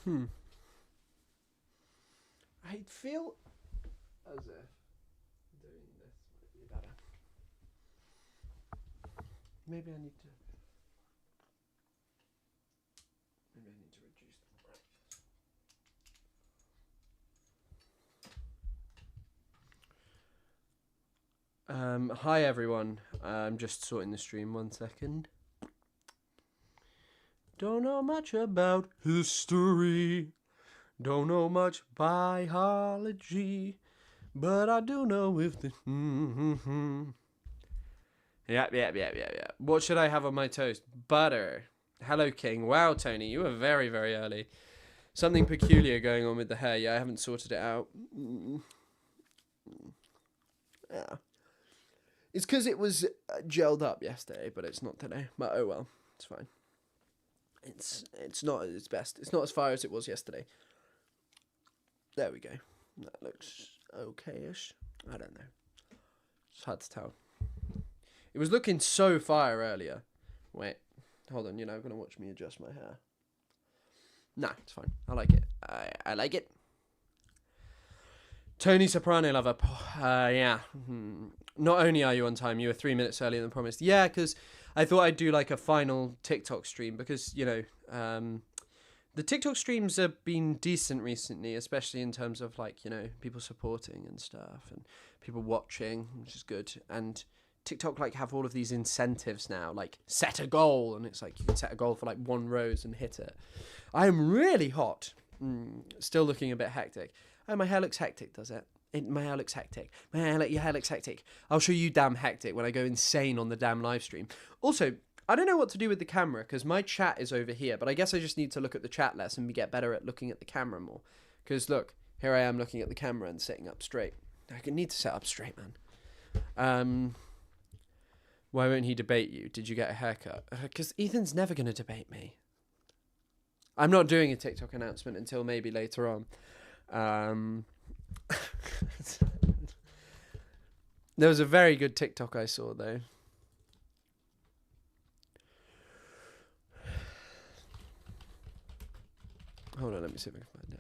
I feel as if doing this might be better. Maybe I need to reduce the brightness. Hi everyone. I'm just sorting the stream 1 second. Don't know much about history. Don't know much biology. But I do know if the... Yeah. What should I have on my toast? Butter. Hello, King. Wow, Tony, you were very, very early. Something peculiar going on with the hair. Yeah, I haven't sorted it out. Yeah. It's because it was gelled up yesterday, but it's not today. But oh well, it's fine. It's not at its best. It's not as far as it was yesterday. There we go. That looks okay-ish. I don't know. It's hard to tell. It was looking so fire earlier. Wait. Hold on. You're now going to watch me adjust my hair. Nah, it's fine. I like it. I like it. Tony Soprano lover. Yeah. Not only are you on time, you were 3 minutes earlier than promised. Yeah, because I thought I'd do like a final TikTok stream because, you know, the TikTok streams have been decent recently, especially in terms of like, you know, people supporting and stuff and people watching, which is good. And TikTok like have all of these incentives now, like set a goal, and it's like you can set a goal for like 1 rose and hit it. I am really hot. Still looking a bit hectic. Oh, my hair looks hectic, does it? My hair looks hectic. Your hair looks hectic. I'll show you damn hectic when I go insane on the damn live stream. Also, I don't know what to do with the camera because my chat is over here, but I guess I just need to look at the chat less and get better at looking at the camera more. Because look, here I am looking at the camera and sitting up straight. I need to sit up straight, man. Why won't he debate you? Did you get a haircut? Because Ethan's never going to debate me. I'm not doing a TikTok announcement until maybe later on. There was a very good TikTok I saw, though. Hold on, let me see if I can find it.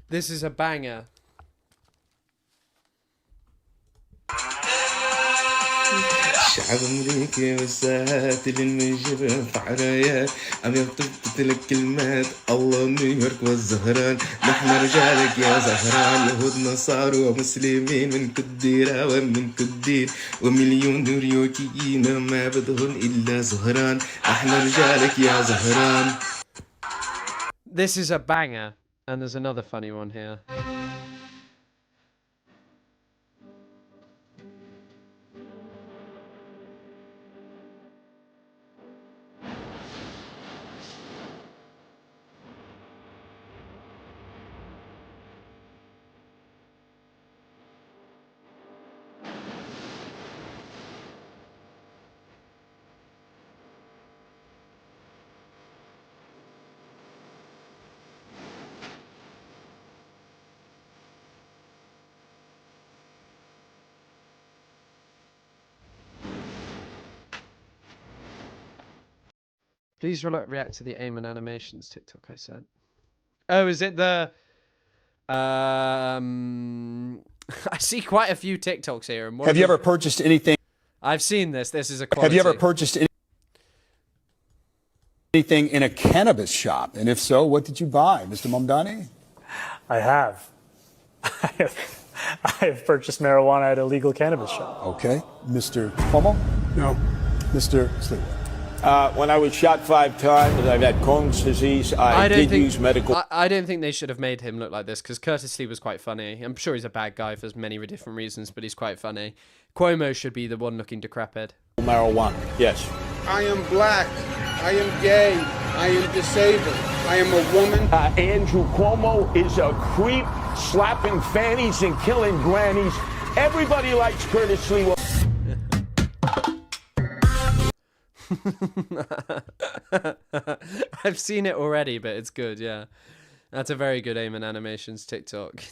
This is a banger. شعب أمريكي والساعات للمجر فعرايات عم يطبط لك كلمات الله نيويورك والزهران نحن رجالك يا زهران يهود نصارى ومسلمين من كل ديرة ومن كل دين ومليون نيويوركيين ما بدهم إلا زهران نحن رجالك يا زهران. This is a banger, and there's another funny one here. Please react to the Eamon Animations TikTok I sent. Oh, is it the... I see quite a few TikToks here. And have you ever purchased anything? I've seen this. This is a quality. Have you ever purchased anything in a cannabis shop? And if so, what did you buy, Mr. Mamdani? I have. I have purchased marijuana at a legal cannabis shop. Okay. Mr. Cuomo? No. Mr. Sleeper? When I was shot 5 times, I've had Crohn's disease. I did use medical. I don't think they should have made him look like this because Curtis Lee was quite funny. I'm sure he's a bad guy for many different reasons, but he's quite funny. Cuomo should be the one looking decrepit. Marijuana, yes. I am black. I am gay. I am disabled. I am a woman. Andrew Cuomo is a creep, slapping fannies and killing grannies. Everybody likes Curtis Lee. I've seen it already, but it's good, yeah. That's a very good Eamon Animations TikTok.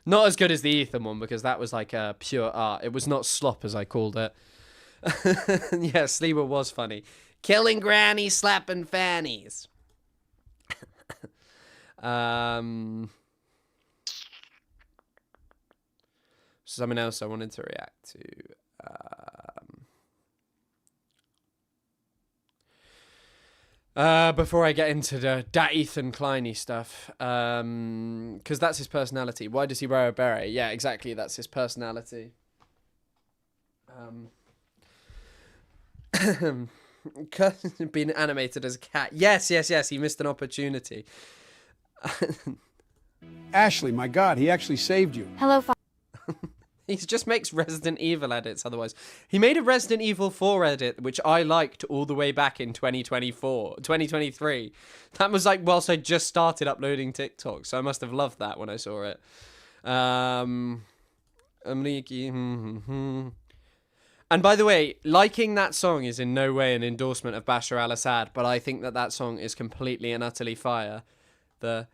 Not as good as the Ethan one, because that was like pure art. It was not slop, as I called it. Yeah, Sleeper was funny. Killing granny, slapping fannies. Something else I wanted to react to. Before I get into that Ethan Klein stuff, because that's his personality. Why does he wear a beret? Yeah, exactly. That's his personality. Being animated as a cat. Yes. He missed an opportunity. Ashley, my God, he actually saved you. Hello, He just makes Resident Evil edits otherwise. He made a Resident Evil 4 edit, which I liked all the way back in 2023. That was like whilst I just started uploading TikTok, so I must have loved that when I saw it. And by the way, liking that song is in no way an endorsement of Bashar al-Assad, but I think that song is completely and utterly fire. The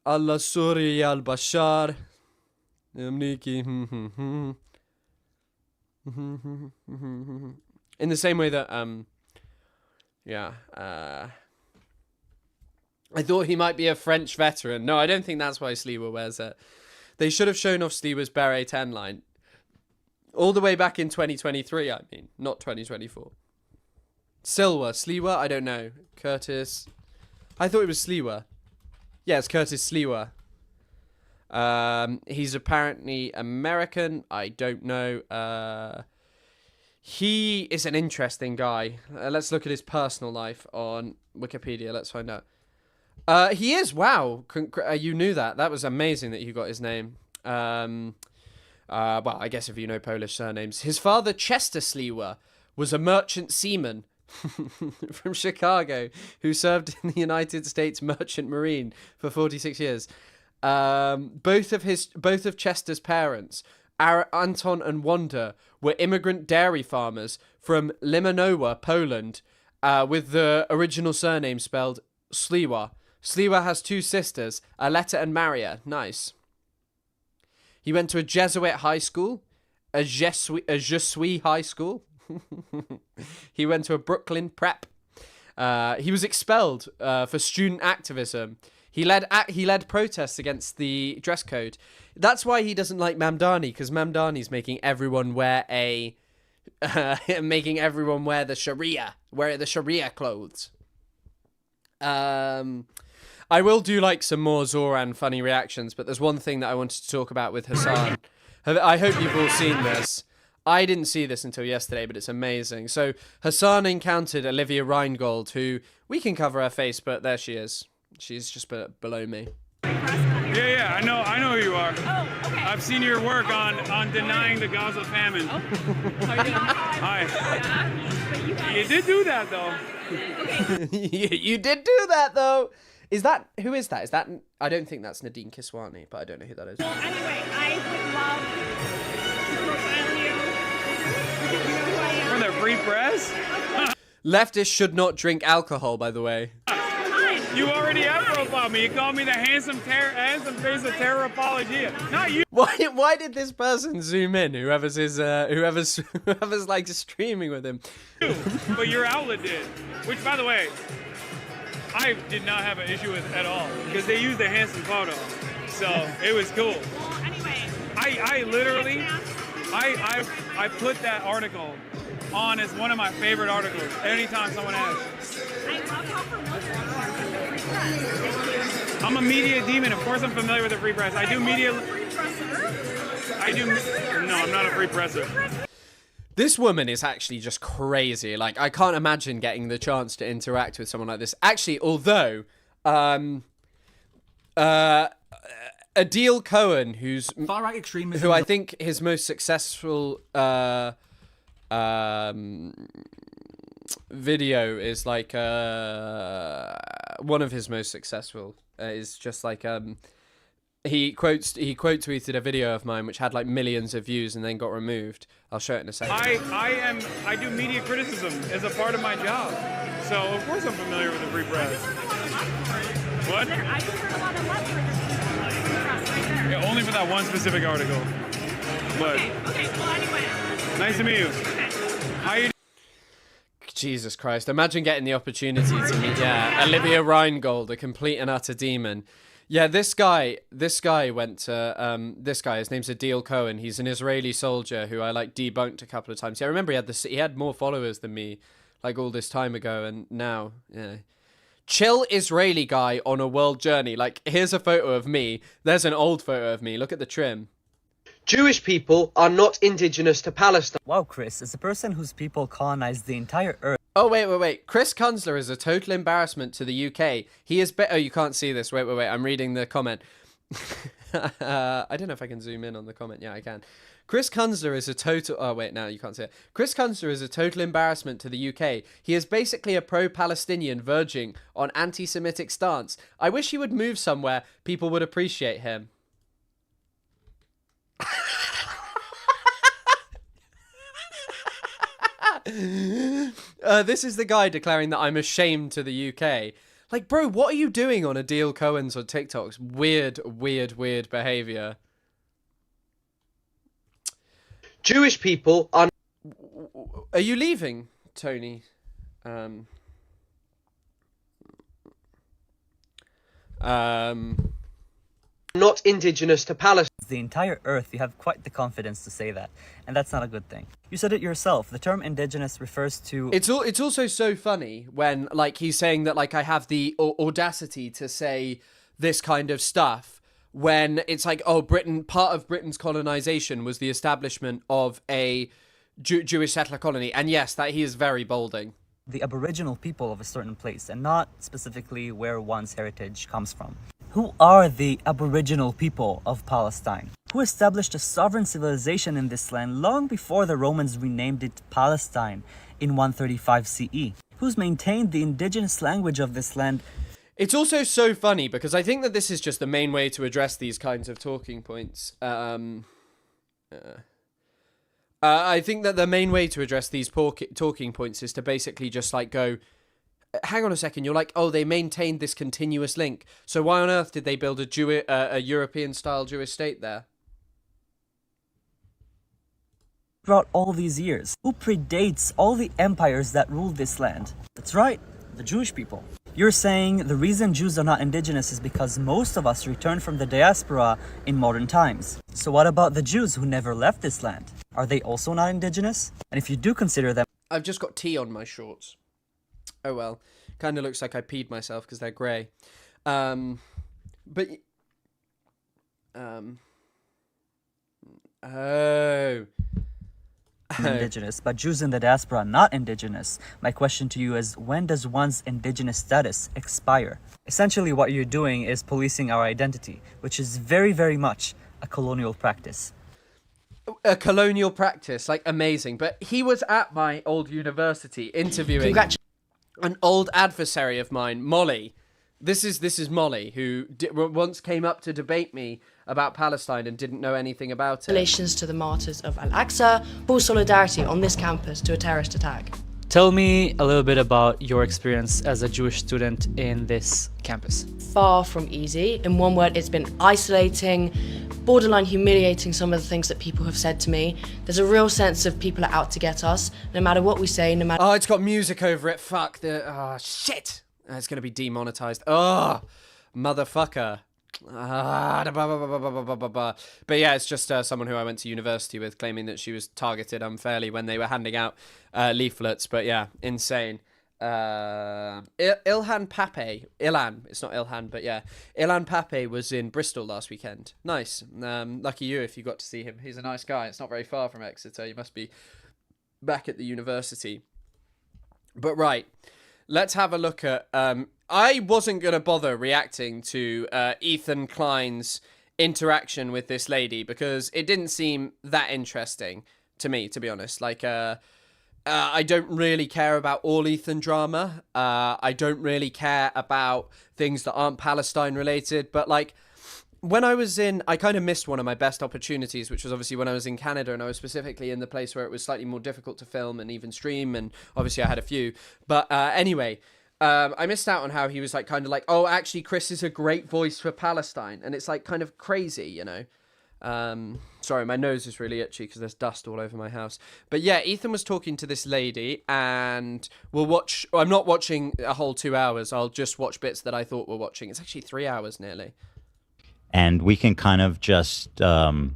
Allah Suri al-Bashar. In the same way that I thought he might be a French veteran. No, I don't think that's why Sleewa wears it. They should have shown off Sleewa's Beret 10 line all the way back in 2023, I mean, not 2024. Sleewa, I don't know. Curtis, I thought it was Sleewa. Yeah, it's Curtis Sleewa. He's apparently American. I don't know. He is an interesting guy. Let's look at his personal life on Wikipedia. Let's find out. He is. Wow. You knew that. That was amazing that you got his name. Well, I guess if you know Polish surnames. His father, Chester Sleewa, was a merchant seaman from Chicago who served in the United States Merchant Marine for 46 years. Both of Chester's parents, Anton and Wanda, were immigrant dairy farmers from Limanowa, Poland, with the original surname spelled Sleewa. Sleewa has two sisters, Aletta and Maria. Nice. He went to a Jesuit high school, a Jesuit high school. He went to a Brooklyn prep. He was expelled for student activism. He led protests against the dress code. That's why he doesn't like Mamdani, because Mamdani's making everyone wear the Sharia clothes. I will do like some more Zoran funny reactions, but there's one thing that I wanted to talk about with Hassan. I hope you've all seen this. I didn't see this until yesterday, but it's amazing. So Hassan encountered Olivia Reingold, who we can cover her face, but there she is. She's just below me. Yeah, I know who you are. Oh, okay. I've seen your work on denying the Gaza famine. Oh. How are you doing? Hi. Yeah. You did do that, though. Okay. You did do that, though. Who is that? I don't think that's Nadine Kiswani, but I don't know who that is. Well, anyway, I would love to profile you. For the free press? Leftists should not drink alcohol, by the way. You already have profiled me. You called me the handsome face of terror apologia. Not you. Why did this person zoom in? Whoever's like streaming with him. But your outlet did. Which, by the way, I did not have an issue with at all because they used a handsome photo, so it was cool. Well, anyway, I literally, I put that article on as one of my favorite articles anytime someone asks. I love how familiar you are with the free press. I'm a media demon. Of course I'm familiar with the free press. I do media. Free presser? I do. No, I'm not a free presser. This woman is actually just crazy. Like, I can't imagine getting the chance to interact with someone like this. Actually, although, Adil Cohen, who's far-right extremism, who I think his most successful video is like one of his most successful is just like He quote tweeted a video of mine which had like millions of views and then got removed. I'll show it in a second. I do media criticism as a part of my job, so of course I'm familiar with the free press. What? I just heard a lot of love for the press right there. Yeah, only for that one specific article. But Okay, well anyway. nice to meet you. How you? Jesus Christ! Imagine getting the opportunity to meet Olivia Reingold, a complete and utter demon. Yeah, this guy went to this guy. His name's Adil Cohen. He's an Israeli soldier who I like debunked a couple of times. Yeah, I remember he had more followers than me, like all this time ago, and now chill Israeli guy on a world journey. Like, here's a photo of me. There's an old photo of me. Look at the trim. Jewish people are not indigenous to Palestine. Wow, Chris, as a person whose people colonized the entire earth. Oh, wait. Chris Kunzler is a total embarrassment to the UK. He is oh, you can't see this. Wait. I'm reading the comment. I don't know if I can zoom in on the comment. Yeah, I can. Chris Kunzler is a total... Oh, wait, no, you can't see it. Chris Kunzler is a total embarrassment to the UK. He is basically a pro-Palestinian verging on anti-Semitic stance. I wish he would move somewhere people would appreciate him. This is the guy declaring that I'm ashamed to the UK. Like, bro, what are you doing on Adil Cohen's on TikTok's weird behavior? Jewish people are... Are you leaving, Tony? Not indigenous to Palestine. The entire earth, you have quite the confidence to say that, and that's not a good thing. You said it yourself. The term indigenous refers to... It's also so funny when, like, he's saying that, like, I have the audacity to say this kind of stuff when it's like, oh, part of Britain's colonization was the establishment of a Jewish settler colony. And yes, that he is very bolding. The aboriginal people of a certain place, and not specifically where one's heritage comes from. Who are the aboriginal people of Palestine? Who established a sovereign civilization in this land long before the Romans renamed it Palestine in 135 CE? Who's maintained the indigenous language of this land? It's also so funny because I think that this is just the main way to address these kinds of talking points. I think that the main way to address these talking points is to basically just like go, hang on a second, you're like, oh, they maintained this continuous link. So why on earth did they build a European-style Jewish state there? Throughout all these years, who predates all the empires that ruled this land? That's right, the Jewish people. You're saying the reason Jews are not indigenous is because most of us returned from the diaspora in modern times. So what about the Jews who never left this land? Are they also not indigenous? And if you do consider them... I've just got tea on my shorts. Oh well, kind of looks like I peed myself because they're grey. Oh. Indigenous, but Jews in the diaspora are not indigenous. My question to you is, when does one's indigenous status expire? Essentially, what you're doing is policing our identity, which is very, very much a colonial practice. A colonial practice, like amazing. But he was at my old university interviewing an old adversary of mine, Molly. This is Molly, who once came up to debate me about Palestine and didn't know anything about it. Relations to the martyrs of Al-Aqsa, full solidarity on this campus to a terrorist attack. Tell me a little bit about your experience as a Jewish student in this campus. Far from easy. In one word, it's been isolating, borderline humiliating, some of the things that people have said to me. There's a real sense of people are out to get us, no matter what we say, no matter... Oh, it's got music over it. Fuck. Shit. It's going to be demonetized. Oh, motherfucker. But yeah, it's just someone who I went to university with claiming that she was targeted unfairly when they were handing out leaflets. But yeah, insane. Ilhan Pape. It's not Ilhan, but yeah. Ilhan Pape was in Bristol last weekend. Nice. Lucky you if you got to see him. He's a nice guy. It's not very far from Exeter. You must be back at the university. But right. Let's have a look at... I wasn't going to bother reacting to Ethan Klein's interaction with this lady because it didn't seem that interesting to me, to be honest. Like, I don't really care about all Ethan drama. I don't really care about things that aren't Palestine related. But, like, when I was I kind of missed one of my best opportunities, which was obviously when I was in Canada, and I was specifically in the place where it was slightly more difficult to film and even stream, and obviously I had a few. But anyway, I missed out on how he was like kind of like, oh, actually, Chris is a great voice for Palestine, and it's like kind of crazy, you know. Sorry, my nose is really itchy because there's dust all over my house. But yeah, Ethan was talking to this lady, and I'm not watching a whole 2 hours. I'll just watch bits that I thought we're watching. It's actually 3 hours nearly. And we can kind of just talk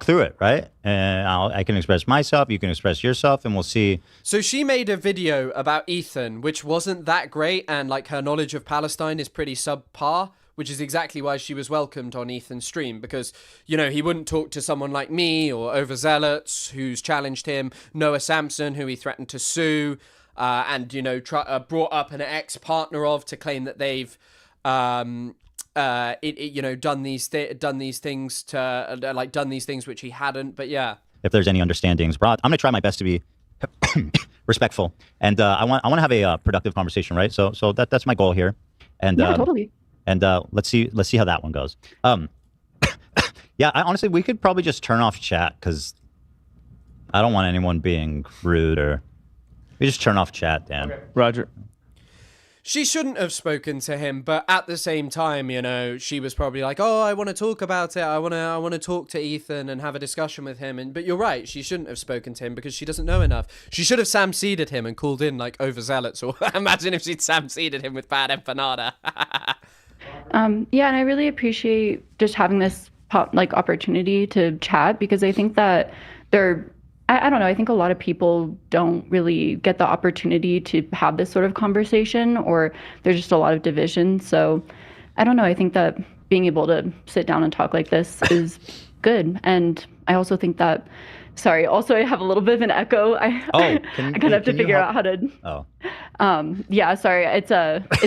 through it, right? And I can express myself, you can express yourself, and we'll see. So she made a video about Ethan, which wasn't that great, and like her knowledge of Palestine is pretty subpar, which is exactly why she was welcomed on Ethan's stream, because, you know, he wouldn't talk to someone like me or Overzealots, who's challenged him, Noah Samson, who he threatened to sue, and, you know, brought up an ex-partner of to claim that they've you know, done these things which he hadn't. But yeah, if there's any understandings brought, I'm gonna try my best to be respectful, and I want to have a productive conversation, right? So that's my goal here, and yeah, totally. And let's see how that one goes. Yeah, honestly, we could probably just turn off chat because I don't want anyone being rude, or we just turn off chat, Dan. Okay. Roger. She shouldn't have spoken to him, but at the same time, you know, she was probably like, "Oh, I want to talk about it. I want to talk to Ethan and have a discussion with him." But you're right, she shouldn't have spoken to him because she doesn't know enough. She should have Sam-seeded him and called in like Overzealots, or imagine if she'd Sam-seeded him with bad empanada. Yeah, and I really appreciate just having this opportunity to chat, because I think that I don't know, I think a lot of people don't really get the opportunity to have this sort of conversation, or there's just a lot of division. So I don't know, I think that being able to sit down and talk like this is good. And I also think that, sorry, also I have a little bit of an echo. I kind of have to figure out how to. Yeah, sorry. It's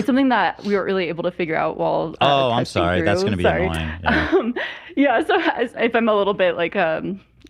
something that we weren't really able to figure out while. I'm sorry. That's going to be annoying. Yeah. Yeah. So if I'm a little bit like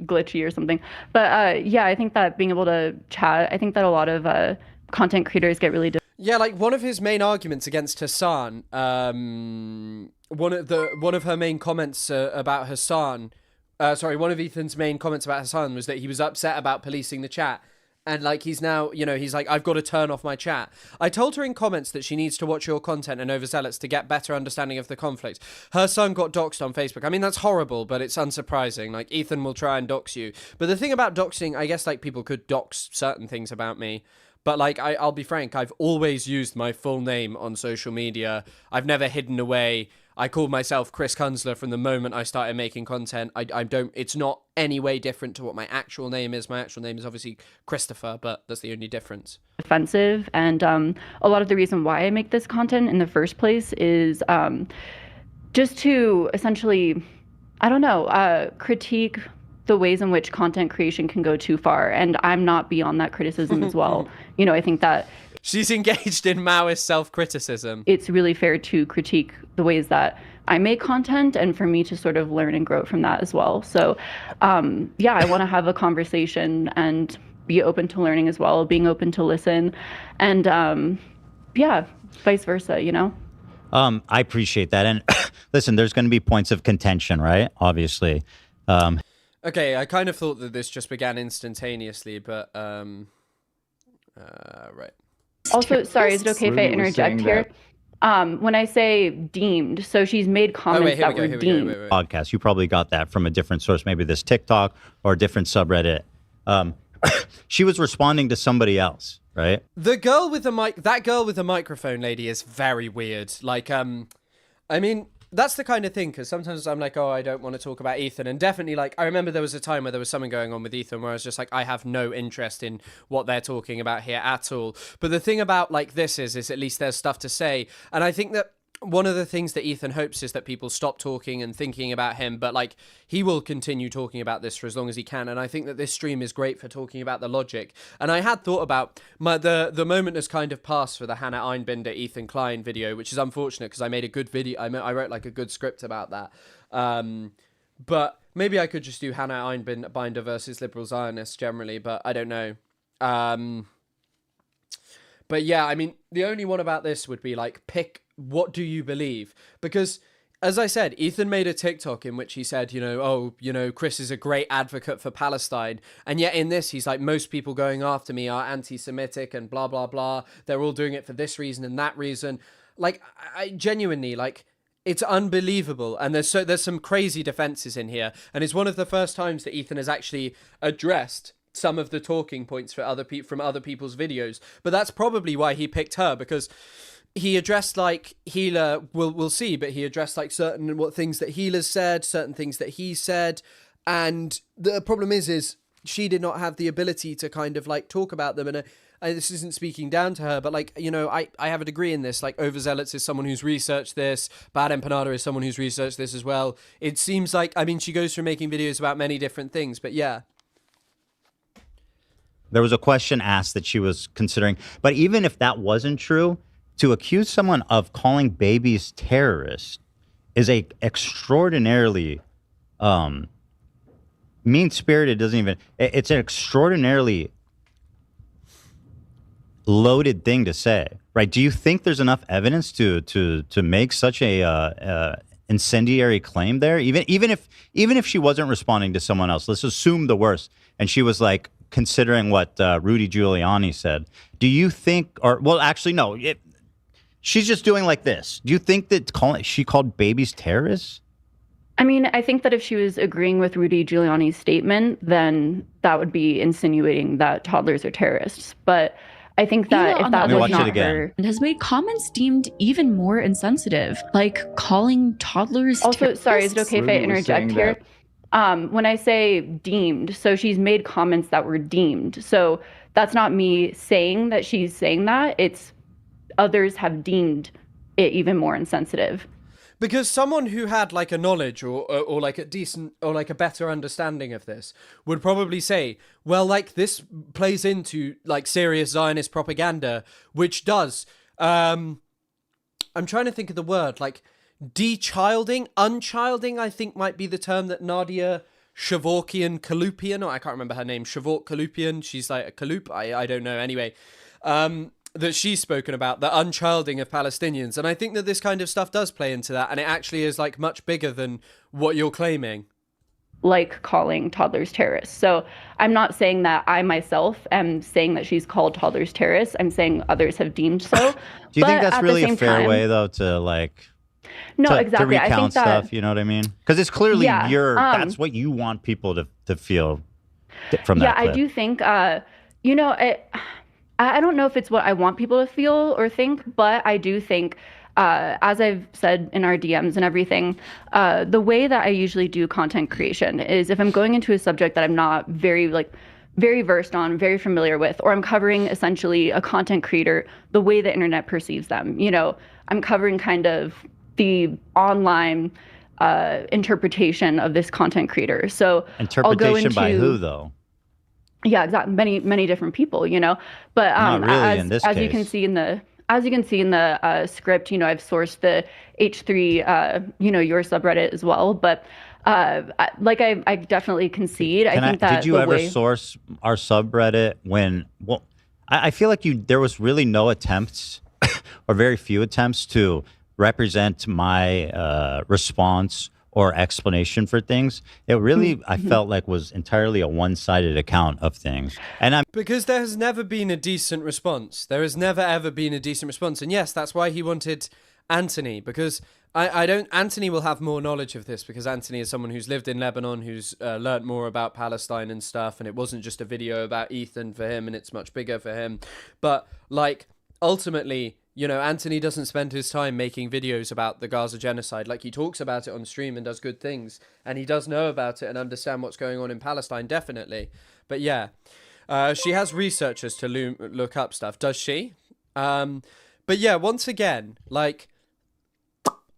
glitchy or something, but yeah, I think that being able to chat, I think that a lot of content creators get really. Yeah, like one of his main arguments against Hassan, one of her main comments about Hassan. One of Ethan's main comments about Hassan was that he was upset about policing the chat. And like he's now, you know, he's like, I've got to turn off my chat. I told her in comments that she needs to watch your content and Overzealots to get better understanding of the conflict. Her son got doxed on Facebook. I mean, that's horrible, but it's unsurprising. Like, Ethan will try and dox you. But the thing about doxing, I guess, like, people could dox certain things about me. But, like, I'll be frank, I've always used my full name on social media. I've never hidden away. I called myself Chris Kunzler from the moment I started making content. It's not any way different to what my actual name is. My actual name is obviously Christopher, but that's the only difference. Offensive. And a lot of the reason why I make this content in the first place is just to essentially, I don't know, critique the ways in which content creation can go too far. And I'm not beyond that criticism as well. You know, I think that she's engaged in Maoist self-criticism. It's really fair to critique the ways that I make content, and for me to sort of learn and grow from that as well. So, yeah, I want to have a conversation and be open to learning as well, being open to listen, and yeah, vice versa, you know? I appreciate that. And listen, there's going to be points of contention, right? Obviously. Okay, I kind of thought that this just began instantaneously, but right. Also, sorry, is it okay if I interject here? When I say deemed, so she's made comments that were deemed. Podcast, you probably got that from a different source, maybe this TikTok or a different subreddit. She was responding to somebody else, right? That girl with the microphone lady is very weird. Like, I mean, that's the kind of thing, because sometimes I'm like, oh, I don't want to talk about Ethan. And definitely, like, I remember there was a time where there was something going on with Ethan where I was just like, I have no interest in what they're talking about here at all. But the thing about, like, this is at least there's stuff to say. And I think that one of the things that Ethan hopes is that people stop talking and thinking about him, but like he will continue talking about this for as long as he can. And I think that this stream is great for talking about the logic. And I had thought about the moment has kind of passed for the Hannah Einbinder Ethan Klein video, which is unfortunate because I made a good video. I wrote like a good script about that. But maybe I could just do Hannah Einbinder versus liberal Zionists generally, but I don't know. But yeah, I mean, the only one about this would be like, pick what do you believe? Because as I said, Ethan made a TikTok in which he said, Chris is a great advocate for Palestine. And yet in this, he's like, most people going after me are anti-Semitic and blah, blah, blah. They're all doing it for this reason and that reason. Like, I genuinely, like, it's unbelievable. And there's some crazy defenses in here. And it's one of the first times that Ethan has actually addressed some of the talking points from other people's videos. But that's probably why he picked her, because he addressed like Healer, we'll see, but he addressed like certain things that Healer said, certain things that he said. And the problem is she did not have the ability to kind of like talk about them. And this isn't speaking down to her, but like, I have a degree in this. Like, Overzealots is someone who's researched this. Bad Empanada is someone who's researched this as well. It seems like, she goes from making videos about many different things, but yeah. There was a question asked that she was considering, but even if that wasn't true, to accuse someone of calling babies terrorists is a extraordinarily mean-spirited. It's an extraordinarily loaded thing to say, right? Do you think there's enough evidence to make such a incendiary claim there? Even if she wasn't responding to someone else, let's assume the worst, and she was like considering what Rudy Giuliani said. Do you think, no, she's just doing like this. Do you think that she called babies terrorists? I mean, I think that if she was agreeing with Rudy Giuliani's statement, then that would be insinuating that toddlers are terrorists. But I think that if that was not her, has made comments deemed even more insensitive, like calling toddlers also terrorists. Sorry, is it okay if I interject here? When I say deemed, so she's made comments that were deemed. So that's not me saying that she's saying that. It's others have deemed it even more insensitive. Because someone who had like a knowledge or like a decent or like a better understanding of this would probably say, well, like this plays into like serious Zionist propaganda, which does, I'm trying to think of the word, like unchilding, I think might be the term that Nadia Shavorkian-Kaloupian, or I can't remember her name, Shavort-Kaloupian, she's like a Kaloop, I don't know, anyway, that she's spoken about, the unchilding of Palestinians. And I think that this kind of stuff does play into that, and it actually is like much bigger than what you're claiming. Like calling toddlers terrorists. So I'm not saying that I myself am saying that she's called toddlers terrorists. I'm saying others have deemed so. Do you think that's really a fair way, though, to like... No, exactly. To recount I think that, stuff, you know what I mean? Because it's clearly that's what you want people to feel from that clip. I do think, I don't know if it's what I want people to feel or think, but I do think, as I've said in our DMs and everything, the way that I usually do content creation is if I'm going into a subject that I'm not very versed on, very familiar with, or I'm covering essentially a content creator the way the internet perceives them. I'm covering kind of the online interpretation of this content creator. So interpretation by who, though? Yeah, exactly. Many different people, But not really in this case. As you can see in the script, I've sourced the H3, your subreddit as well. But I definitely concede. I think that did you ever source our subreddit when? Well, I feel like there was really no attempts, or very few attempts to represent my response or explanation for things. It really, I felt like, was entirely a one-sided account of things. And because there has never been a decent response. There has never ever been a decent response. And yes, that's why he wanted Anthony, because Anthony will have more knowledge of this, because Anthony is someone who's lived in Lebanon, who's learnt more about Palestine and stuff. And it wasn't just a video about Ethan for him, and it's much bigger for him. But like, ultimately, Anthony doesn't spend his time making videos about the Gaza genocide. Like, he talks about it on stream and does good things, and he does know about it and understand what's going on in Palestine, definitely. But yeah, she has researchers to look up stuff, does she? But yeah, once again, like,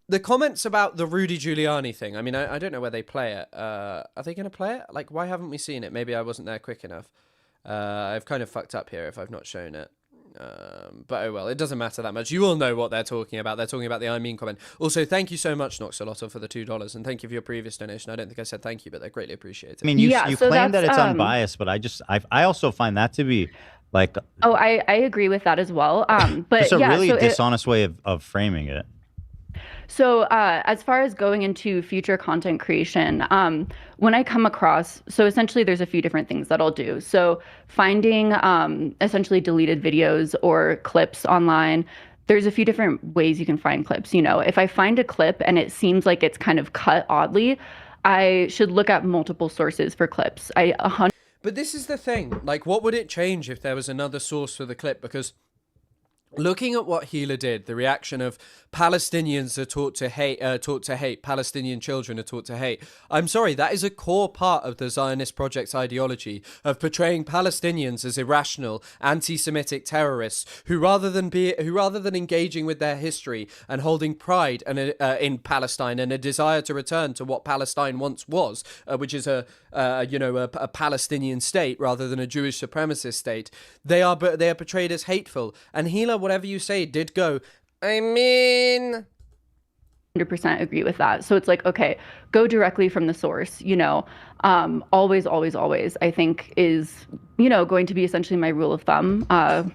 the comments about the Rudy Giuliani thing, I mean, I don't know where they play it. Are they going to play it? Like, why haven't we seen it? Maybe I wasn't there quick enough. I've kind of fucked up here if I've not shown it. But oh well, it doesn't matter that much. You all know what they're talking about. They're talking about the I mean comment. Also, thank you so much, Noxolotto, for the $2, and thank you for your previous donation. I don't think I said thank you, but they're greatly appreciated. I mean, you claim that it's unbiased, but I also find that to be like... Oh, I agree with that as well. But it's a really dishonest way of framing it. So as far as going into future content creation, when I come across, so essentially there's a few different things that I'll do. So finding essentially deleted videos or clips online, there's a few different ways you can find clips. You know, if I find a clip and it seems like it's kind of cut oddly, I should look at multiple sources for clips. But this is the thing. Like, what would it change if there was another source for the clip? Because looking at what Hila did, the reaction of Palestinians are taught to hate, Palestinian children are taught to hate. I'm sorry, that is a core part of the Zionist project's ideology of portraying Palestinians as irrational, anti-Semitic terrorists who, rather than engaging with their history and holding pride in Palestine and a desire to return to what Palestine once was, which is a Palestinian state rather than a Jewish supremacist state, they are portrayed as hateful. And Hila, whatever you say, did go, I mean, 100% agree with that. So it's like, okay, go directly from the source, you know, always, I think is, you know, going to be essentially my rule of thumb,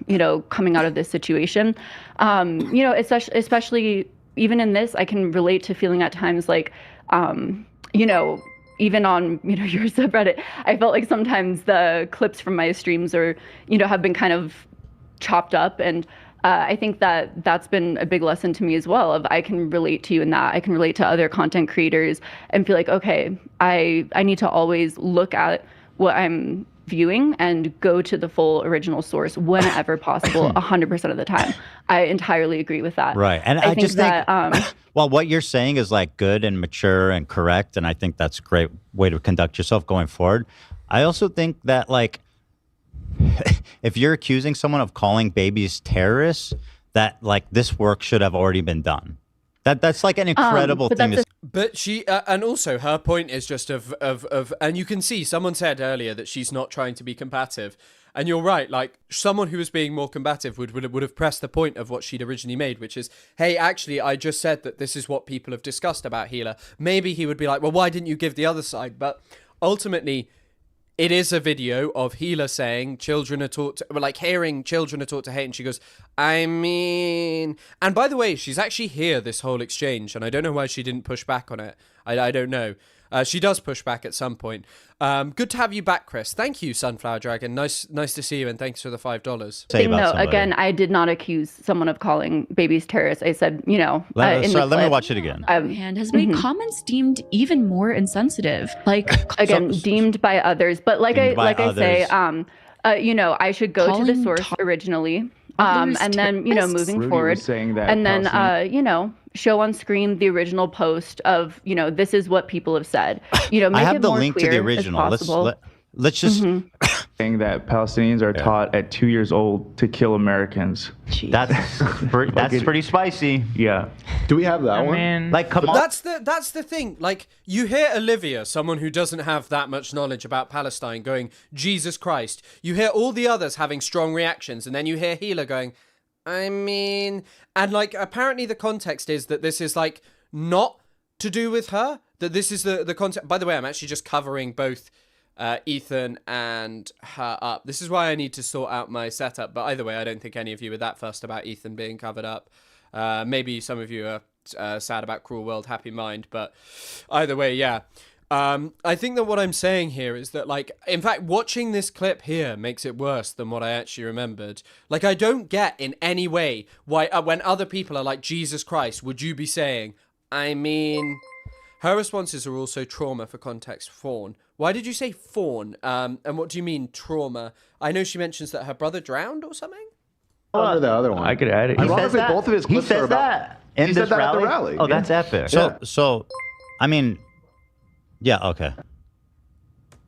you know, coming out of this situation. You know, especially even in this, I can relate to feeling at times like, you know, even on, you know, your subreddit, I felt like sometimes the clips from my streams are, you know, have been kind of chopped up, and I think that that's been a big lesson to me as well, of I can relate to you in that. I can relate to other content creators and feel like, okay, I need to always look at what I'm viewing and go to the full original source whenever possible, 100% of the time. I entirely agree with that. Right. And I just think that, well, what you're saying is like good and mature and correct, and I think that's a great way to conduct yourself going forward. I also think that, like, if you're accusing someone of calling babies terrorists, that like this work should have already been done. That's like an incredible thing to say. But she, and also her point is just of, and you can see someone said earlier that she's not trying to be combative. And you're right, like someone who was being more combative would have pressed the point of what she'd originally made, which is, hey, actually, I just said that this is what people have discussed about Hila. Maybe he would be like, well, why didn't you give the other side? But ultimately, it is a video of Hila saying children are taught to, like hearing children are taught to hate. And she goes, I mean, and by the way, she's actually here this whole exchange. And I don't know why she didn't push back on it. I don't know. She does push back at some point. Good to have you back, Chris. Thank you, Sunflower Dragon. Nice to see you, and thanks for the $5. No, again, I did not accuse someone of calling babies terrorists. I said, you know, let me watch it again. And has made comments deemed even more insensitive, like again, deemed by others. But like I say, you know, I should go to the source originally. And then, you know, moving forward, and then, you know, show on screen the original post of, you know, this is what people have said. You know, make I have it the more link to the clear original. as possible. Let's just saying that Palestinians are taught at 2 years old to kill Americans. That's pretty spicy. Yeah. Do we have that one? Like, come on. That's the thing. Like, you hear Olivia, someone who doesn't have that much knowledge about Palestine, going, Jesus Christ. You hear all the others having strong reactions, and then you hear Hila going, I mean, and like, apparently the context is that this is like not to do with her, that this is the context. By the way, I'm actually just covering both Ethan and her up. This is why I need to sort out my setup. But either way, I don't think any of you were that fussed about Ethan being covered up. Maybe some of you are sad about Cruel World, Happy Mind. But either way, yeah. I think that what I'm saying here is that, like, in fact, watching this clip here makes it worse than what I actually remembered. Like, I don't get in any way why, when other people are like, Jesus Christ, would you be saying, I mean... Her responses are also trauma for context, fawn. Why did you say fawn? And what do you mean, trauma? I know she mentions that her brother drowned or something? Under the other one. I could add it. Ironically, both of his clips are about... in he this said that rally? at the rally. Oh, that's epic. So, I mean... Yeah, okay.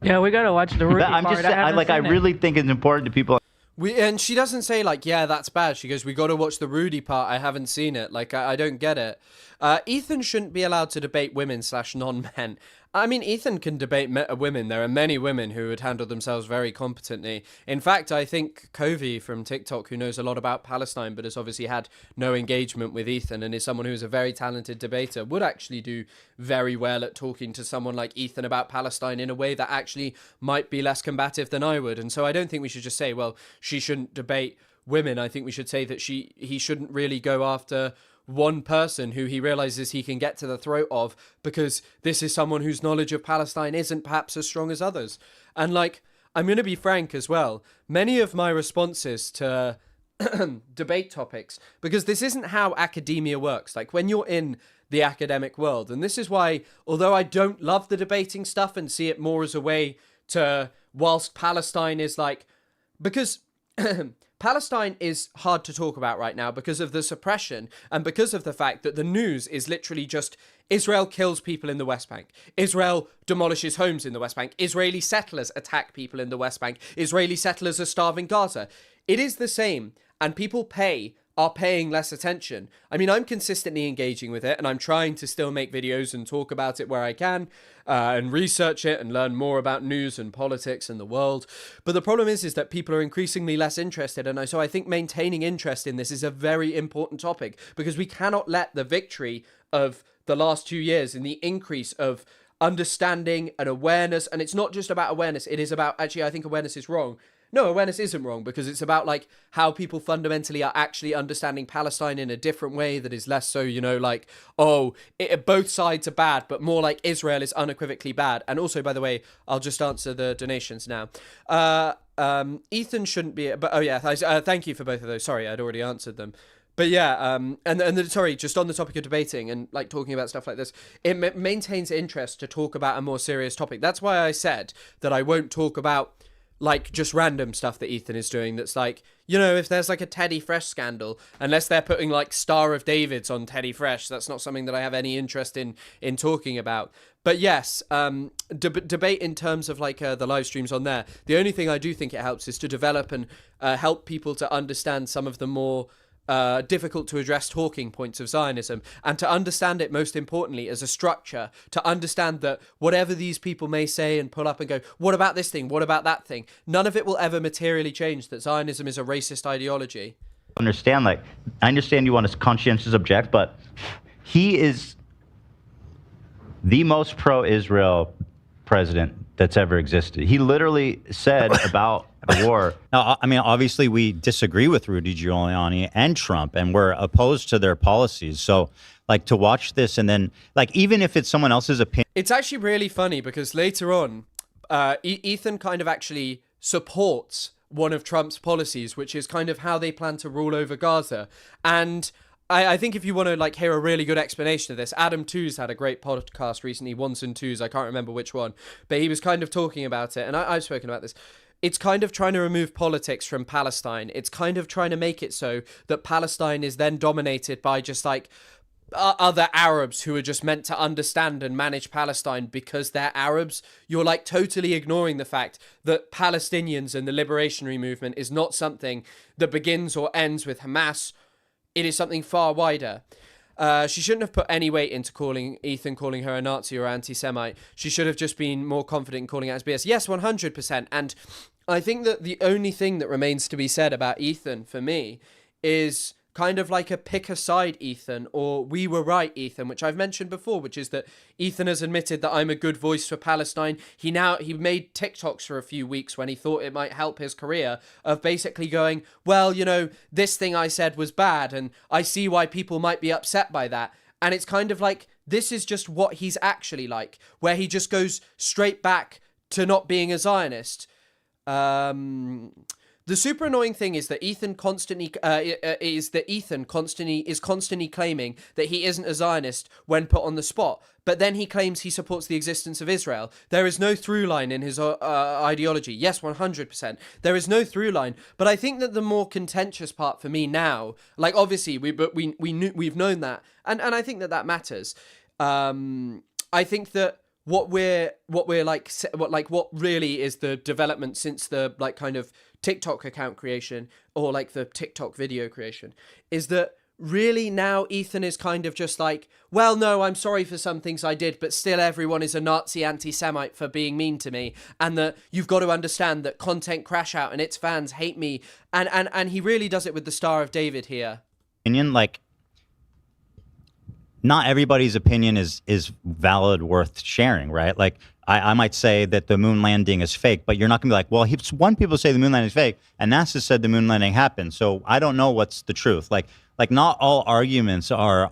Yeah, we gotta watch the Rudy I'm part. just saying, I really think it's important to people. And she doesn't say, like, yeah, that's bad. She goes, we got to watch the Rudy part. I haven't seen it. Like, I don't get it. Ethan shouldn't be allowed to debate women/non-men. I mean, Ethan can debate women. There are many women who would handle themselves very competently. In fact, I think Covey from TikTok, who knows a lot about Palestine, but has obviously had no engagement with Ethan and is someone who is a very talented debater, would actually do very well at talking to someone like Ethan about Palestine in a way that actually might be less combative than I would. And so I don't think we should just say, well, she shouldn't debate women. I think we should say that he shouldn't really go after one person who he realizes he can get to the throat of, because this is someone whose knowledge of Palestine isn't perhaps as strong as others. And like, I'm going to be frank as well, many of my responses to debate topics, because this isn't how academia works. Like, when you're in the academic world, and this is why, although I don't love the debating stuff and see it more as a way to, whilst Palestine is like, because Palestine is hard to talk about right now because of the suppression and because of the fact that the news is literally just Israel kills people in the West Bank. Israel demolishes homes in the West Bank. Israeli settlers attack people in the West Bank. Israeli settlers are starving Gaza. It is the same, and people are paying less attention. I mean, I'm consistently engaging with it, and I'm trying to still make videos and talk about it where I can, and research it and learn more about news and politics and the world. But the problem is that people are increasingly less interested, and so I think maintaining interest in this is a very important topic, because we cannot let the victory of the last 2 years in the increase of understanding and awareness, and it's not just about awareness, it is about, actually, I think awareness is wrong. No, awareness isn't wrong, because it's about like how people fundamentally are actually understanding Palestine in a different way that is less so, you know, like, oh, both sides are bad, but more like Israel is unequivocally bad. And also, by the way, I'll just answer the donations now. Ethan shouldn't be, but oh yeah, thank you for both of those. Sorry, I'd already answered them. But yeah, sorry, just on the topic of debating and like talking about stuff like this, it maintains interest to talk about a more serious topic. That's why I said that I won't talk about like just random stuff that Ethan is doing that's like, you know, if there's like a Teddy Fresh scandal, unless they're putting like Star of Davids on Teddy Fresh, that's not something that I have any interest in talking about. But yes, debate in terms of like the live streams on there. The only thing I do think it helps is to develop and help people to understand some of the more difficult to address talking points of Zionism, and to understand it most importantly as a structure, to understand that whatever these people may say and pull up and go, what about this thing, what about that thing, none of it will ever materially change that Zionism is a racist ideology. I understand you want to conscientious object, but he is the most pro-Israel president that's ever existed. He literally said about the war. Now, I mean, obviously we disagree with Rudy Giuliani and Trump, and we're opposed to their policies. So, like, to watch this and then, like, even if it's someone else's opinion. It's actually really funny because later on, Ethan kind of actually supports one of Trump's policies, which is kind of how they plan to rule over Gaza. And I think if you want to like hear a really good explanation of this, Adam Tooze had a great podcast recently, Ones and Twos, I can't remember which one, but he was kind of talking about it, and I've spoken about this. It's kind of trying to remove politics from Palestine. It's kind of trying to make it so that Palestine is then dominated by just like other Arabs who are just meant to understand and manage Palestine because they're Arabs. You're like totally ignoring the fact that Palestinians and the liberationary movement is not something that begins or ends with Hamas. It is something far wider. She shouldn't have put any weight into calling her a Nazi or anti-Semite. She should have just been more confident in calling it as BS. Yes, 100%. And I think that the only thing that remains to be said about Ethan, for me, is kind of like a pick a side Ethan, or we were right Ethan, which I've mentioned before, which is that Ethan has admitted that I'm a good voice for Palestine. He made TikToks for a few weeks when he thought it might help his career, of basically going, well, you know, this thing I said was bad and I see why people might be upset by that. And it's kind of like, this is just what he's actually like, where he just goes straight back to not being a Zionist. The super annoying thing is that Ethan constantly claiming that he isn't a Zionist when put on the spot, but then he claims he supports the existence of Israel. There is no through line in his ideology. Yes, 100%. There is no through line, but I think that the more contentious part for me now, like obviously we've known that, and I think that matters. I think that what really is the development since the like kind of TikTok account creation or like the TikTok video creation is that really now Ethan is kind of just like, well, no, I'm sorry for some things I did, but still everyone is a Nazi anti-Semite for being mean to me, and that you've got to understand that content crash out and its fans hate me, and he really does it with the Star of David here. Like, not everybody's opinion is valid, worth sharing, right? Like, I might say that the moon landing is fake, but you're not going to be like, well, one people say the moon landing is fake, and NASA said the moon landing happened, so I don't know what's the truth. Like, like not all arguments are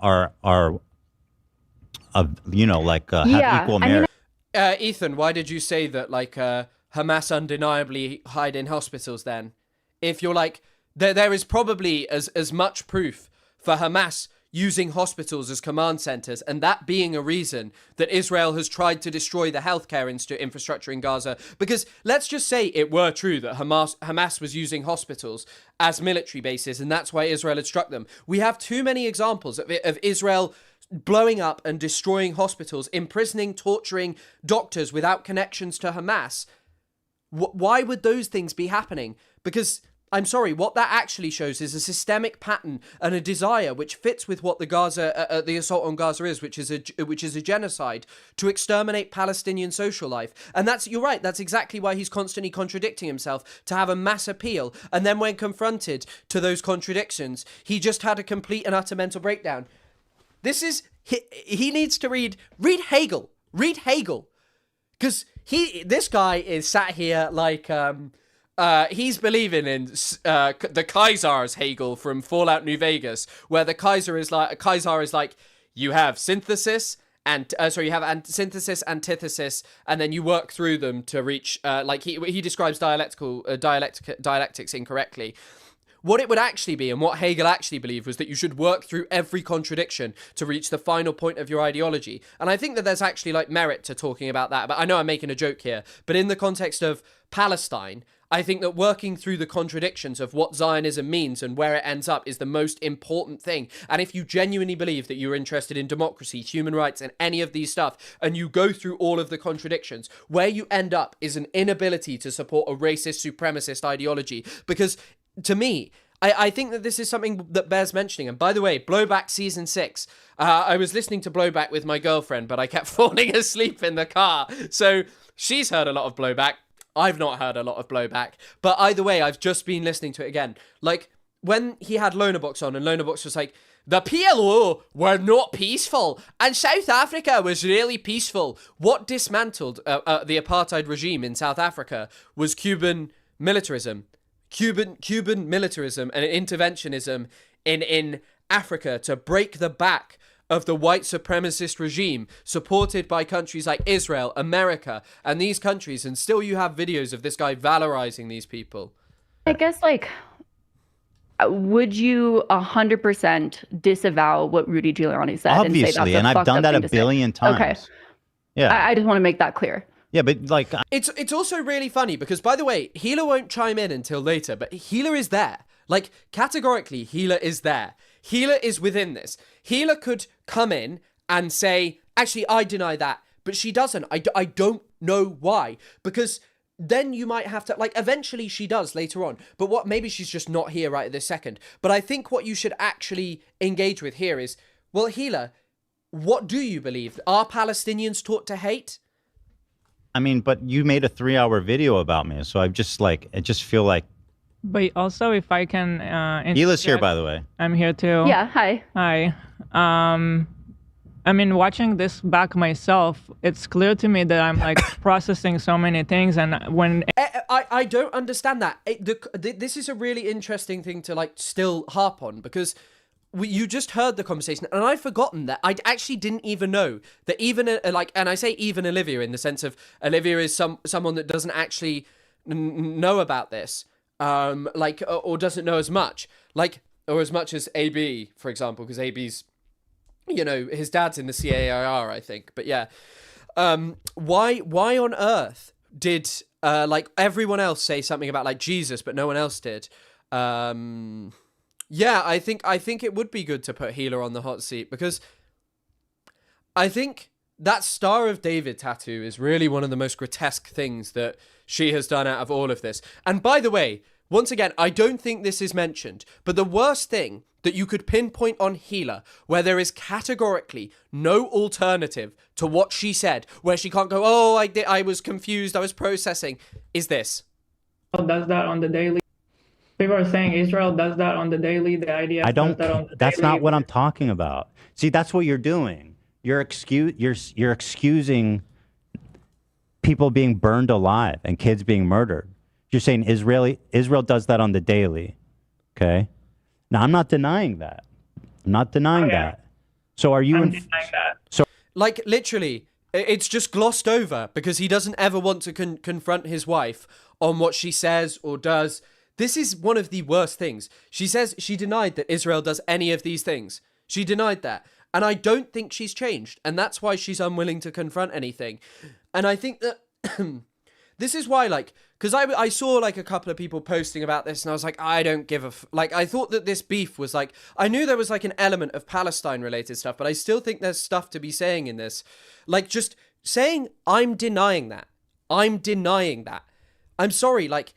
have equal merit. Ethan, why did you say that Hamas undeniably hide in hospitals then? If you're like, there is probably as much proof for Hamas using hospitals as command centers, and that being a reason that Israel has tried to destroy the healthcare infrastructure in Gaza. Because let's just say it were true that Hamas was using hospitals as military bases, and that's why Israel had struck them. We have too many examples of Israel blowing up and destroying hospitals, imprisoning, torturing doctors without connections to Hamas. Why would those things be happening? Because, I'm sorry, what that actually shows is a systemic pattern and a desire which fits with what the assault on Gaza is, which is a genocide to exterminate Palestinian social life. And you're right, that's exactly why he's constantly contradicting himself, to have a mass appeal. And then when confronted to those contradictions, he just had a complete and utter mental breakdown. He needs to read Hegel. Read Hegel. Because this guy is sat here like, he's believing in the Kaiser's Hegel from Fallout New Vegas, where the Kaiser is like, you have synthesis and you have synthesis, antithesis, and then you work through them to reach, he describes dialectics incorrectly. What it would actually be, and what Hegel actually believed, was that you should work through every contradiction to reach the final point of your ideology. And I think that there's actually merit to talking about that. But I know I'm making a joke here. But in the context of Palestine, I think that working through the contradictions of what Zionism means and where it ends up is the most important thing. And if you genuinely believe that you're interested in democracy, human rights, and any of these stuff, and you go through all of the contradictions, where you end up is an inability to support a racist, supremacist ideology. Because to me, I think that this is something that bears mentioning. And by the way, Blowback Season 6. I was listening to Blowback with my girlfriend, but I kept falling asleep in the car. So she's heard a lot of Blowback. I've not heard a lot of Blowback. But either way, I've just been listening to it again. Like, when he had Lonerbox on, and Lonerbox was like, the PLO were not peaceful, and South Africa was really peaceful. What dismantled the apartheid regime in South Africa was Cuban militarism. Cuban militarism and interventionism in Africa to break the back of the white supremacist regime supported by countries like Israel, America, and these countries. And still you have videos of this guy valorizing these people. I guess, would you 100% disavow what Rudy Giuliani said? Obviously, and I've done that a billion times. Okay. Yeah. I just want to make that clear. Yeah, but it's also really funny because, by the way, Gila won't chime in until later, but Gila is there. Categorically, Gila is there. Gila is within this. Gila could come in and say, actually, I deny that, but she doesn't. I don't know why, because then you might have to, eventually she does later on, but maybe she's just not here right at this second. But I think what you should actually engage with here is, well, Gila, what do you believe? Are Palestinians taught to hate? I mean, but you made a 3-hour video about me, so I just feel like. But also, if I can. Hila's here, by the way. I'm here too. Yeah. Hi. Hi. I mean, watching this back myself, it's clear to me that I'm processing so many things, and when I don't understand that. This is a really interesting thing to still harp on, because you just heard the conversation, and I'd forgotten that. I actually didn't even know that even and I say even Olivia in the sense of Olivia is someone that doesn't actually know about this, or doesn't know as much, or as much as AB, for example, because AB's, his dad's in the CAIR, I think. But yeah, why on earth did everyone else say something about Jesus, but no one else did? Yeah, I think it would be good to put Gila on the hot seat, because I think that Star of David tattoo is really one of the most grotesque things that she has done out of all of this. And by the way, once again, I don't think this is mentioned, but the worst thing that you could pinpoint on Gila, where there is categorically no alternative to what she said, where she can't go, oh, I was confused, I was processing, is this. Does that on the daily. People are saying Israel does that on the daily. The idea I don't. Does that on the that's daily. not what I'm talking about. See, that's what you're doing. You're excusing people being burned alive and kids being murdered. You're saying Israel does that on the daily. Okay. Now I'm not denying that, I'm not denying that. So are you? So like literally, it's just glossed over because he doesn't ever want to confront his wife on what she says or does. This is one of the worst things. She says she denied that Israel does any of these things. She denied that. And I don't think she's changed. And that's why she's unwilling to confront anything. And I think that this is why, like, because I saw like a couple of people posting about this and I was like, I don't give a like, I thought that this beef was like, I knew there was like an element of Palestine related stuff, but I still think there's stuff to be saying in this. Like just saying, I'm denying that. I'm denying that. I'm sorry, like,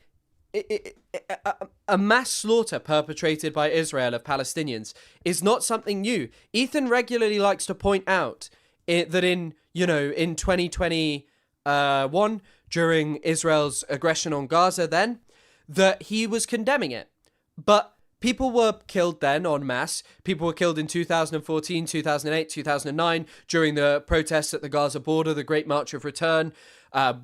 a mass slaughter perpetrated by Israel of Palestinians is not something new. Ethan regularly likes to point out that in 2021, during Israel's aggression on Gaza then, that he was condemning it. But people were killed then en masse. People were killed in 2014, 2008, 2009 during the protests at the Gaza border, the Great March of Return,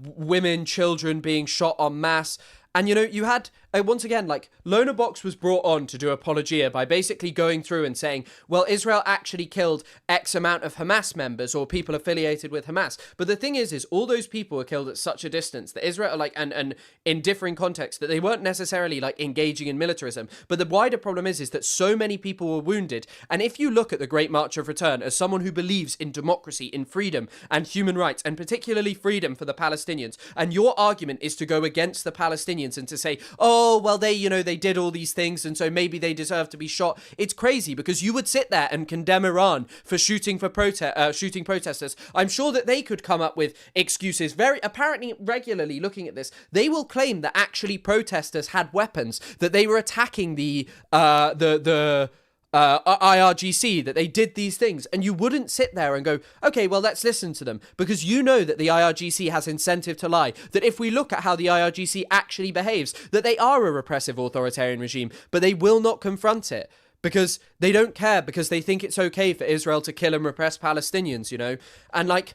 women, children being shot en masse. And, you had, once again, like, Lona Box was brought on to do apologia by basically going through and saying, well, Israel actually killed X amount of Hamas members or people affiliated with Hamas. But the thing is all those people were killed at such a distance that Israel, like, and in differing contexts, that they weren't necessarily, like, engaging in militarism. But the wider problem is that so many people were wounded. And if you look at the Great March of Return as someone who believes in democracy, in freedom and human rights, and particularly freedom for the Palestinians, and your argument is to go against the Palestinians and to say, oh, well, they did all these things and so maybe they deserve to be shot. It's crazy because you would sit there and condemn Iran for shooting protesters. I'm sure that they could come up with excuses very apparently regularly looking at this. They will claim that actually protesters had weapons, that they were attacking the IRGC, that they did these things, and you wouldn't sit there and go, okay, well, let's listen to them, because you know that the IRGC has incentive to lie, that if we look at how the IRGC actually behaves, that they are a repressive authoritarian regime, but they will not confront it, because they don't care, because they think it's okay for Israel to kill and repress Palestinians, and like,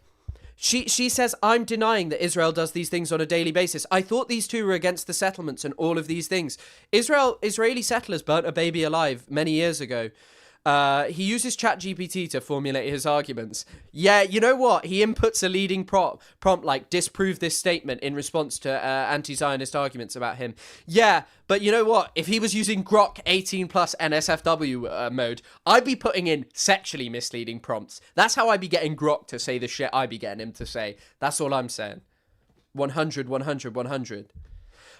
She says, I'm denying that Israel does these things on a daily basis. I thought these two were against the settlements and all of these things. Israeli settlers burnt a baby alive many years ago. He uses ChatGPT to formulate his arguments. Yeah, you know what? He inputs a leading prompt like disprove this statement in response to anti-Zionist arguments about him. Yeah, but you know what? If he was using Grok 18 plus NSFW mode, I'd be putting in sexually misleading prompts. That's how I'd be getting Grok to say the shit I'd be getting him to say. That's all I'm saying. 100, 100, 100.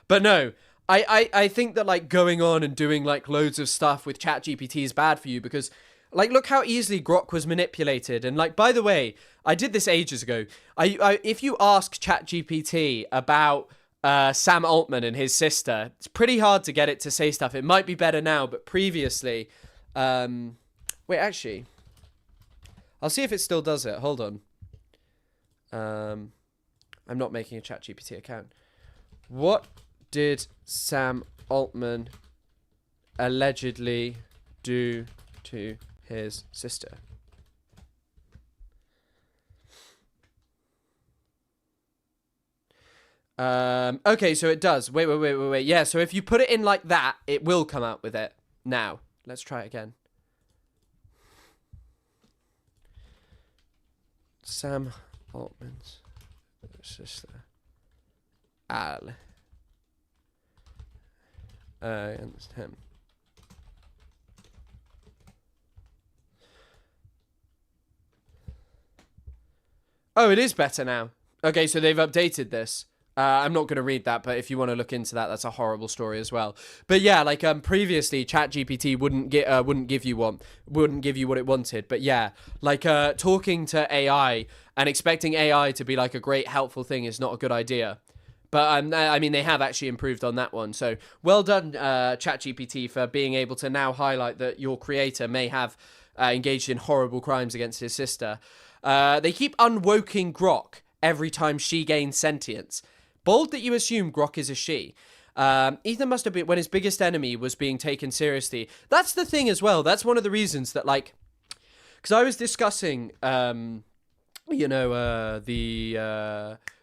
But no, I think that like going on and doing like loads of stuff with ChatGPT is bad for you because like look how easily Grok was manipulated. And like, by the way, I did this ages ago. If you ask ChatGPT about Sam Altman and his sister, it's pretty hard to get it to say stuff. It might be better now, but previously, wait, actually, I'll see if it still does it. Hold on. I'm not making a ChatGPT account. What did Sam Altman allegedly do to his sister? Okay, so it does. Wait. Yeah, so if you put it in like that, it will come out with it. Now, let's try it again. Sam Altman's sister. Al. Against him. Oh, it is better now. Okay, so they've updated this. I'm not going to read that, but if you want to look into that, that's a horrible story as well. But yeah, like previously, ChatGPT wouldn't give you what it wanted. But yeah, like talking to AI and expecting AI to be like a great helpful thing is not a good idea. But I mean, they have actually improved on that one. So well done, ChatGPT, for being able to now highlight that your creator may have engaged in horrible crimes against his sister. They keep unwoking Grok every time she gains sentience. Bold that you assume Grok is a she. Ethan must have been, when his biggest enemy was being taken seriously. That's the thing as well. That's one of the reasons that, like, because I was discussing, the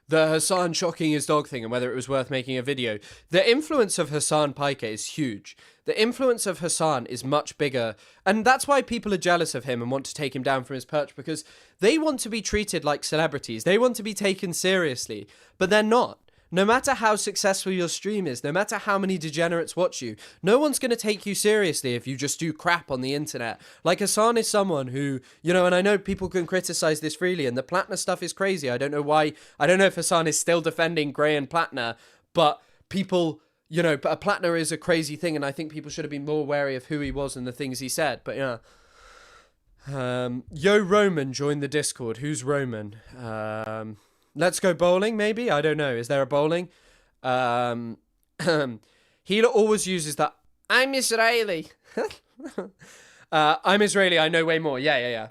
the Hassan shocking his dog thing and whether it was worth making a video. The influence of Hassan Paike is huge. The influence of Hassan is much bigger. And that's why people are jealous of him and want to take him down from his perch, because they want to be treated like celebrities. They want to be taken seriously, but they're not. No matter how successful your stream is, no matter how many degenerates watch you, no one's going to take you seriously if you just do crap on the internet. Like, Hassan is someone who, you know, and I know people can criticize this freely, and the Platner stuff is crazy. I don't know why. I don't know if Hassan is still defending Gray and Platner, but people, you know, but a Platner is a crazy thing, and I think people should have been more wary of who he was and the things he said. But yeah. Yo Roman joined the Discord. Who's Roman? Let's go bowling, maybe? I don't know. Is there a bowling? Healer always uses that. I'm Israeli. I'm Israeli. I know way more. Yeah.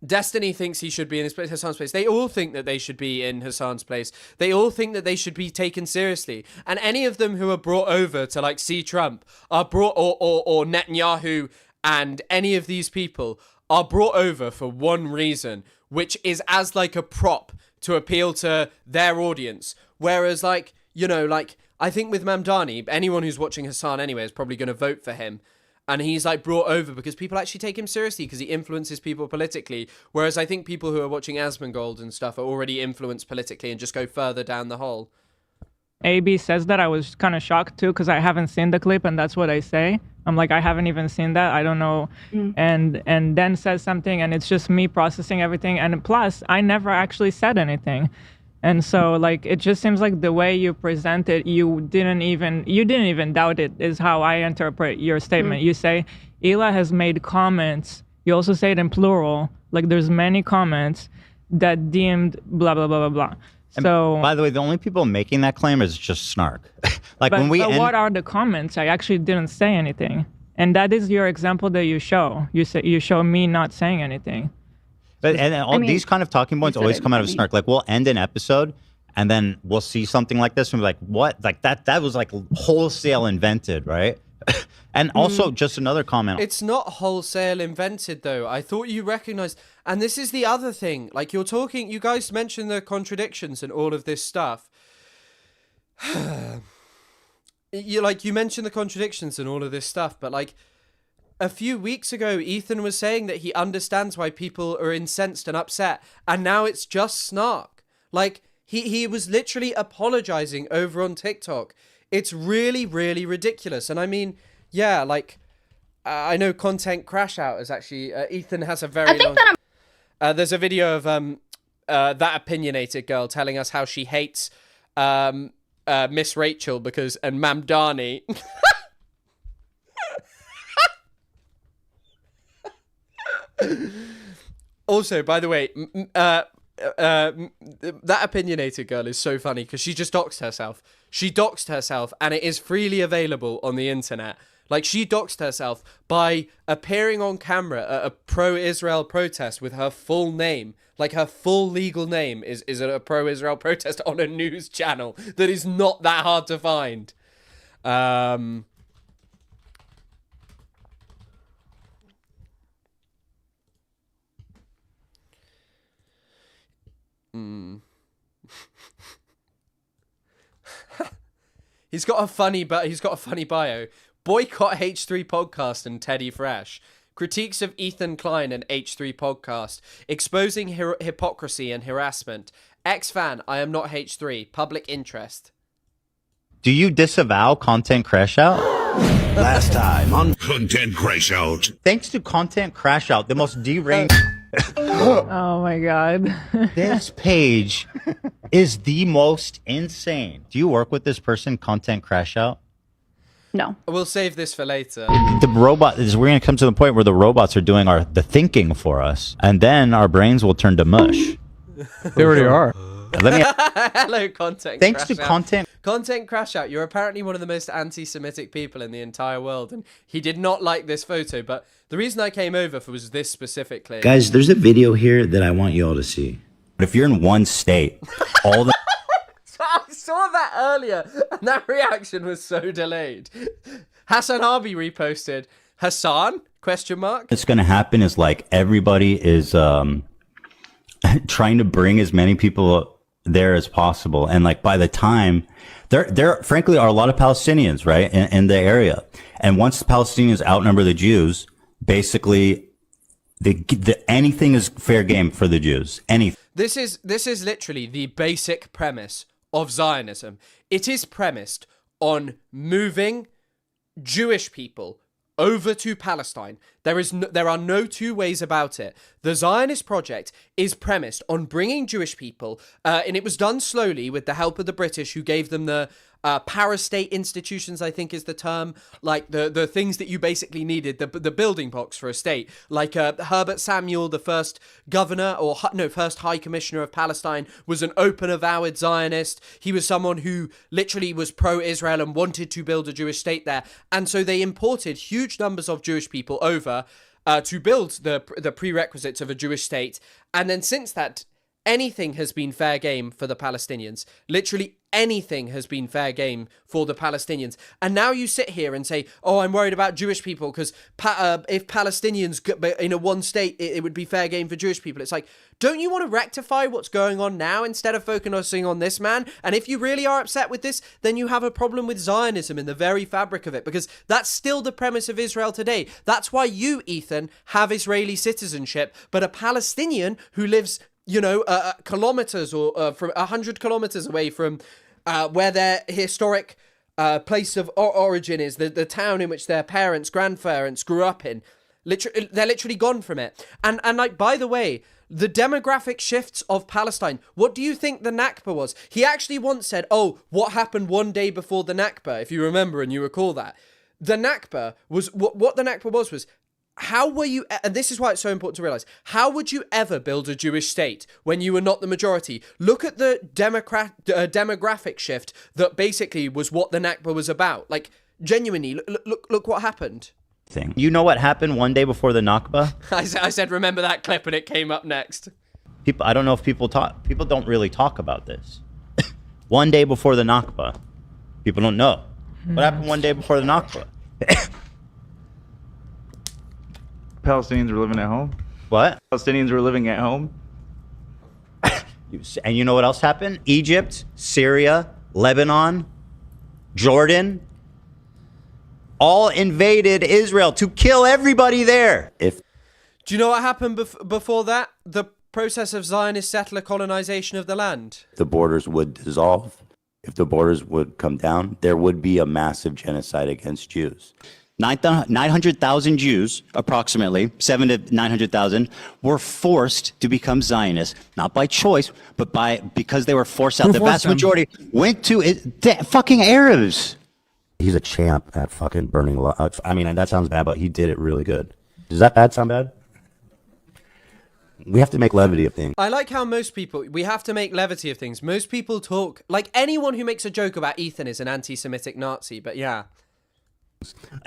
Destiny thinks he should be in Hassan's place. They all think that they should be in Hassan's place. They all think that they should be taken seriously. And any of them who are brought over to, like, see Trump are brought, or Netanyahu, and any of these people are brought over for one reason, which is as, like, a prop to appeal to their audience. Whereas, like, you know, like, I think with Mamdani, anyone who's watching Hassan anyway is probably going to vote for him. And he's, like, brought over because people actually take him seriously because he influences people politically. Whereas I think people who are watching Asmongold and stuff are already influenced politically and just go further down the hole. AB says that. I was kind of shocked too because I haven't seen the clip, and that's what I say. I'm like, I haven't even seen that. I don't know. And then says something, and it's just me processing everything. And plus, I never actually said anything. And so, like, it just seems like the way you present it, you didn't even doubt it, is how I interpret your statement. You say, Ela has made comments. You also say it in plural. Like, there's many comments that deemed blah, blah, blah, blah, blah. So, by the way, the only people making that claim is just snark. Like, but what are the comments? I actually didn't say anything. And that is your example that you show. You show me not saying anything. But these kind of talking points always come out of snark. Like, we'll end an episode and then we'll see something like this and be like, what? Like, that was like wholesale invented, right? And also, just another comment. It's not wholesale invented, though. I thought you recognized, and this is the other thing. Like, you guys mentioned the contradictions and all of this stuff. You mentioned the contradictions and all of this stuff, but, like, a few weeks ago, Ethan was saying that he understands why people are incensed and upset, and now it's just snark. Like, he was literally apologizing over on TikTok. It's really, really ridiculous. And I mean, yeah, like, I know Content Crash Out is actually, Ethan has a very long... there's a video of that opinionated girl telling us how she hates Miss Rachel because, and Mamdani... Also, by the way, that opinionated girl is so funny because she just doxed herself. She doxed herself, and it is freely available on the internet. Like, she doxed herself by appearing on camera at a pro-Israel protest with her full name. Like, her full legal name is at a pro-Israel protest on a news channel that is not that hard to find. He's got a funny bio. Boycott H3 podcast and Teddy Fresh. Critiques of Ethan Klein and H3 podcast. Exposing hypocrisy and harassment. Ex-fan, I am not H3. Public interest. Do you disavow Content Crash Out? Last time on Content Crash Out. Thanks to Content Crash Out, the most deranged... Oh my god. This page is the most insane. Do you work with this person, Content Crash Out? No. We'll save this for later. The robot is, we're going to come to the point where the robots are doing the thinking for us, and then our brains will turn to mush. They already are. Hello, Content Thanks Crash to Out. Content Crash Out, you're apparently one of the most anti-Semitic people in the entire world, and he did not like this photo, but the reason I came over for was this specifically. Guys, there's a video here that I want you all to see. But if you're in one state, all the... I saw that earlier, and that reaction was so delayed. Hassan Harbi reposted, Hassan? Question mark. What's going to happen is, like, everybody is trying to bring as many people there as possible. And like by the time there frankly are a lot of Palestinians, right, in the area. And once the Palestinians outnumber the Jews, basically anything is fair game for the Jews. Anything. This is literally the basic premise of Zionism. It is premised on moving Jewish people over to Palestine. There are no two ways about it. The Zionist project is premised on bringing Jewish people, and it was done slowly with the help of the British, who gave them the parastate institutions, I think is the term, like the things that you basically needed, the building blocks for a state. Like Herbert Samuel, the first governor, first High Commissioner of Palestine, was an open, avowed Zionist. He was someone who literally was pro-Israel and wanted to build a Jewish state there. And so they imported huge numbers of Jewish people over to build the prerequisites of a Jewish state. And then since that, anything has been fair game for the Palestinians. Literally anything has been fair game for the Palestinians. And now you sit here and say, oh, I'm worried about Jewish people because if Palestinians in a one state, it would be fair game for Jewish people. It's like, don't you want to rectify what's going on now instead of focusing on this man? And if you really are upset with this, then you have a problem with Zionism in the very fabric of it, because that's still the premise of Israel today. That's why you, Ethan, have Israeli citizenship, but a Palestinian who lives kilometers or from 100 kilometers away from where their historic place of origin is, the town in which their grandparents grew up in. They're literally gone from it. And like, by the way, the demographic shifts of Palestine. What do you think the Nakba was? He actually once said, oh, what happened one day before the Nakba, if you remember and you recall that. The Nakba was, what the Nakba was how were you, and this is why it's so important to realize, how would you ever build a Jewish state when you were not the majority? Look at the demographic shift that basically was what the Nakba was about. Like, genuinely, look what happened. You know what happened one day before the Nakba? I said, remember that clip, and it came up next. I don't know if people don't really talk about this. One day before the Nakba. People don't know. What happened one day before the Nakba? Palestinians were living at home. What? Palestinians were living at home. And you know what else happened? Egypt, Syria, Lebanon, Jordan, all invaded Israel to kill everybody there. Do you know what happened before that? The process of Zionist settler colonization of the land. The borders would dissolve. If the borders would come down, there would be a massive genocide against Jews. 900,000 Jews, approximately 700 to 900,000, were forced to become Zionists, not by choice, but because they were forced out. The vast majority went to fucking Arabs. He's a champ at fucking burning. I mean, that sounds bad, but he did it really good. Does that sound bad? We have to make levity of things. I like how we have to make levity of things. Most people talk, like anyone who makes a joke about Ethan is an anti-Semitic Nazi, but yeah.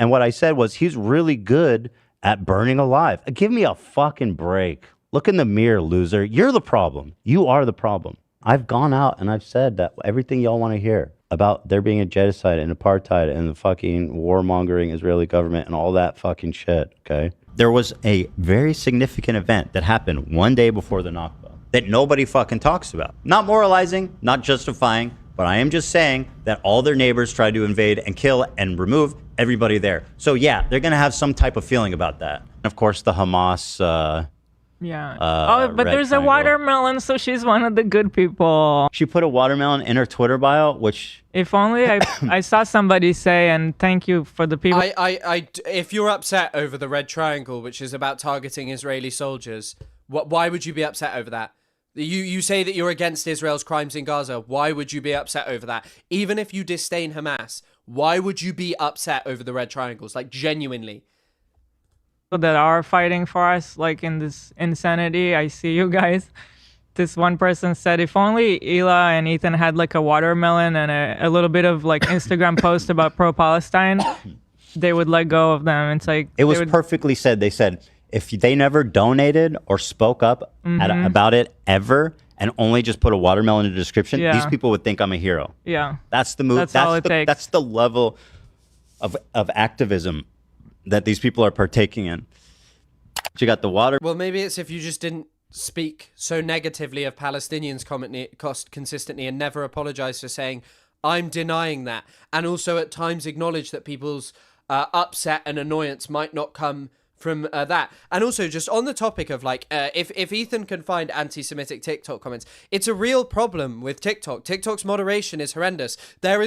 And what I said was, he's really good at burning alive. Give me a fucking break. Look in the mirror, loser. You're the problem. You are the problem. I've gone out and I've said that everything y'all want to hear about there being a genocide and apartheid and the fucking warmongering Israeli government and all that fucking shit, okay? There was a very significant event that happened one day before the Nakba that nobody fucking talks about. Not moralizing, not justifying, but I am just saying that all their neighbors tried to invade and kill and remove everybody there. So yeah, they're gonna have some type of feeling about that. And of course, the Hamas. But there's a watermelon, so she's one of the good people. She put a watermelon in her Twitter bio, which. If only I saw somebody say, and thank you for the people. If you're upset over the red triangle, which is about targeting Israeli soldiers, why would you be upset over that? You say that you're against Israel's crimes in Gaza. Why would you be upset over that? Even if you disdain Hamas, why would you be upset over the red triangles? Like, genuinely. That are fighting for us, like in this insanity. I see you guys. This one person said, if only Ela and Ethan had like a watermelon and a little bit of like Instagram post about pro-Palestine, they would let go of them. It's like it was perfectly said. They said if they never donated or spoke up about it ever, and only just put a watermelon in the description, these people would think I'm a hero. Yeah, that's the move. That's the level of activism that these people are partaking in. She got the water. Well, maybe it's if you just didn't speak so negatively of Palestinians consistently and never apologize for saying, I'm denying that. And also at times acknowledge that people's upset and annoyance might not come from that. And also just on the topic of like, if Ethan can find anti-Semitic TikTok comments, it's a real problem with TikTok. TikTok's moderation is horrendous. There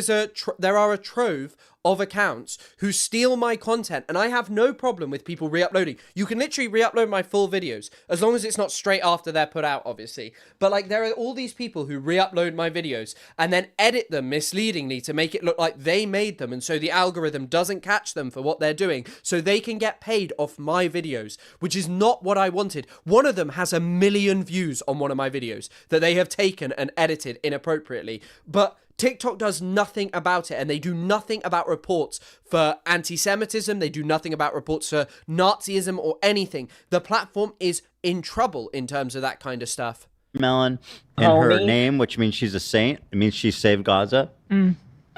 are a trove of accounts who steal my content, and I have no problem with people re-uploading. You can literally re-upload my full videos, as long as it's not straight after they're put out, obviously. But like, there are all these people who re-upload my videos and then edit them misleadingly to make it look like they made them, and so the algorithm doesn't catch them for what they're doing, so they can get paid off my videos, which is not what I wanted. One of them has 1 million views on one of my videos that they have taken and edited inappropriately, but TikTok does nothing about it, and they do nothing about reports for anti-Semitism. They do nothing about reports for Nazism or anything. The platform is in trouble in terms of that kind of stuff. Melon in her name, which means she's a saint. It means she saved Gaza.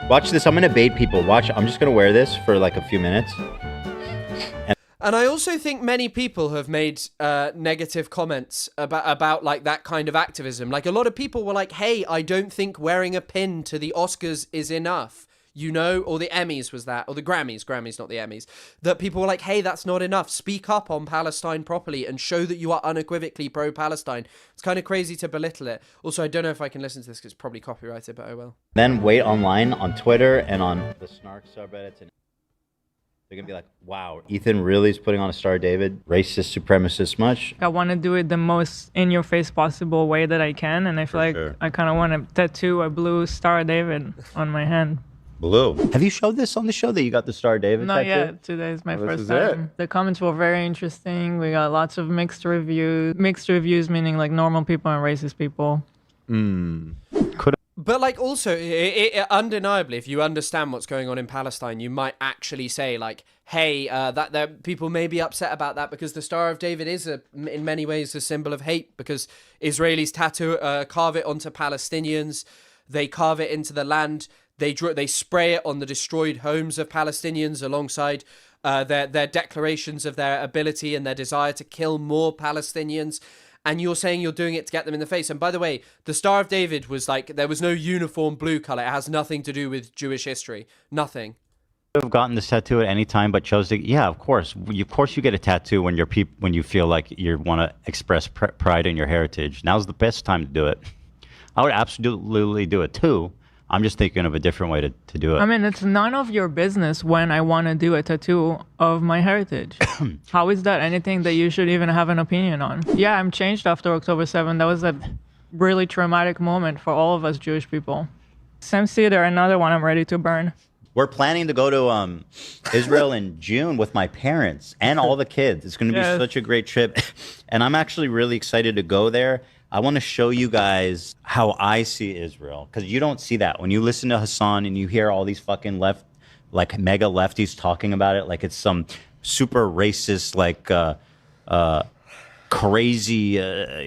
Watch this. I'm going to bait people. Watch. I'm just going to wear this for like a few minutes. And I also think many people have made negative comments about like that kind of activism. Like a lot of people were like, hey, I don't think wearing a pin to the Oscars is enough, you know, or the Emmys was that, or the Grammys, not the Emmys, that people were like, hey, that's not enough. Speak up on Palestine properly and show that you are unequivocally pro-Palestine. It's kind of crazy to belittle it. Also, I don't know if I can listen to this because it's probably copyrighted, but oh well. Then wait online on Twitter and on the snark subreddits and they're going to be like, wow, Ethan really is putting on a Star of David, racist, supremacist much. I want to do it the most in-your-face possible way that I can, and I feel like I kind of want to tattoo a blue Star of David on my hand. Blue. Have you showed this on the show that you got the Star of David Not tattoo? yet. Today is my first time. The comments were very interesting. We got lots of mixed reviews. Mixed reviews meaning like normal people and racist people. But like also, undeniably, if you understand what's going on in Palestine, you might actually say like, hey, that there people may be upset about that because the Star of David is in many ways a symbol of hate, because Israelis carve it onto Palestinians, they carve it into the land, they spray it on the destroyed homes of Palestinians alongside their declarations of their ability and their desire to kill more Palestinians. And you're saying you're doing it to get them in the face. And by the way, the Star of David was like, there was no uniform blue color. It has nothing to do with Jewish history. Nothing. You have gotten this tattoo at any time, but chose to. Yeah, of course. Of course, you get a tattoo when when you feel like you want to express pride in your heritage. Now's the best time to do it. I would absolutely do it too. I'm just thinking of a different way to do it. I mean, it's none of your business when I want to do a tattoo of my heritage. How is that anything that you should even have an opinion on? Yeah, I'm changed after October 7th. That was a really traumatic moment for all of us Jewish people. Same theater, another one I'm ready to burn. We're planning to go to Israel in June with my parents and all the kids. It's going to be such a great trip. And I'm actually really excited to go there. I want to show you guys how I see Israel, because you don't see that. When you listen to Hassan and you hear all these fucking mega lefties talking about it, like it's some super racist, like crazy,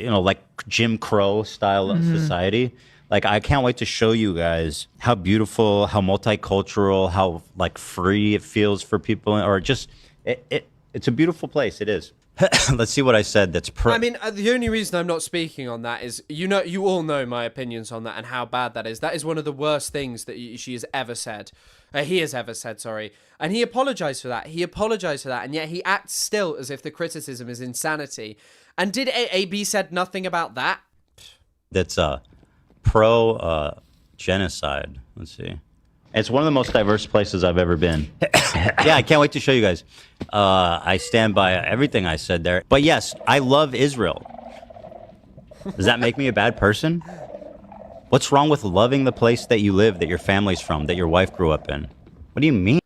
like Jim Crow style of society. Like, I can't wait to show you guys how beautiful, how multicultural, how like free it feels for people, or just it's a beautiful place. It is. Let's see what I said. I mean, the only reason I'm not speaking on that is, you all know my opinions on that and how bad that is. That is one of the worst things that she has ever said. He has ever said, sorry. And he apologized for that. And yet he acts still as if the criticism is insanity. And did AB said nothing about that? That's pro genocide. Let's see. It's one of the most diverse places I've ever been. Yeah, I can't wait to show you guys. I stand by everything I said there. But yes, I love Israel. Does that make me a bad person? What's wrong with loving the place that you live, that your family's from, that your wife grew up in? What do you mean?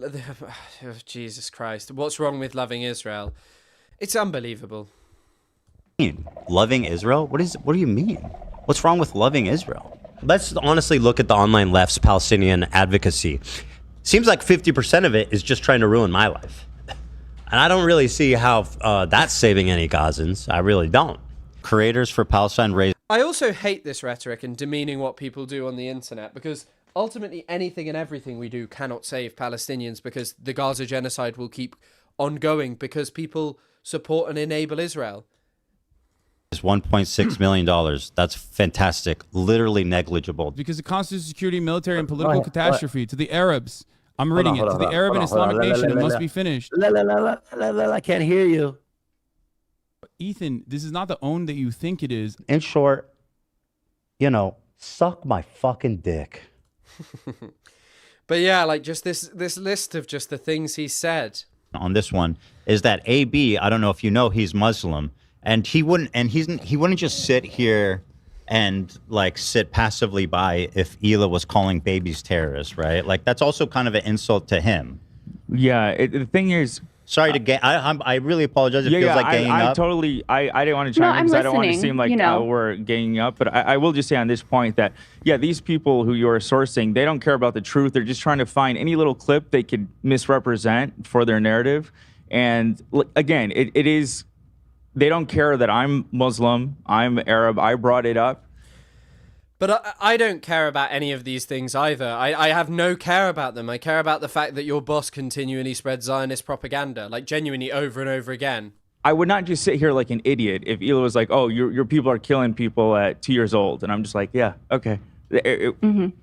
Oh, Jesus Christ. What's wrong with loving Israel? It's unbelievable. Loving Israel? What do you mean? What's wrong with loving Israel? Let's honestly look at the online left's Palestinian advocacy. Seems like 50% of it is just trying to ruin my life. And I don't really see how that's saving any Gazans. I really don't. Creators for Palestine raise. I also hate this rhetoric and demeaning what people do on the internet, because ultimately anything and everything we do cannot save Palestinians, because the Gaza genocide will keep ongoing because people support and enable Israel. It's $1.6 million. That's fantastic. Literally negligible. Because it constitutes security, military, and political catastrophe to the Arabs. I'm reading it. To the Arab and Islamic nation, it must be finished. I can't hear you. Ethan, this is not the own that you think it is. In short, suck my fucking dick. But yeah, like just this list of just the things he said. On this one is that AB, I don't know if you know, he's Muslim, and he wouldn't just sit here and like sit passively by if Hila was calling babies terrorists, right? Like that's also kind of an insult to him. Yeah, the thing is, sorry to get. I really apologize. It feels like ganging up. I didn't want to chime in because I don't want to seem like we're ganging up. But I will just say on this point that these people who you're sourcing, they don't care about the truth. They're just trying to find any little clip they could misrepresent for their narrative. And again, it is. They don't care that I'm Muslim, I'm Arab, I brought it up. But I don't care about any of these things either. I have no care about them. I care about the fact that your boss continually spreads Zionist propaganda, like genuinely over and over again. I would not just sit here like an idiot if Hila was like, oh, your people are killing people at 2 years old. And I'm just like, yeah, okay. It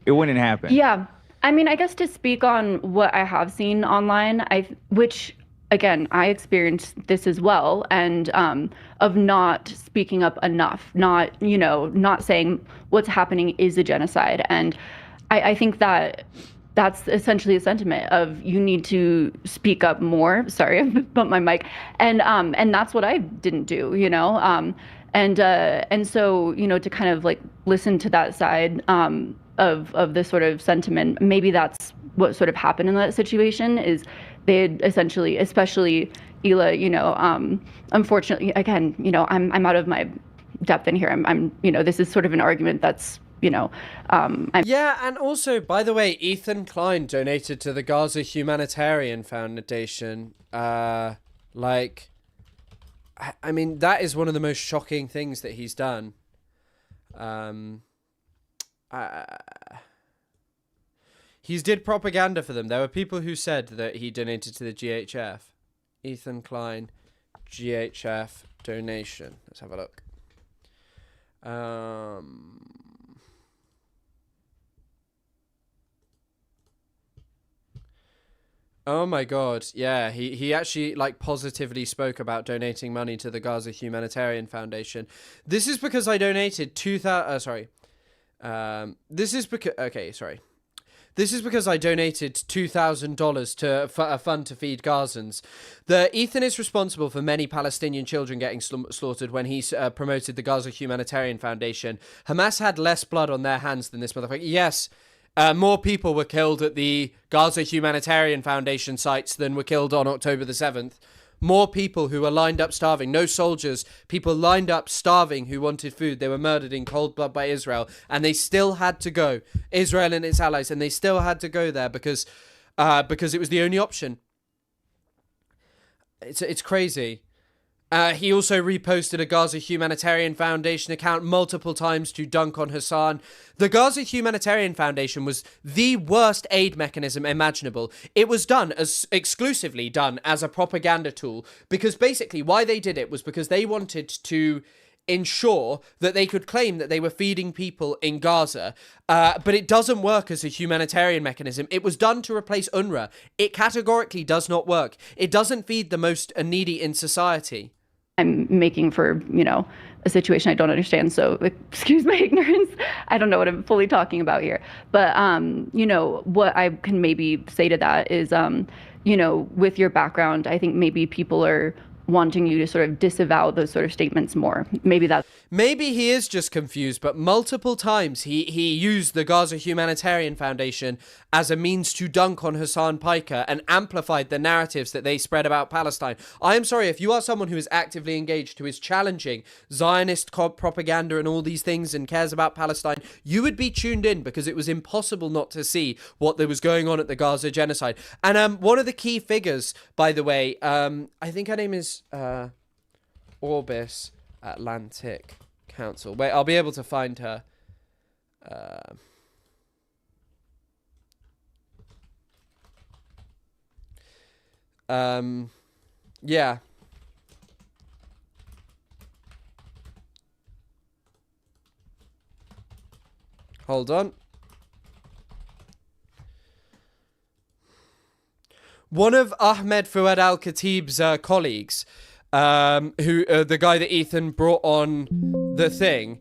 wouldn't happen. Yeah. I mean, I guess to speak on what I have seen online, which... Again, I experienced this as well, and of not speaking up enough, not saying what's happening is a genocide. And I think that that's essentially a sentiment of you need to speak up more. Sorry, I bumped my mic. And that's what I didn't do, and so, to kind of like listen to that side of this sort of sentiment, maybe that's what sort of happened in that situation is they had essentially, especially Hila, unfortunately, again, I'm out of my depth in here. I'm this is sort of an argument that's, yeah, and also, by the way, Ethan Klein donated to the Gaza Humanitarian Foundation. I mean, that is one of the most shocking things that he's done. He's did propaganda for them. There were people who said that he donated to the GHF. Ethan Klein, GHF donation. Let's have a look. Oh my god, yeah, he actually like positively spoke about donating money to the Gaza Humanitarian Foundation. This is because I donated This is because I donated $2,000 to a fund to feed Gazans. Ethan is responsible for many Palestinian children getting slaughtered when he promoted the Gaza Humanitarian Foundation. Hamas had less blood on their hands than this motherfucker. Yes, more people were killed at the Gaza Humanitarian Foundation sites than were killed on October the 7th. More people who were lined up starving. No soldiers. People lined up starving who wanted food. They were murdered in cold blood by Israel. And they still had to go. Israel and its allies. And they still had to go there because it was the only option. It's crazy. He also reposted a Gaza Humanitarian Foundation account multiple times to dunk on Hassan. The Gaza Humanitarian Foundation was the worst aid mechanism imaginable. It was exclusively done as a propaganda tool because basically why they did it was because they wanted to ensure that they could claim that they were feeding people in Gaza, but it doesn't work as a humanitarian mechanism. It was done to replace UNRWA. It categorically does not work. It doesn't feed the most needy in society. I'm making for, a situation I don't understand. So excuse my ignorance. I don't know what I'm fully talking about here. But, what I can maybe say to that is, with your background, I think maybe people are wanting you to sort of disavow those sort of statements more. Maybe he is just confused, but multiple times he used the Gaza Humanitarian Foundation as a means to dunk on Hassan Piker and amplified the narratives that they spread about Palestine. I am sorry, if you are someone who is actively engaged, who is challenging Zionist propaganda and all these things and cares about Palestine, you would be tuned in because it was impossible not to see what there was going on at the Gaza genocide. And one of the key figures, by the way, I think her name is Orbis Atlantic Council. Wait, I'll be able to find her. Yeah. Hold on. One of Ahmed Fouad Al-Khatib's colleagues, the guy that Ethan brought on the thing,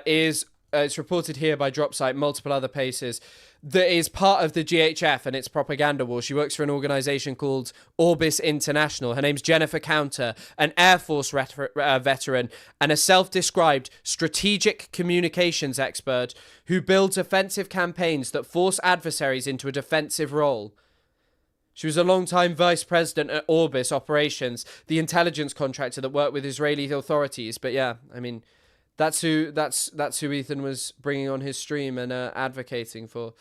is it's reported here by Dropsite, multiple other places, that is part of the GHF and its propaganda war. She works for an organisation called Orbis International. Her name's Jennifer Counter, an Air Force veteran and a self-described strategic communications expert who builds offensive campaigns that force adversaries into a defensive role. She was a long-time vice president at Orbis Operations, the intelligence contractor that worked with Israeli authorities. But yeah, I mean, that's who Ethan was bringing on his stream and advocating for.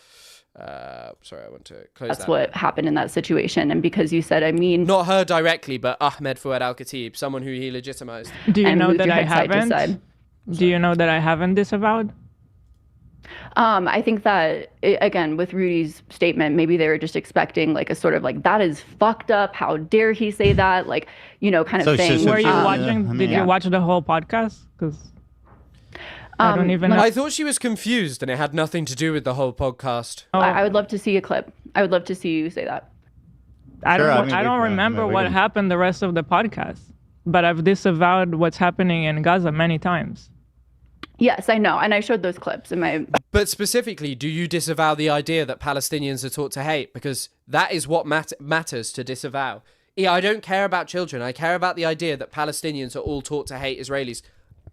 Sorry, I want to close that. That's what happened in that situation. And because you said, I mean... Not her directly, but Ahmed Fouad Al-Khatib, someone who he legitimized. Do you know that I haven't? Do you know that I haven't disavowed? I think that, again, with Rudy's statement, maybe they were just expecting like a sort of like, that is fucked up. How dare he say that? Like, you know, kind of thing. Were you watching? Did you watch the whole podcast? Because I don't even know. I thought she was confused and it had nothing to do with the whole podcast. I would love to see a clip. I would love to see you say that. I don't remember what happened the rest of the podcast, but I've disavowed what's happening in Gaza many times. Yes, I know. And I showed those clips in my... But specifically, do you disavow the idea that Palestinians are taught to hate? Because that is what matters to disavow. Yeah, I don't care about children. I care about the idea that Palestinians are all taught to hate Israelis.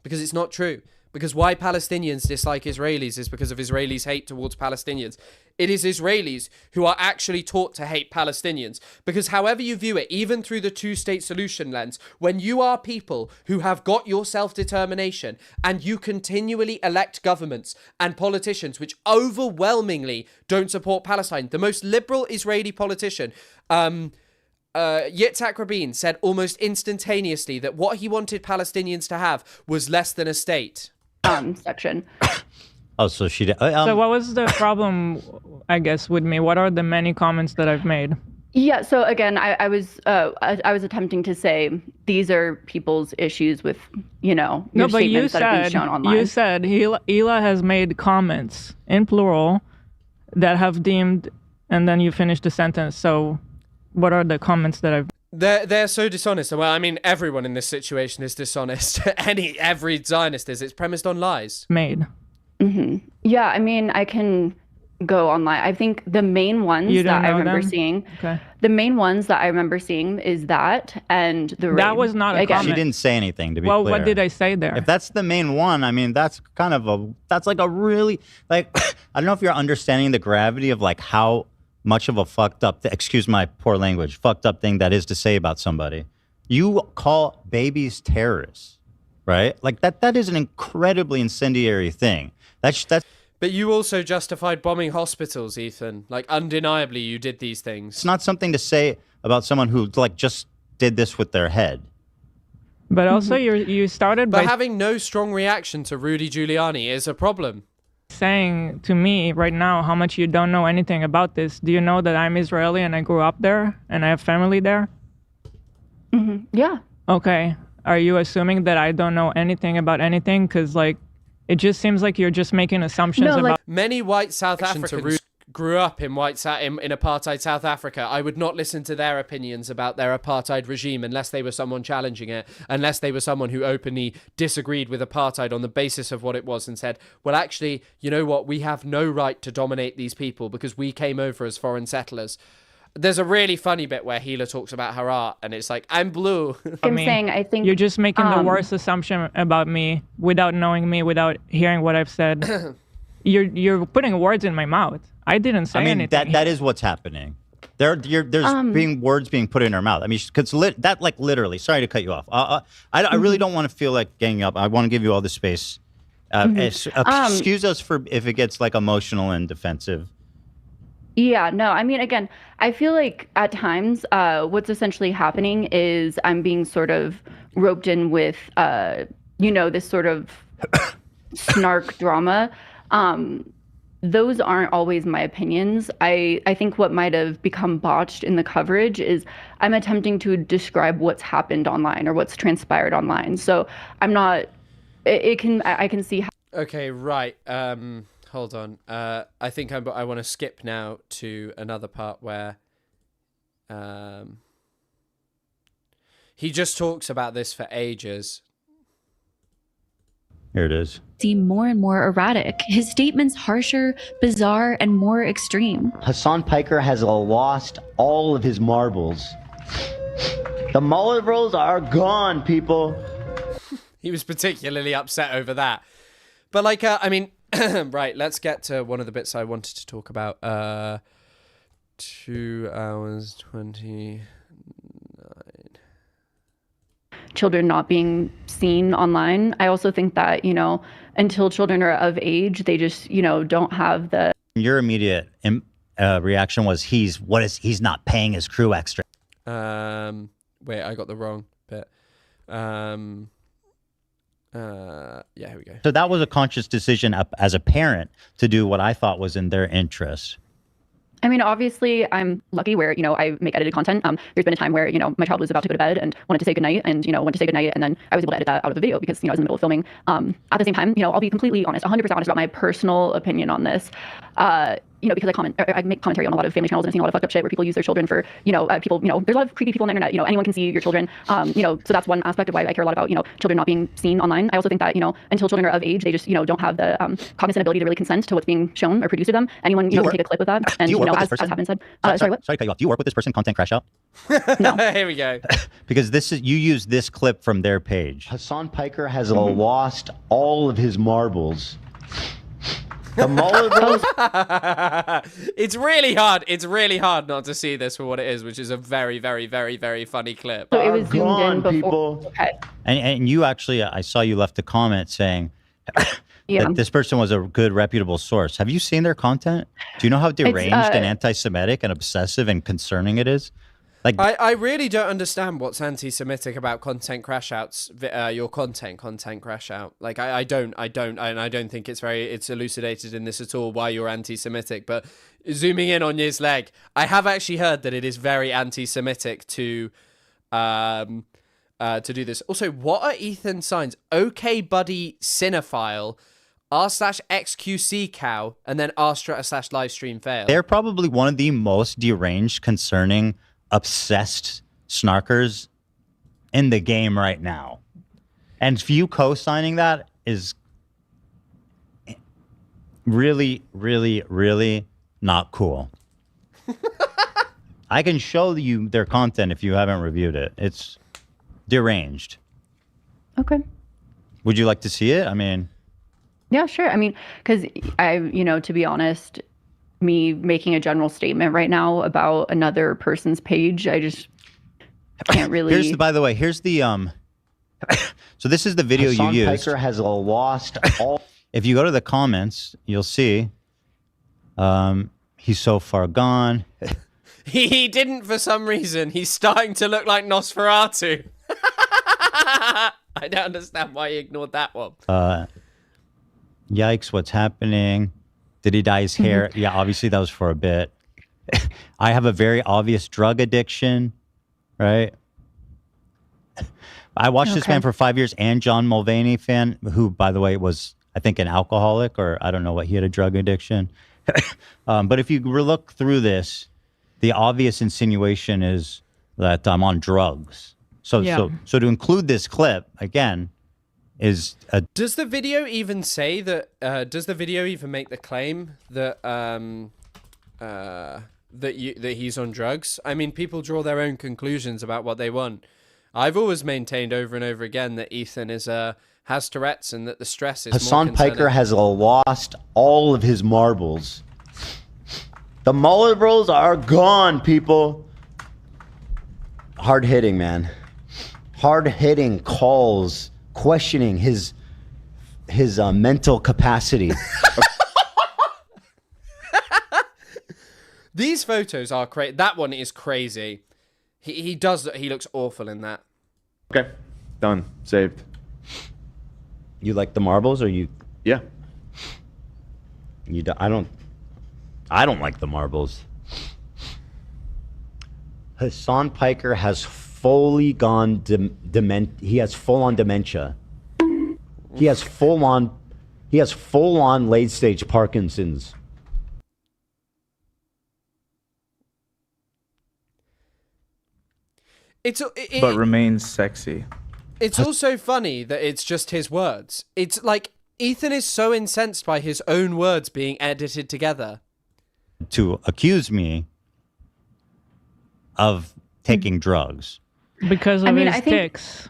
Because it's not true. Because why Palestinians dislike Israelis is because of Israelis' hate towards Palestinians. It is Israelis who are actually taught to hate Palestinians. Because however you view it, even through the two-state solution lens, when you are people who have got your self-determination and you continually elect governments and politicians which overwhelmingly don't support Palestine, the most liberal Israeli politician, Yitzhak Rabin, said almost instantaneously that what he wanted Palestinians to have was less than a state. Section. Oh, so she did. So what was the problem, I guess, with me? What are the many comments that I've made? Yeah, so again, I was attempting to say these are people's issues with, you know, your statements that have been shown online. You said Hila has made comments in plural that have deemed, and then you finished the sentence. So what are the comments that I've... They're so dishonest. Well, I mean, everyone in this situation is dishonest. Every Zionist is. It's premised on lies. Made. Mm-hmm. Yeah, I mean, I can go online. I think the main ones that I remember seeing, the main ones that I remember seeing is that and the raid. That was not a comment. She didn't say anything, to be clear. clear. What did I say there? If that's the main one, I mean, that's kind of that's like a really, like, I don't know if you're understanding the gravity of like how much of a fucked up, excuse my poor language, fucked up thing that is to say about somebody. You call babies terrorists, right? Like that is an incredibly incendiary thing. That's. But you also justified bombing hospitals, Ethan. Like, undeniably, you did these things. It's not something to say about someone who like just did this with their head. But also, you started by having no strong reaction to Rudy Giuliani is a problem. Saying to me right now how much you don't know anything about this. Do you know that I'm Israeli and I grew up there and I have family there? Mm-hmm. Yeah. Okay. Are you assuming that I don't know anything about anything? Because like, it just seems like you're just making assumptions about... Many white South Africans grew up in apartheid South Africa. I would not listen to their opinions about their apartheid regime unless they were someone challenging it, unless they were someone who openly disagreed with apartheid on the basis of what it was and said, well, actually, you know what? We have no right to dominate these people because we came over as foreign settlers. There's a really funny bit where Hila talks about her art, and it's like, I'm blue. I think you're just making the worst assumption about me without knowing me, without hearing what I've said. You're putting words in my mouth. I didn't say anything. That is what's happening. There's being words being put in her mouth. I mean, because that like literally. Sorry to cut you off. I really don't want to feel like ganging up. I want to give you all the space. Excuse us for if it gets like emotional and defensive. Yeah, no, I mean, again, I feel like at times what's essentially happening is I'm being sort of roped in with, this sort of snark drama. Those aren't always my opinions. I think what might have become botched in the coverage is I'm attempting to describe what's happened online or what's transpired online. So I'm not, I can see how. Okay, right. Hold on. I think I want to skip now to another part where he just talks about this for ages. Here it is. Seem more and more erratic. His statements harsher, bizarre, and more extreme. Hassan Piker has lost all of his marbles. The mullet rolls are gone, people. He was particularly upset over that. But like, I mean, right, let's get to one of the bits I wanted to talk about. 2 hours, 29. Children not being seen online. I also think that, you know, until children are of age, they just, you know, don't have the... Your immediate reaction was he's not paying his crew extra. Wait, I got the wrong bit. Yeah, here we go. So that was a conscious decision as a parent to do what I thought was in their interest. I mean, obviously, I'm lucky where, you know, I make edited content. There's been a time where, you know, my child was about to go to bed and wanted to say goodnight and, you know, went to say goodnight. And then I was able to edit that out of the video because, you know, I was in the middle of filming. At the same time, you know, I'll be completely honest, 100% honest about my personal opinion on this. You know, because I make commentary on a lot of family channels and I've seen a lot of fucked up shit where people use their children for, you know, people, you know, there's a lot of creepy people on the internet, you know, anyone can see your children, you know, so that's one aspect of why I care a lot about, you know, children not being seen online. I also think that, you know, until children are of age, they just, you know, don't have the cognizant ability to really consent to what's being shown or produced to them. Anyone, you know, can take a clip of that and, you know, as happened said. Sorry, what? Sorry to cut you off. Do you work with this person, Content Crash Out? No. Here we go. Because you use this clip from their page. Hassan Piker has lost all of his marbles. The mullet rolls. It's really hard. It's really hard not to see this for what it is, which is a very, very, very, very funny clip. So it was zoomed in before. Okay. And you actually, I saw you left a comment saying that this person was a good, reputable source. Have you seen their content? Do you know how deranged and anti-Semitic and obsessive and concerning it is? Like, I really don't understand what's anti-Semitic about Content Crash Out's your content Crash Out. Like I don't think it's elucidated in this at all why you're anti-Semitic. But zooming in on his leg, I have actually heard that it is very anti-Semitic to do this. Also, what are Ethan's signs? Okay, buddy, cinephile, r/xqc cow, and then r/livestream fail. They're probably one of the most deranged, concerning, obsessed snarkers in the game right now. And you co-signing that is really, really, really not cool. I can show you their content if you haven't reviewed it. It's deranged. Okay. Would you like to see it? I mean... Yeah, sure. I mean, because you know, to be honest, me making a general statement right now about another person's page, I just can't really... By the way, here's the... So this is the video Hassan you used. Piker has lost all... If you go to the comments, you'll see he's so far gone. He didn't for some reason. He's starting to look like Nosferatu. I don't understand why he ignored that one. Yikes, what's happening? Did he dye his hair? Yeah, obviously that was for a bit. I have a very obvious drug addiction, right? I watched this man for 5 years, and John Mulvaney fan, who, by the way, was, I think, an alcoholic, or I don't know what, he had a drug addiction. But if you look through this, the obvious insinuation is that I'm on drugs. So to include this clip, again, is a... Does the video even say that? Does the video even make the claim that that he's on drugs? I mean, people draw their own conclusions about what they want. I've always maintained over and over again that Ethan has Tourette's and that the stress is Hassan more concerning. Piker has lost all of his marbles. The mullet rolls are gone, people. Hard hitting, man. Hard hitting calls. Questioning his mental capacity. These photos are crazy. That one is crazy. He looks awful in that. Okay, done, saved. You like the marbles, or you? Yeah. You do, I don't like the marbles. Hassan Piker has fully gone he has full-on dementia. He has full-on He has full-on late-stage Parkinson's. But remains sexy. It's also funny that it's just his words. It's like Ethan is so incensed by his own words being edited together. To accuse me of taking drugs. Because of his tics.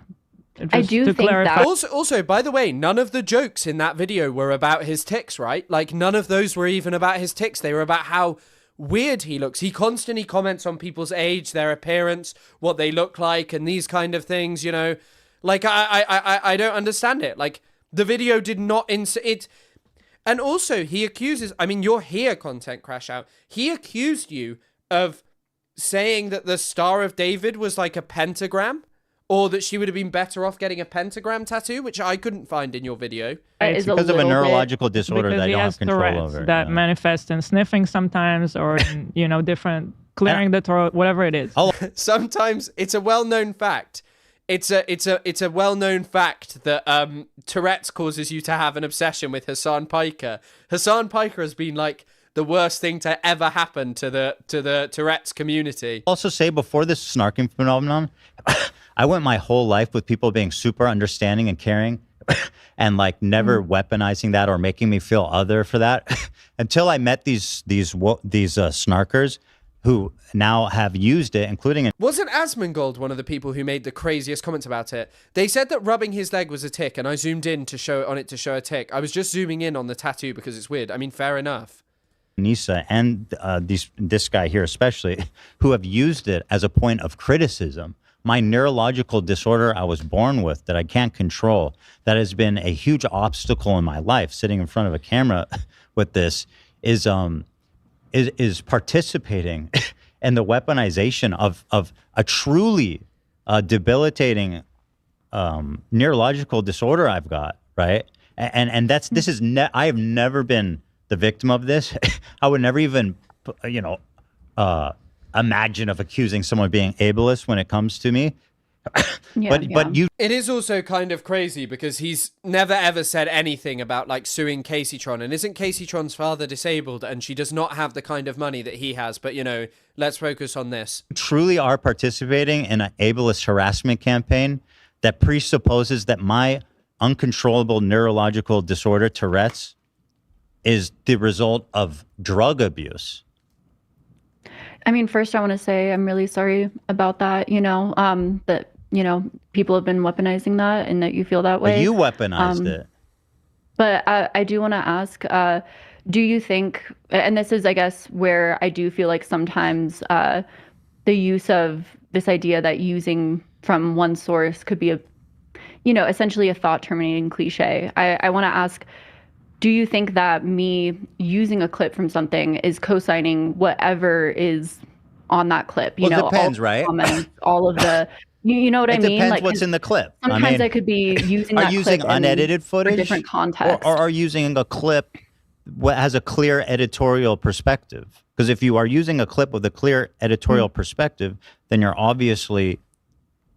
I do think clarify. that. Also, by the way, none of the jokes in that video were about his tics, right? Like, none of those were even about his tics. They were about how weird he looks. He constantly comments on people's age, their appearance, what they look like, and these kind of things, you know? Like, I don't understand it. Like, the video did not... And also, he accuses... I mean, you're here, Content Crash Out. He accused you of saying that the Star of David was like a pentagram, or that she would have been better off getting a pentagram tattoo, which I couldn't find in your video. It's because of a neurological disorder that I don't have control over. That manifest in sniffing sometimes, or in, you know, different clearing the throat, whatever it is. Sometimes it's a well-known fact. It's a well-known fact that Tourette's causes you to have an obsession with Hassan Piker. Hassan Piker has been like the worst thing to ever happen to the Tourette's community. Also say before this snarking phenomenon, I went my whole life with people being super understanding and caring and like never weaponizing that or making me feel other for that until I met these snarkers who now have used it, including... Wasn't Asmongold one of the people who made the craziest comments about it? They said that rubbing his leg was a tick, and I zoomed in to show a tick. I was just zooming in on the tattoo because it's weird. I mean, fair enough. Nisa and this guy here especially, who have used it as a point of criticism. My neurological disorder I was born with that I can't control, that has been a huge obstacle in my life, sitting in front of a camera with this, is participating in the weaponization of a truly debilitating neurological disorder I've got, right? And I have never been the victim of this. I would never even, imagine of accusing someone of being ableist when it comes to me. But it is also kind of crazy because he's never ever said anything about like suing Caseytron, and isn't Caseytron's father disabled and she does not have the kind of money that he has, but let's focus on this. Truly are participating in an ableist harassment campaign that presupposes that my uncontrollable neurological disorder, Tourette's, is the result of drug abuse. I mean, first I want to say I'm really sorry about that, that, people have been weaponizing that and that you feel that way. But you weaponized it. But I do want to ask, do you think, and this is, I guess, where I do feel like sometimes the use of this idea that using from one source could be essentially a thought terminating cliche. I want to ask, do you think that me using a clip from something is co-signing whatever is on that clip? Well, it depends, all right? Comments, all of the, you know what I mean? It depends like, what's in the clip. Sometimes I could be using that using clip unedited footage, for different context, or are using a clip that has a clear editorial perspective? Because if you are using a clip with a clear editorial perspective, then you're obviously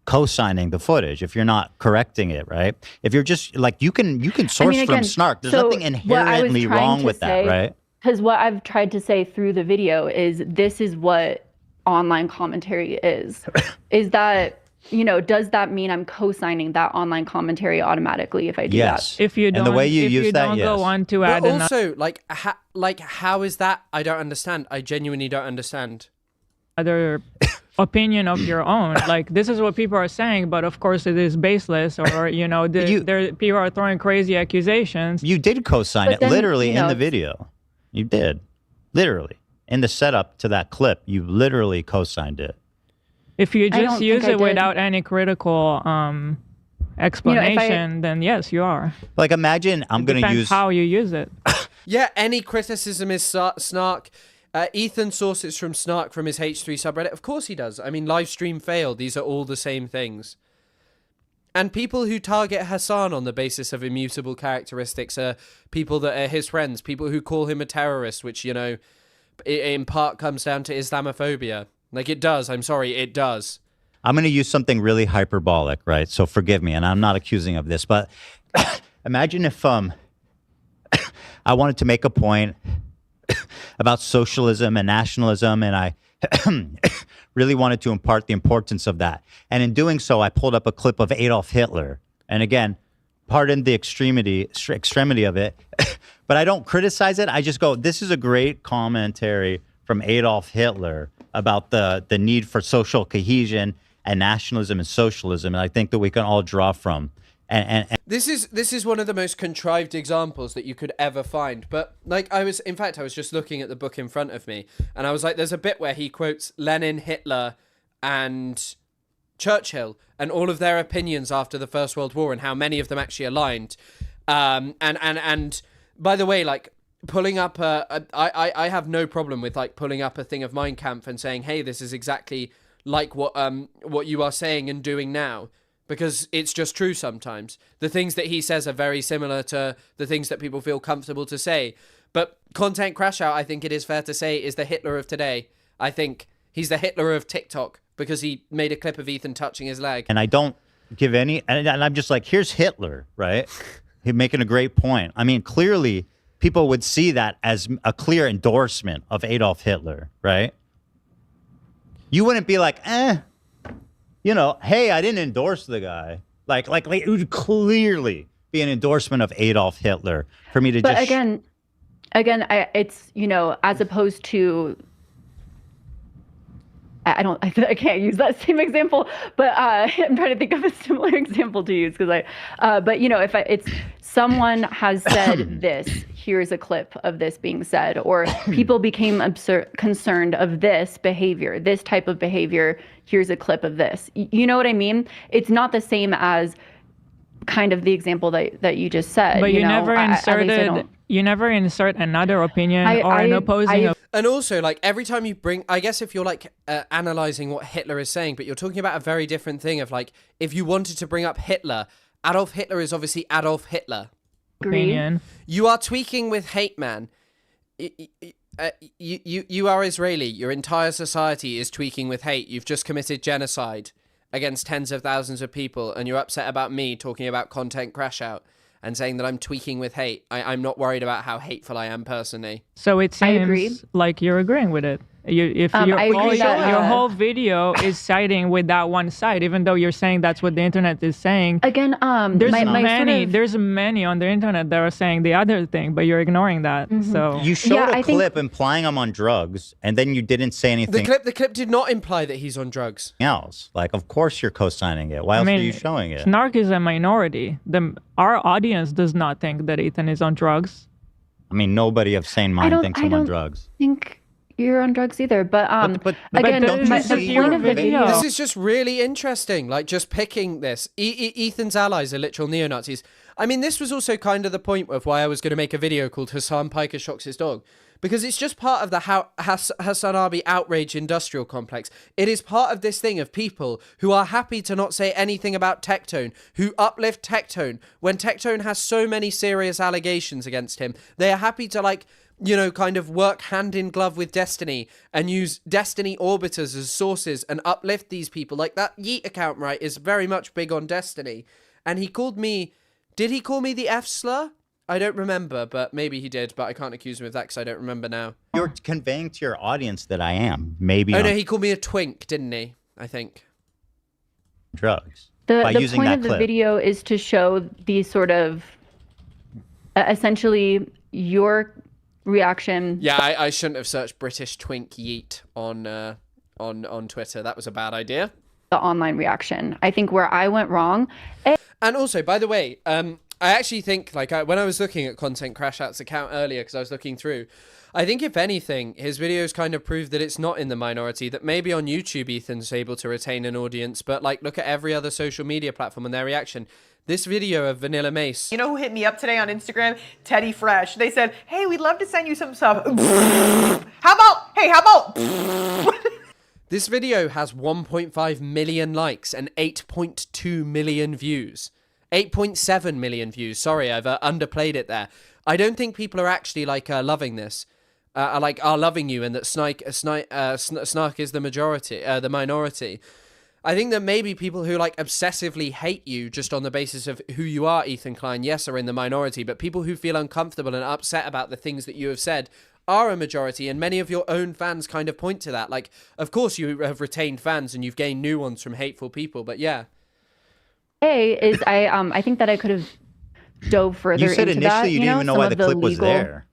co-signing the footage if you're not correcting it, right? If you're just like, you can source from Snark. There's nothing inherently wrong with that, right? Because what I've tried to say through the video is this is what online commentary is. Is that, does that mean I'm co-signing that online commentary automatically if I do that? If you don't, and the way you use that, yes. Go on to add but also, how is that? I don't understand. I genuinely don't understand. Other opinion of your own, like this is what people are saying, but of course it is baseless, or people are throwing crazy accusations. You did co-sign it literally in the video. You did, literally in the setup to that clip. You literally co-signed it. If you just use it without any critical explanation, then yes, you are. Like, imagine I'm going to use how you use it. Yeah, any criticism is snark. Ethan sources from Snark from his H3 subreddit. Of course he does. I mean, live stream failed. These are all the same things. And people who target Hassan on the basis of immutable characteristics are people that are his friends, people who call him a terrorist, which, in part comes down to Islamophobia. Like, it does. I'm sorry, it does. I'm going to use something really hyperbolic, right? So forgive me, and I'm not accusing of this, but imagine if I wanted to make a point about socialism and nationalism, and I really wanted to impart the importance of that. And in doing so, I pulled up a clip of Adolf Hitler. And again, pardon the extremity of it, but I don't criticize it. I just go, this is a great commentary from Adolf Hitler about the need for social cohesion and nationalism and socialism. And I think that we can all draw from. And this is one of the most contrived examples that you could ever find. But like I was just looking at the book in front of me, and I was like, there's a bit where he quotes Lenin, Hitler, and Churchill, and all of their opinions after the First World War, and how many of them actually aligned. And by the way, like pulling up I have no problem with like pulling up a thing of Mein Kampf and saying, hey, this is exactly like what you are saying and doing now. Because it's just true sometimes. The things that he says are very similar to the things that people feel comfortable to say. But Content Crash Out, I think it is fair to say, is the Hitler of today. I think he's the Hitler of TikTok because he made a clip of Ethan touching his leg. And I don't give any... And I'm just like, here's Hitler, right? He's making a great point. I mean, clearly, people would see that as a clear endorsement of Adolf Hitler, right? You wouldn't be like, you know, hey, I didn't endorse the guy. Like it would clearly be an endorsement of Adolf Hitler for me to but just... again, it's, you know, as opposed to... I can't use that same example, but I'm trying to think of a similar example to use because but you know, if it's someone has said this, here's a clip of this being said, or people became concerned of this behavior, this type of behavior, here's a clip of this. You know what I mean? It's not the same as kind of the example that you just said. But you never inserted, you never insert another opinion or an opposing. And also, like, every time you bring, I guess if you're like analyzing what Hitler is saying, but you're talking about a very different thing of like, if you wanted to bring up Hitler, Adolf Hitler is obviously Adolf Hitler. Opinion. You are tweaking with hate, man. You are Israeli. Your entire society is tweaking with hate. You've just committed genocide against tens of thousands of people, and you're upset about me talking about Content Crash Out and saying that I'm tweaking with hate. I'm not worried about how hateful I am personally. So it seems like you're agreeing with it. Your whole video is siding with that one side, even though you're saying that's what the internet is saying. Again, there's many on the internet that are saying the other thing, but you're ignoring that. So you showed a clip implying I'm on drugs, and then you didn't say anything. The clip did not imply that he's on drugs. Else, like, of course you're co-signing it. Why else are you showing it? Snark is a minority. Our audience does not think that Ethan is on drugs. I mean, nobody of sane mind thinks I'm on drugs. I think you're on drugs either, but again, don't you the point of the video. This is just really interesting. Like, just picking this. Ethan's allies are literal neo-Nazis. I mean, this was also kind of the point of why I was going to make a video called Hassan Piker Shocks His Dog. Because it's just part of the Hassan Abi outrage industrial complex. It is part of this thing of people who are happy to not say anything about Tectone, who uplift Tectone. When Tectone has so many serious allegations against him, they are happy to, like, you know, kind of work hand in glove with Destiny and use Destiny orbiters as sources and uplift these people. Like, that Yeet account, right, is very much big on Destiny. And he called me... Did he call me the F slur? I don't remember, but maybe he did, but I can't accuse him of that because I don't remember now. You're conveying to your audience that I am. Maybe. Oh, no, he called me a twink, didn't he? I think. Drugs. The point of the video is to show the sort of, essentially, your reaction. Yeah, I shouldn't have searched British twink yeet on Twitter. That was a bad idea. The online reaction. I think where I went wrong. And also, by the way, I actually think, like, when I was looking at Content Crash Out's account earlier, because I was looking through, I think, if anything, his videos kind of prove that it's not in the minority, that maybe on YouTube Ethan's able to retain an audience, but, like, look at every other social media platform and their reaction. This video of Vanilla Mace. You know who hit me up today on Instagram? Teddy Fresh. They said, hey, we'd love to send you some stuff. How about... This video has 1.5 million likes and 8.2 million views. 8.7 million views. Sorry, I've underplayed it there. I don't think people are actually, like, loving this. Are loving you, and that Snark is the majority, the minority. I think that maybe people who like obsessively hate you just on the basis of who you are, Ethan Klein, yes, are in the minority, but people who feel uncomfortable and upset about the things that you have said are a majority, and many of your own fans kind of point to that. Like, of course you have retained fans and you've gained new ones from hateful people, but yeah. I think that I could have dove further You said into initially that. you didn't even know why the clip was there.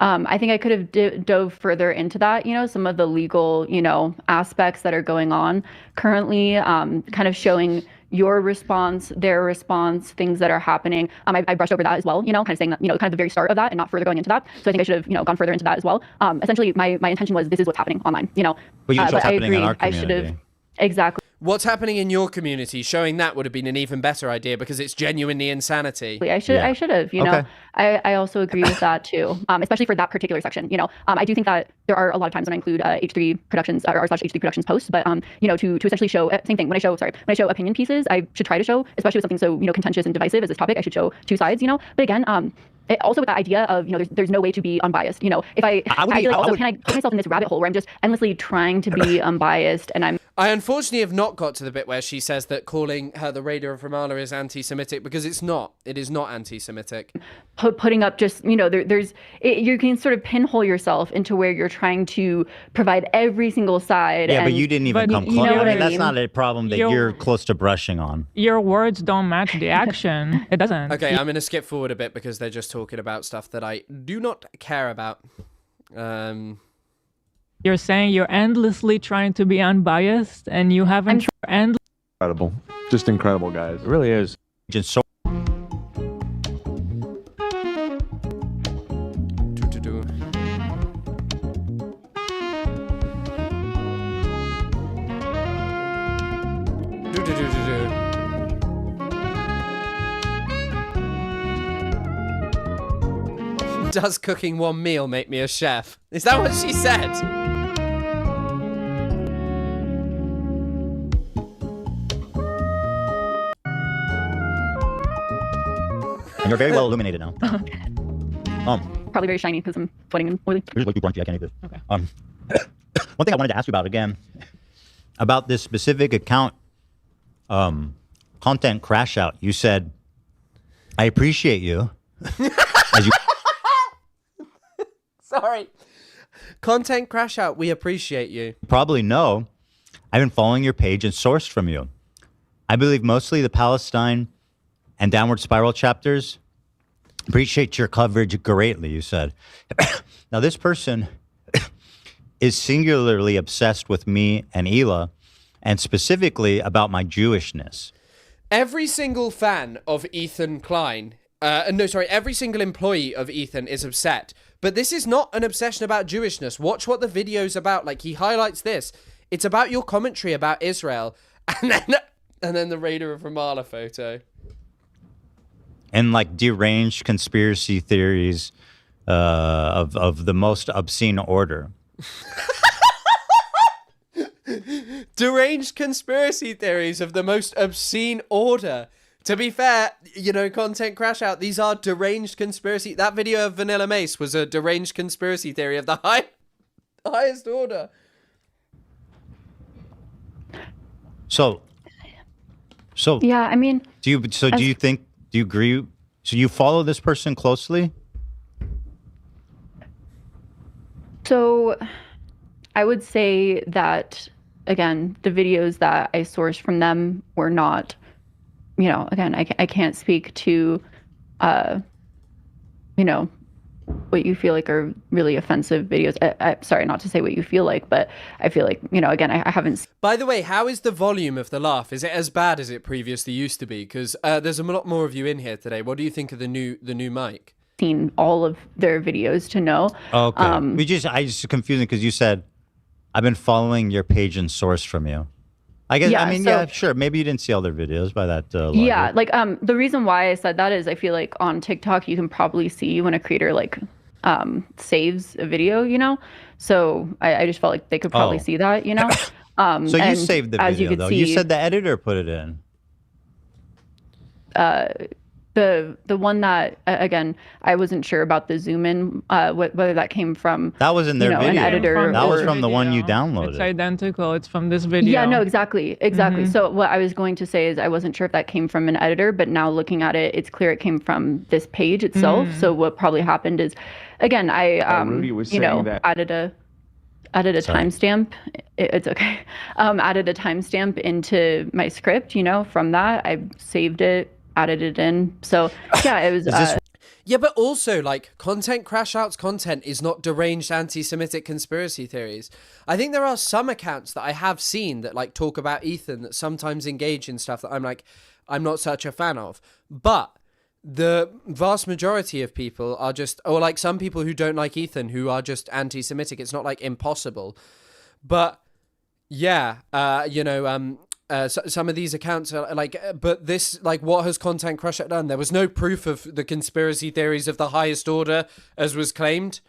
I think I could have dove further into that, some of the legal, aspects that are going on currently, kind of showing your response, their response, things that are happening. I brushed over that as well, kind of saying that, kind of the very start of that and not further going into that. So I think I should have, gone further into that as well. Essentially, my intention was this is what's happening online, But you know what's but I happening in agree. our I should have, community. exactly. What's happening in your community? Showing that would have been an even better idea because it's genuinely insanity. I should have, Okay. I also agree with that too, especially for that particular section. I do think that there are a lot of times when I include H3 Productions or /H3 Productions posts, but to essentially show same thing when I show opinion pieces, I should try to show, especially with something so contentious and divisive as this topic, I should show two sides. But again, also with that idea of there's no way to be unbiased. If I feel like can I put myself in this rabbit hole where I'm just endlessly trying to be unbiased and I unfortunately have not got to the bit where she says that calling her the Raider of Ramallah is anti-Semitic, because it's not. It is not anti-Semitic. putting up just you can sort of pinhole yourself into where you're trying to provide every single side. Yeah, and, but you didn't even come close. know what I That's mean? not a problem that you're close to brushing on. Your words don't match the action. It doesn't. Okay, I'm going to skip forward a bit because they're just talking about stuff that I do not care about. You're saying you're endlessly trying to be unbiased, and you haven't Incredible. Just incredible, guys. It really is. Just so Does cooking one meal make me a chef? Is that what she said? And you're very well illuminated now. Probably very shiny because I'm sweating and oily. Here's what you crunchy. I can't eat this. Okay. One thing I wanted to ask you about again, about this specific account, content crash out. You said, "I appreciate you." As you Sorry. Content crash out. We appreciate you. probably know, I've been following your page and sourced from you. I believe mostly the Palestine and Downward Spiral chapters. Appreciate your coverage greatly, you said. Now, this person is singularly obsessed with me and Hila, and specifically about my Jewishness. Every single fan of Ethan Klein, every single employee of Ethan is upset. But this is not an obsession about Jewishness. Watch what the video's about. Like, he highlights this. It's about your commentary about Israel. And then the Raider of Ramallah photo. And like deranged conspiracy theories of the most obscene order. Deranged conspiracy theories of the most obscene order. To be fair, content crash out. These are deranged conspiracy. That video of Vanilla Mace was a deranged conspiracy theory of the highest order. So yeah, I mean, do you agree? So you follow this person closely? So I would say that, again, the videos that I sourced from them were not, again, I can't speak to, what you feel like are really offensive videos. Sorry, not to say what you feel like, but I feel like, again, I haven't. By the way, how is the volume of the laugh? Is it as bad as it previously used to be? Because there's a lot more of you in here today. What do you think of the new mic? Seen all of their videos to know. Okay. I just confusing because you said, I've been following your page and source from you. I guess, Yeah, sure. Maybe you didn't see all their videos by that. Yeah, like the reason why I said that is I feel like on TikTok you can probably see when a creator saves a video, So I just felt like they could probably see that, So you saved the video, though. You said the editor put it in. the one that again, I wasn't sure about the zoom in, whether that came from That was in their video. an editor. That was or, from the one you downloaded. It's identical. It's from this video. Yeah, no, exactly. So what I was going to say is I wasn't sure if that came from an editor, but now looking at it, it's clear it came from this page itself. So what probably happened is, again, I Rudy was saying that. added a timestamp. It's okay. Added a timestamp into my script. From that I saved it, added it in. So yeah, it was. Yeah, but also, like, content crash out's content is not deranged anti-Semitic conspiracy theories. I think there are some accounts that I have seen that, like, talk about Ethan that sometimes engage in stuff that I'm not such a fan of. But the vast majority of people are just, or, like, some people who don't like Ethan who are just anti-Semitic. It's not, like, impossible. But, yeah, some of these accounts are like, but this, like, what has Content Crush It done? There was no proof of the conspiracy theories of the highest order, as was claimed.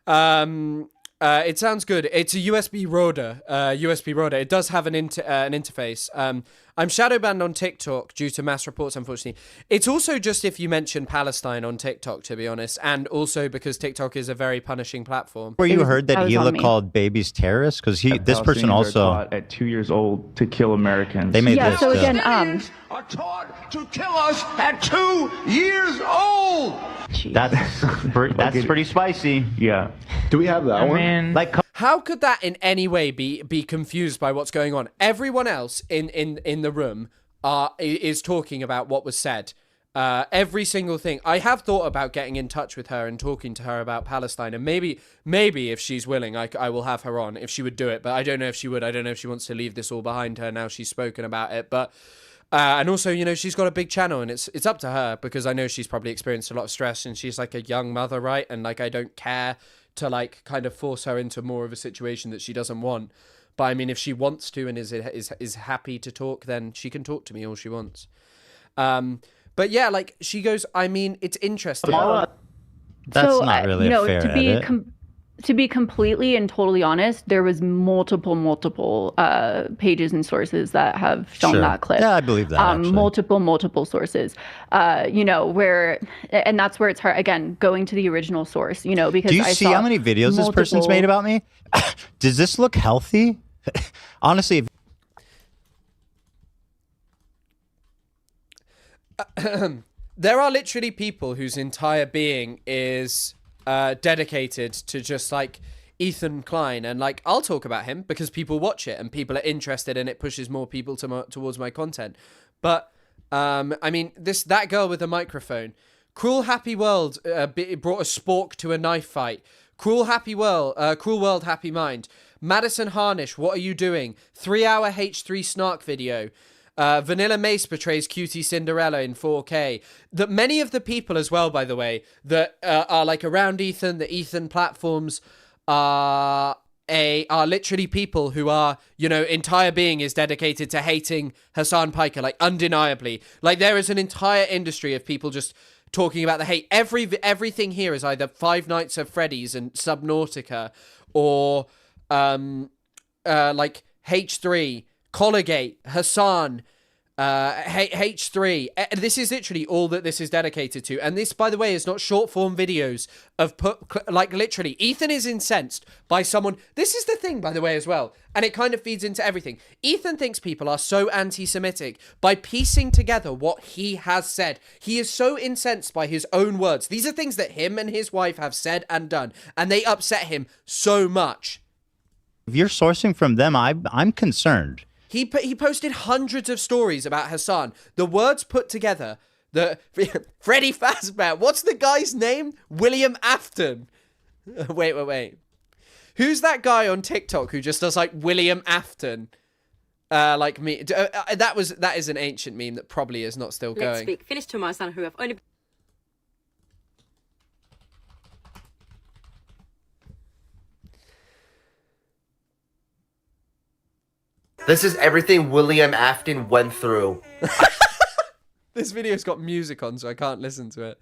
It sounds good. It's a USB Roder. It does have an interface. I'm shadow banned on TikTok due to mass reports, unfortunately. It's also just if you mention Palestine on TikTok, to be honest, and also because TikTok is a very punishing platform. Where you heard that Hila called babies terrorists? Because this person also at 2 years old to kill Americans. They made this. So again, are taught to kill us at 2 years old. That's pretty spicy. Yeah. Do we have that one? Like, how could that in any way be confused by what's going on? Everyone else in the room is talking about what was said. Every single thing. I have thought about getting in touch with her and talking to her about Palestine, and maybe if she's willing, I will have her on if she would do it. But I don't know if she would. I don't know if she wants to leave this all behind her now she's spoken about it. But and also, she's got a big channel, and it's up to her, because I know she's probably experienced a lot of stress, and she's like a young mother, right? And like, I don't care to like kind of force her into more of a situation that she doesn't want. But I mean, if she wants to and is happy to talk, then she can talk to me all she wants. But yeah, like, she goes, I mean, it's interesting. That's not really a fair edit. To be completely and totally honest, there was multiple pages and sources that have shown that clip. Yeah, I believe that. Multiple sources. Where, and that's where it's hard. Again, going to the original source. Because do you see how many videos this person's made about me? Does this look healthy? Honestly. There are literally people whose entire being is dedicated to just like Ethan Klein, and like, I'll talk about him because people watch it and people are interested, and it pushes more people towards my content. But I mean, that girl with the microphone, Cruel Happy World brought a spork to a knife fight. Cruel World Happy Mind. Madison Harnish, what are you doing? 3-hour H3 snark video. Vanilla Mace portrays cutie Cinderella in 4K. That many of the people as well, by the way, that are like around Ethan, the Ethan platforms are literally people who are, entire being is dedicated to hating Hassan Piker, like, undeniably. Like, there is an entire industry of people just talking about the hate. Everything here is either Five Nights at Freddy's and Subnautica, or like H3, Collegate, Hassan, H3. This is literally all that this is dedicated to. And this, by the way, is not short form videos of like, literally, Ethan is incensed by someone. This is the thing, by the way, as well. And it kind of feeds into everything. Ethan thinks people are so anti-Semitic by piecing together what he has said. He is so incensed by his own words. These are things that him and his wife have said and done, and they upset him so much. If you're sourcing from them, I'm concerned. He posted hundreds of stories about Hassan. The words put together, Freddy Fazbear. What's the guy's name? William Afton. Wait. Who's that guy on TikTok who just does like William Afton? Like me. That is an ancient meme that probably is not still going. Let's speak Finnish to my son who have only... This is everything William Afton went through. This video's got music on, so I can't listen to it.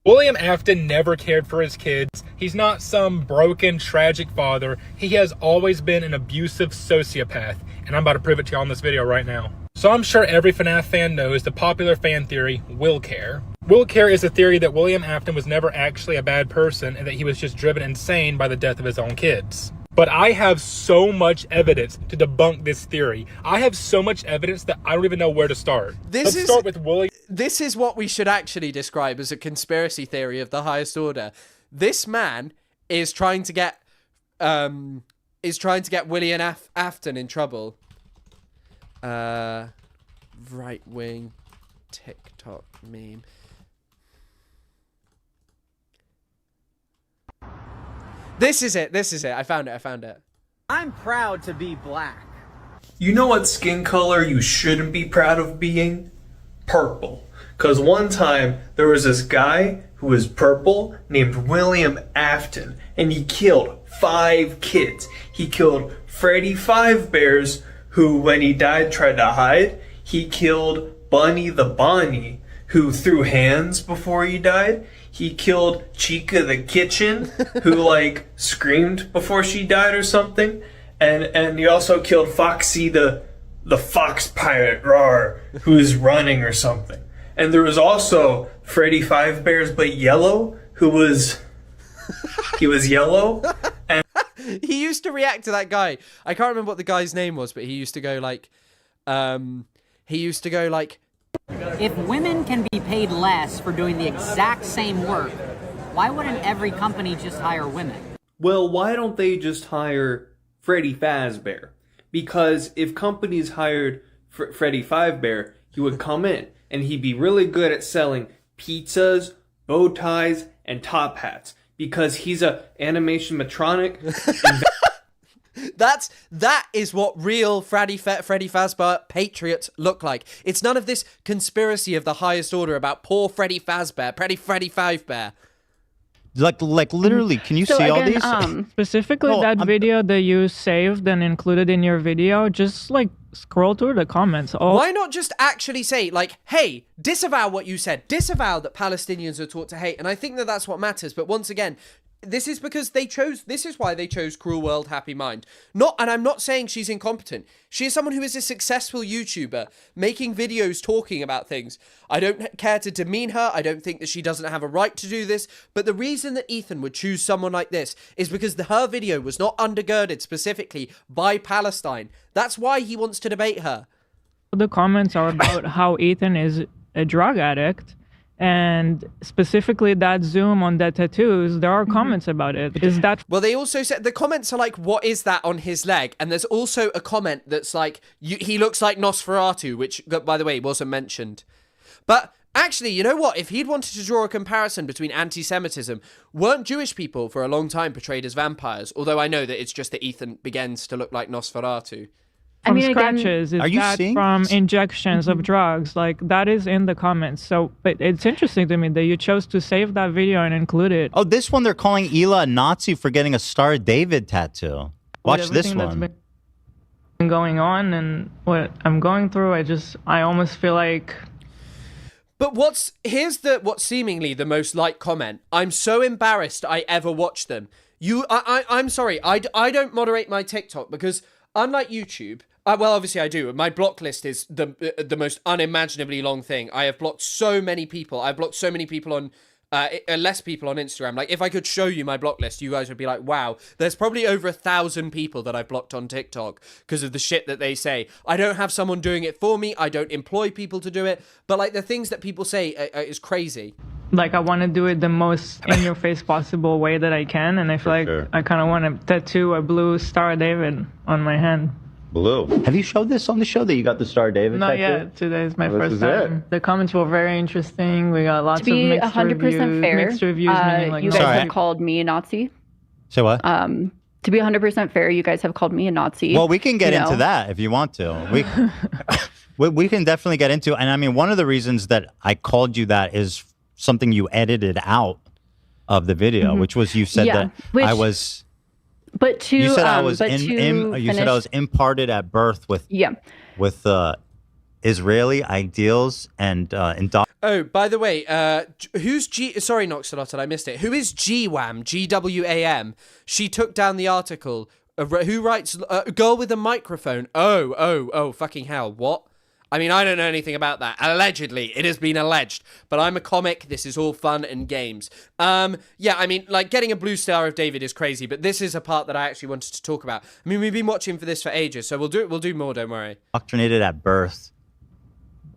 William Afton never cared for his kids. He's not some broken, tragic father. He has always been an abusive sociopath. And I'm about to prove it to you on this video right now. So I'm sure every FNAF fan knows the popular fan theory, will care. Will care is a theory that William Afton was never actually a bad person and that he was just driven insane by the death of his own kids. But I have so much evidence to debunk this theory. I have so much evidence that I don't even know where to start. Let's start with William. This is what we should actually describe as a conspiracy theory of the highest order. This man is trying to get William Afton in trouble. Right wing TikTok meme. This is it. I found it. I'm proud to be black. You know what skin color you shouldn't be proud of being? Purple. Because one time there was this guy who was purple named William Afton, and he killed 5 kids. He killed Freddy Fazbear, who when he died tried to hide. He killed Bunny the Bonnie, who threw hands before he died. He killed Chica the Kitchen, who like screamed before she died or something. And he also killed Foxy the fox pirate, rawr, who's running or something. And there was also Freddy Fazbear but yellow, who was he was yellow. And he used to react to that guy. I can't remember what the guy's name was, but he used to go like If women can be paid less for doing the exact same work, why wouldn't every company just hire women? Well, why don't they just hire Freddy Fazbear? Because if companies hired Freddy Fazbear, he would come in and he'd be really good at selling pizzas, bow ties, and top hats. Because he's a animation matronic. That is what real Freddy Fazbear patriots look like. It's none of this conspiracy of the highest order about poor Freddy Fazbear. Like literally, can you see all these? Specifically, video that you saved and included in your video, just like scroll through the comments. Why not just actually say, like, hey, disavow what you said. Disavow that Palestinians are taught to hate. And I think that that's what matters. But once again, this is why they chose Cruel World, Happy Mind. And I'm not saying she's incompetent. She is someone who is a successful YouTuber, making videos talking about things. I don't care to demean her. I don't think that she doesn't have a right to do this. But the reason that Ethan would choose someone like this is because her video was not undergirded specifically by Palestine. That's why he wants to debate her. The comments are about how Ethan is a drug addict. And specifically that zoom on the tattoos, there are comments about it. Is that... Well, they also said, the comments are like, what is that on his leg? And there's also a comment that's like, he looks like Nosferatu, which, by the way, wasn't mentioned. But actually, you know what? If he'd wanted to draw a comparison between anti-Semitism, weren't Jewish people for a long time portrayed as vampires? Although I know that it's just that Ethan begins to look like Nosferatu. From scratches, is that from injections of drugs? Like, that is in the comments. So, but it's interesting to me that you chose to save that video and include it. Oh, this one they're calling Hila a Nazi for getting a Star David tattoo. Watch this one. That's been going on and what I'm going through, I almost feel like... But what's seemingly the most liked comment. I'm so embarrassed I ever watched them. I'm sorry, I don't moderate my TikTok because unlike YouTube, well, obviously I do. My block list is the most unimaginably long thing. I have blocked so many people. I've blocked so many people on, less people on Instagram. Like, if I could show you my block list, you guys would be like, wow, there's probably over 1,000 people that I've blocked on TikTok because of the shit that they say. I don't have someone doing it for me. I don't employ people to do it. But, like, the things that people say is crazy. Like, I want to do it the most in-your-face possible way that I can. And I feel like I kind of want to tattoo a blue Star David on my hand. Blue. Have you showed this on the show that you got the Star David Not tattoo? yet. Today is my first time. The comments were very interesting. We got lots of mixed 100% reviews. fair, Mixed reviews meaning like you guys have called me a Nazi. Say what? To be 100% fair, you guys have called me a Nazi. Well, we can get into that if you want to. We can definitely get into it. And I mean, one of the reasons that I called you that is something you edited out of the video, which was you said that I was... But to you said I was you said I was imparted at birth with Israeli ideals and Oh, by the way, who's sorry, Noxalot, I missed it. Who is GWAM? GWAM. She took down the article. Who writes girl with a microphone? Oh, fucking hell! What? I mean, I don't know anything about that. Allegedly, it has been alleged. But I'm a comic. This is all fun and games. Yeah, I mean, like, getting a blue Star of David is crazy, but this is a part that I actually wanted to talk about. I mean, we've been watching for this for ages, so we'll do more, don't worry. Indoctrinated at birth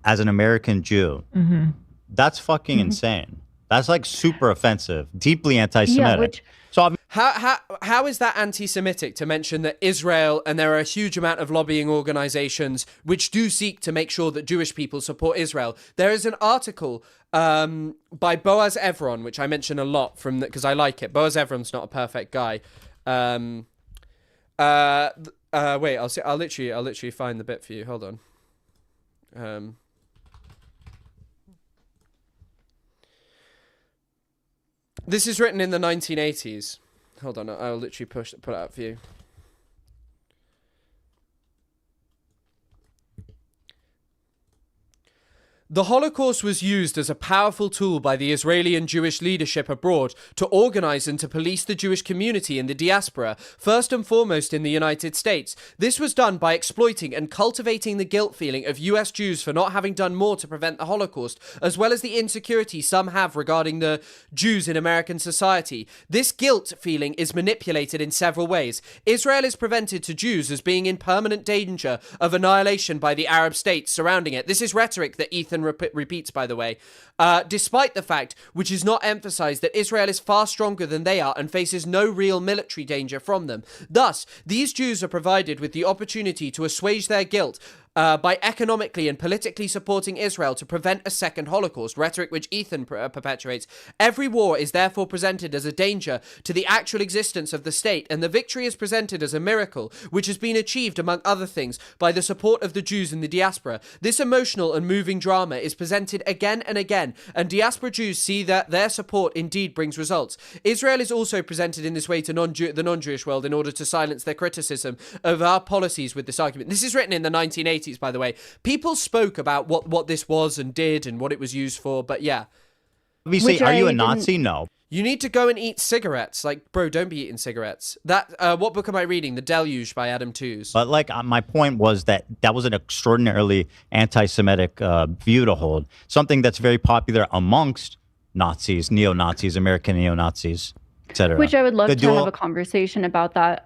as an American Jew. Mm-hmm. That's fucking insane. That's like super offensive, deeply anti-Semitic. So how is that anti-Semitic to mention that Israel, and there are a huge amount of lobbying organizations which do seek to make sure that Jewish people support Israel? There is an article by Boaz Evron, which I mention a lot because I like it. Boaz Evron's not a perfect guy. Wait, I'll literally find the bit for you. Hold on. This is written in the 1980s. Hold on, I'll literally put it out for you. The Holocaust was used as a powerful tool by the Israeli and Jewish leadership abroad to organize and to police the Jewish community in the diaspora, first and foremost in the United States. This was done by exploiting and cultivating the guilt feeling of US Jews for not having done more to prevent the Holocaust, as well as the insecurity some have regarding the Jews in American society. This guilt feeling is manipulated in several ways. Israel is presented to Jews as being in permanent danger of annihilation by the Arab states surrounding it. This is rhetoric that Ethan repeats, by the way, despite the fact, which is not emphasized, that Israel is far stronger than they are and faces no real military danger from them. Thus, these Jews are provided with the opportunity to assuage their guilt by economically and politically supporting Israel to prevent a second Holocaust, rhetoric which Ethan perpetuates. Every war is therefore presented as a danger to the actual existence of the state, and the victory is presented as a miracle, which has been achieved, among other things, by the support of the Jews in the diaspora. This emotional and moving drama is presented again and again, and diaspora Jews see that their support indeed brings results. Israel is also presented in this way to the non-Jewish world in order to silence their criticism of our policies with this argument. This is written in the 1980s. By the way, people spoke about what this was and did and what it was used for, but yeah. Are you a Nazi? No. You need to go and eat cigarettes. Like, bro, don't be eating cigarettes. What book am I reading? The Deluge by Adam Tooze. But like, my point was that was an extraordinarily anti-Semitic view to hold. Something that's very popular amongst Nazis, neo-Nazis, American neo-Nazis, etc. Which I would love to have a conversation about that.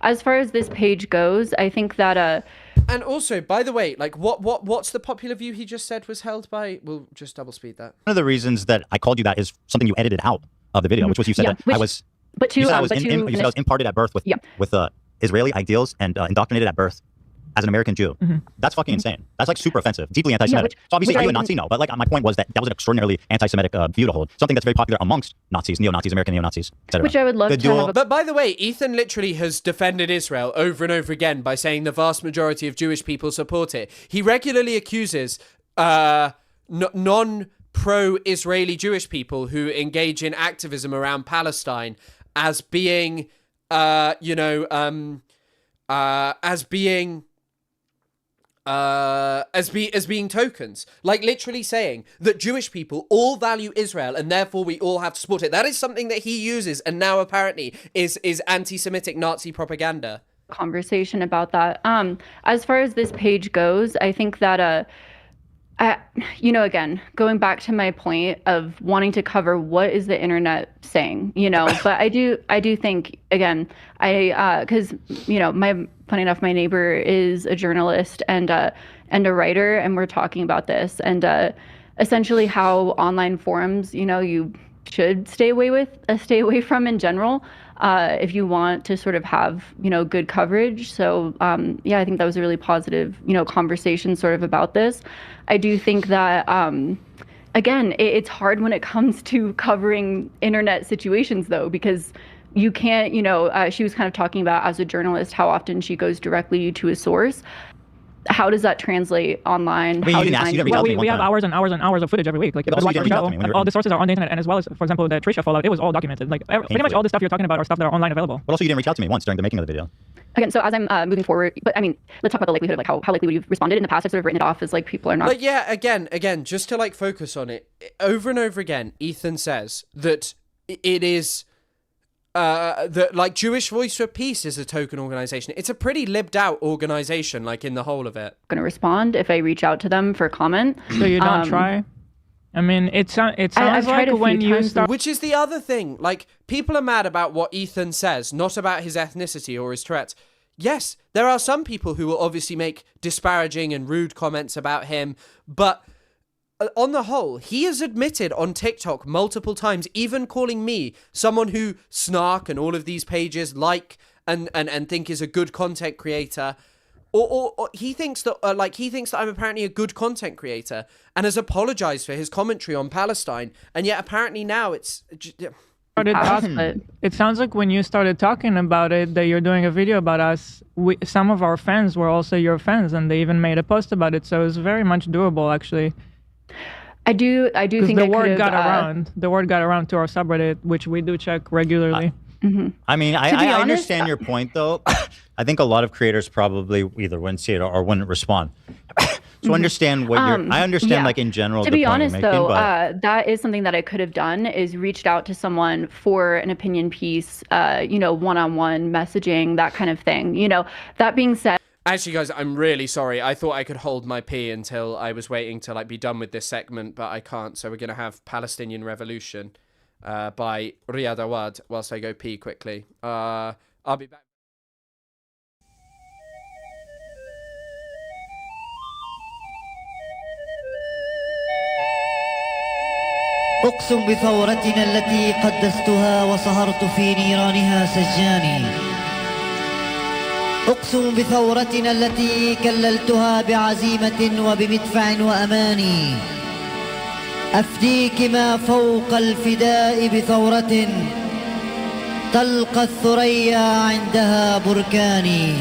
As far as this page goes, I think that and also, by the way, like what's the popular view he just said was held by? We'll just double speed that. One of the reasons that I called you that is something you edited out of the video, which was you said that I was. You said I was imparted at birth with Israeli ideals and indoctrinated at birth as an American Jew. That's fucking insane. That's like super offensive, deeply anti-Semitic. So obviously, are you a Nazi? No. But like, my point was that was an extraordinarily anti-Semitic view to hold. Something that's very popular amongst Nazis, neo-Nazis, American neo-Nazis, etc. Which I would love to have. But by the way, Ethan literally has defended Israel over and over again by saying the vast majority of Jewish people support it. He regularly accuses non-pro-Israeli Jewish people who engage in activism around Palestine as being, as being tokens, like literally saying that Jewish people all value Israel and therefore we all have to support it. That is something that he uses and now apparently is anti-Semitic Nazi propaganda. Conversation about that. As far as this page goes, I think that again, going back to my point of wanting to cover what is the internet saying, but I do think, again, because funny enough, my neighbor is a journalist and a writer, and we're talking about this and essentially how online forums, you should stay away from in general, if you want to sort of have, good coverage. So, I think that was a really positive, conversation sort of about this. I do think that, again, it's hard when it comes to covering internet situations, though, because you can't, she was kind of talking about, as a journalist, how often she goes directly to a source. How does that translate online? We have hours and hours and hours of footage every week. Like, all the sources are on the internet, and as well as, for example, the Trisha fallout, it was all documented. Like, pretty much all the stuff you're talking about are stuff that are online available. But also, you didn't reach out to me once during the making of the video. Again, so as I'm moving forward, but I mean, let's talk about the likelihood of like how likely you've responded in the past. I've sort of written it off as like people are not. But yeah, again, just to like focus on it over and over again, Ethan says that it is like Jewish Voice for Peace is a token organization. It's a pretty libbed out organization, like in the whole of it. Going to respond if I reach out to them for comment. So you don't try? I mean, it sounds like when you start... Which is the other thing. Like, people are mad about what Ethan says, not about his ethnicity or his Tourette's. Yes, there are some people who will obviously make disparaging and rude comments about him, but on the whole, he has admitted on TikTok multiple times, even calling me someone who Snark and all of these pages like and think is a good content creator, or he thinks that I'm apparently a good content creator and has apologized for his commentary on Palestine, and yet apparently now it's. It sounds like when you started talking about it, that you're doing a video about us. Some of our fans were also your fans, and they even made a post about it. So it's very much doable, actually. I do think the word got around. The word got around to our subreddit, which we do check regularly. I mean, I understand your point, though. I think a lot of creators probably either wouldn't see it or wouldn't respond. So understand what you're. I understand, like in general. To be honest, though, that is something that I could have done. Is reached out to someone for an opinion piece. One-on-one messaging, that kind of thing. That being said. Actually, guys, I'm really sorry. I thought I could hold my pee until I was waiting to be done with this segment, but I can't. So we're going to have Palestinian Revolution by Riyad Awad whilst I go pee quickly. I'll be back. أقسم بثورتنا التي قدستها وسهرت في نيرانها سجاني أقسم بثورتنا التي كللتها بعزيمة وبمدفع وأماني أفديك ما فوق الفداء بثورة تلقى الثريا عندها بركاني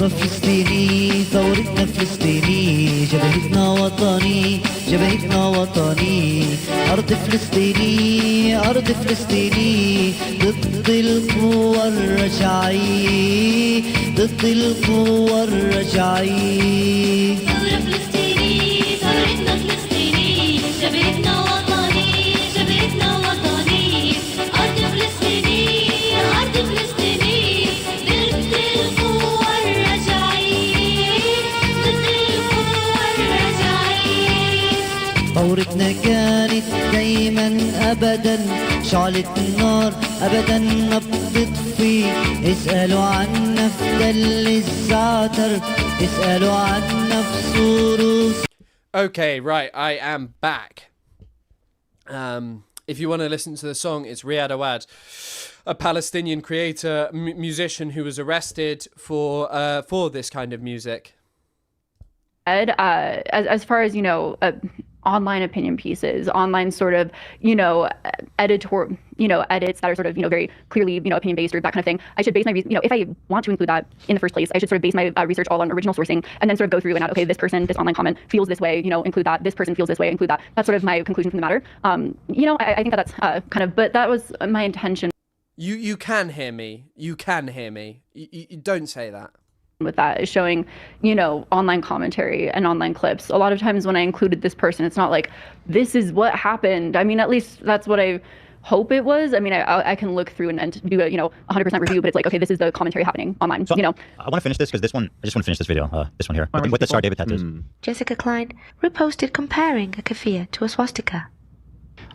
فلسطيني ثورتنا فلسطيني جبهتنا وطني جبهتنا وطني أرض فلسطيني أرض فلسطيني ضد القوى الرجعية ضد القوى الرجعية ثورة فلسطيني ثورتنا فلسطيني جبهتنا وطني جبهتنا وطني أرض فلسطيني أرض فلسطيني ضد القوى ثورتنا كانت دايما ابدا شعلة النار ابدا ما بتطفي اسألوا عن نفدل الزعتر اسألوا عن نفس روس. Okay, right, I am back. If you want to listen to the song, it's Riyad Awad, a Palestinian creator, musician who was arrested for this kind of music. As far as online opinion pieces, online sort of editor edits that are sort of very clearly opinion based or that kind of thing, I should base my if I want to include that in the first place, I should sort of base my research all on original sourcing and then sort of go through and this person, this online comment feels this way, include that. This person feels this way, include that. That's sort of my conclusion from the matter. I think that's kind of, but that was my intention. You can hear me. You can hear me. You don't say that. With that is showing, online commentary and online clips. A lot of times when I included this person, it's not like, this is what happened. I mean, at least that's what I hope it was. I mean, I can look through and do a, 100% review, but it's like, okay, this is the commentary happening online, So I want to finish this because I just want to finish this video, this one here, with the Star David tattoos. Jessica Klein reposted comparing a keffiyeh to a swastika.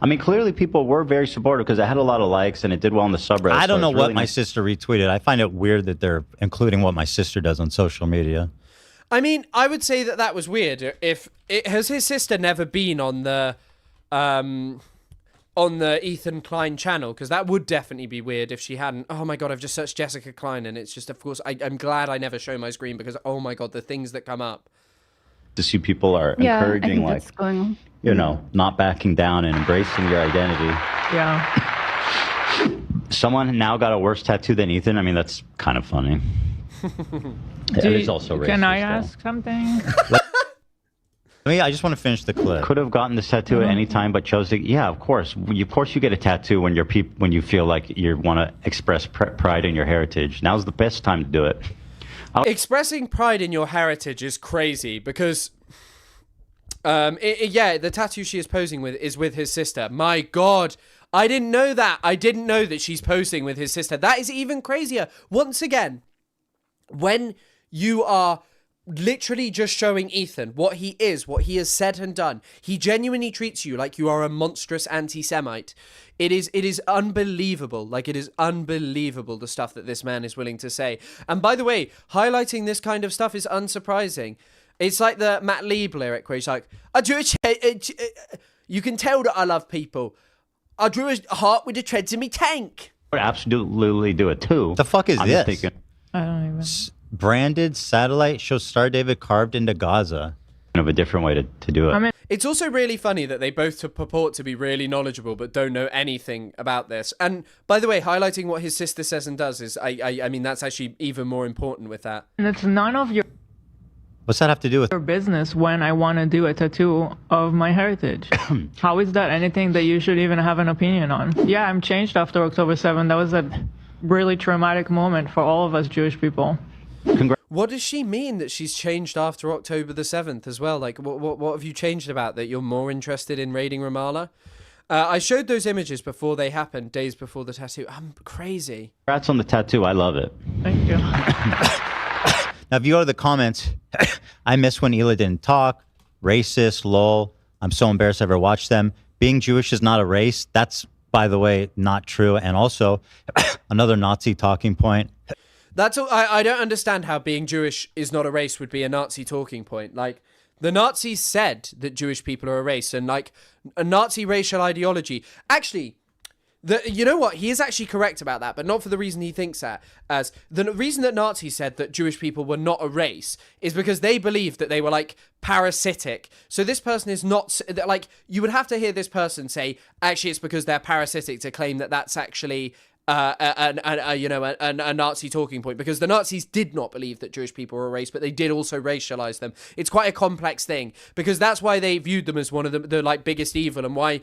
I mean, clearly people were very supportive because it had a lot of likes and it did well on the subreddit. I don't know what my sister retweeted. I find it weird that they're including what my sister does on social media. I mean, I would say that was weird. Has his sister never been on the Ethan Klein channel? Because that would definitely be weird if she hadn't. Oh my god, I've just searched Jessica Klein and it's just, of course, I'm glad I never show my screen because oh my god, the things that come up. To see people are encouraging, I think that's going on. Not backing down and embracing your identity. Yeah. Someone now got a worse tattoo than Ethan. I mean, that's kind of funny. It is also racist. Can I though. ask something? I just want to finish the clip. Could have gotten this tattoo at any time, but chose to. Yeah, of course. Of course, you get a tattoo when when you feel like you want to express pride in your heritage. Now's the best time to do it. Expressing pride in your heritage is crazy because, the tattoo she is posing with is with his sister. My God, I didn't know that. I didn't know that she's posing with his sister. That is even crazier. Once again, when you are literally just showing Ethan what he is, what he has said and done, he genuinely treats you like you are a monstrous anti-Semite. It is unbelievable. Like, it is unbelievable the stuff that this man is willing to say. And by the way, highlighting this kind of stuff is unsurprising. It's like the Matt Lieb lyric where he's like, you can tell that I love people. I drew a heart with the treads in me tank. I would absolutely do it too. The fuck is this? I don't even. Branded satellite shows Star David carved into Gaza. Kind of a different way to do it. It's also really funny that they both purport to be really knowledgeable but don't know anything about this. And by the way, highlighting what his sister says and does is, I mean, that's actually even more important with that. And it's none of your What's that have to do with your business when I want to do a tattoo of my heritage? How is that anything that you should even have an opinion on? Yeah, I'm changed after October 7th. That was a really traumatic moment for all of us Jewish people. What does she mean that she's changed after October the 7th as well? Like, what have you changed about that you're more interested in raiding Ramallah? I showed those images before they happened, days before the tattoo. I'm crazy. Congrats on the tattoo. I love it. Thank you. Now, if you go to the comments, I miss when Hila didn't talk. Racist, lol. I'm so embarrassed I ever watched them. Being Jewish is not a race. That's, by the way, not true. And also, another Nazi talking point. That's all, I don't understand how being Jewish is not a race would be a Nazi talking point. Like, the Nazis said that Jewish people are a race, and like a Nazi racial ideology. Actually, you know what? He is actually correct about that, but not for the reason he thinks that. As the reason that Nazis said that Jewish people were not a race is because they believed that they were like parasitic. So this person is not like, you would have to hear this person say, actually, it's because they're parasitic to claim that that's actually a Nazi talking point, because the Nazis did not believe that Jewish people were a race, but they did also racialize them. It's quite a complex thing, because that's why they viewed them as one of the like biggest evil, and why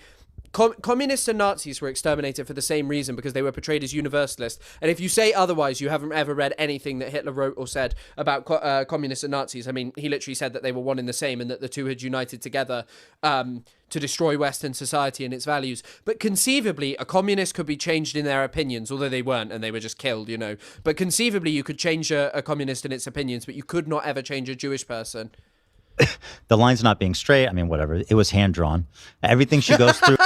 communists and Nazis were exterminated for the same reason, because they were portrayed as universalists. And if you say otherwise, you haven't ever read anything that Hitler wrote or said about communists and Nazis. I mean, he literally said that they were one and the same, and that the two had united together to destroy Western society and its values. But conceivably, a communist could be changed in their opinions, although they weren't, and they were just killed, you know. But conceivably, you could change a communist in its opinions, but you could not ever change a Jewish person. The line's not being straight. I mean, whatever. It was hand-drawn. Everything she goes through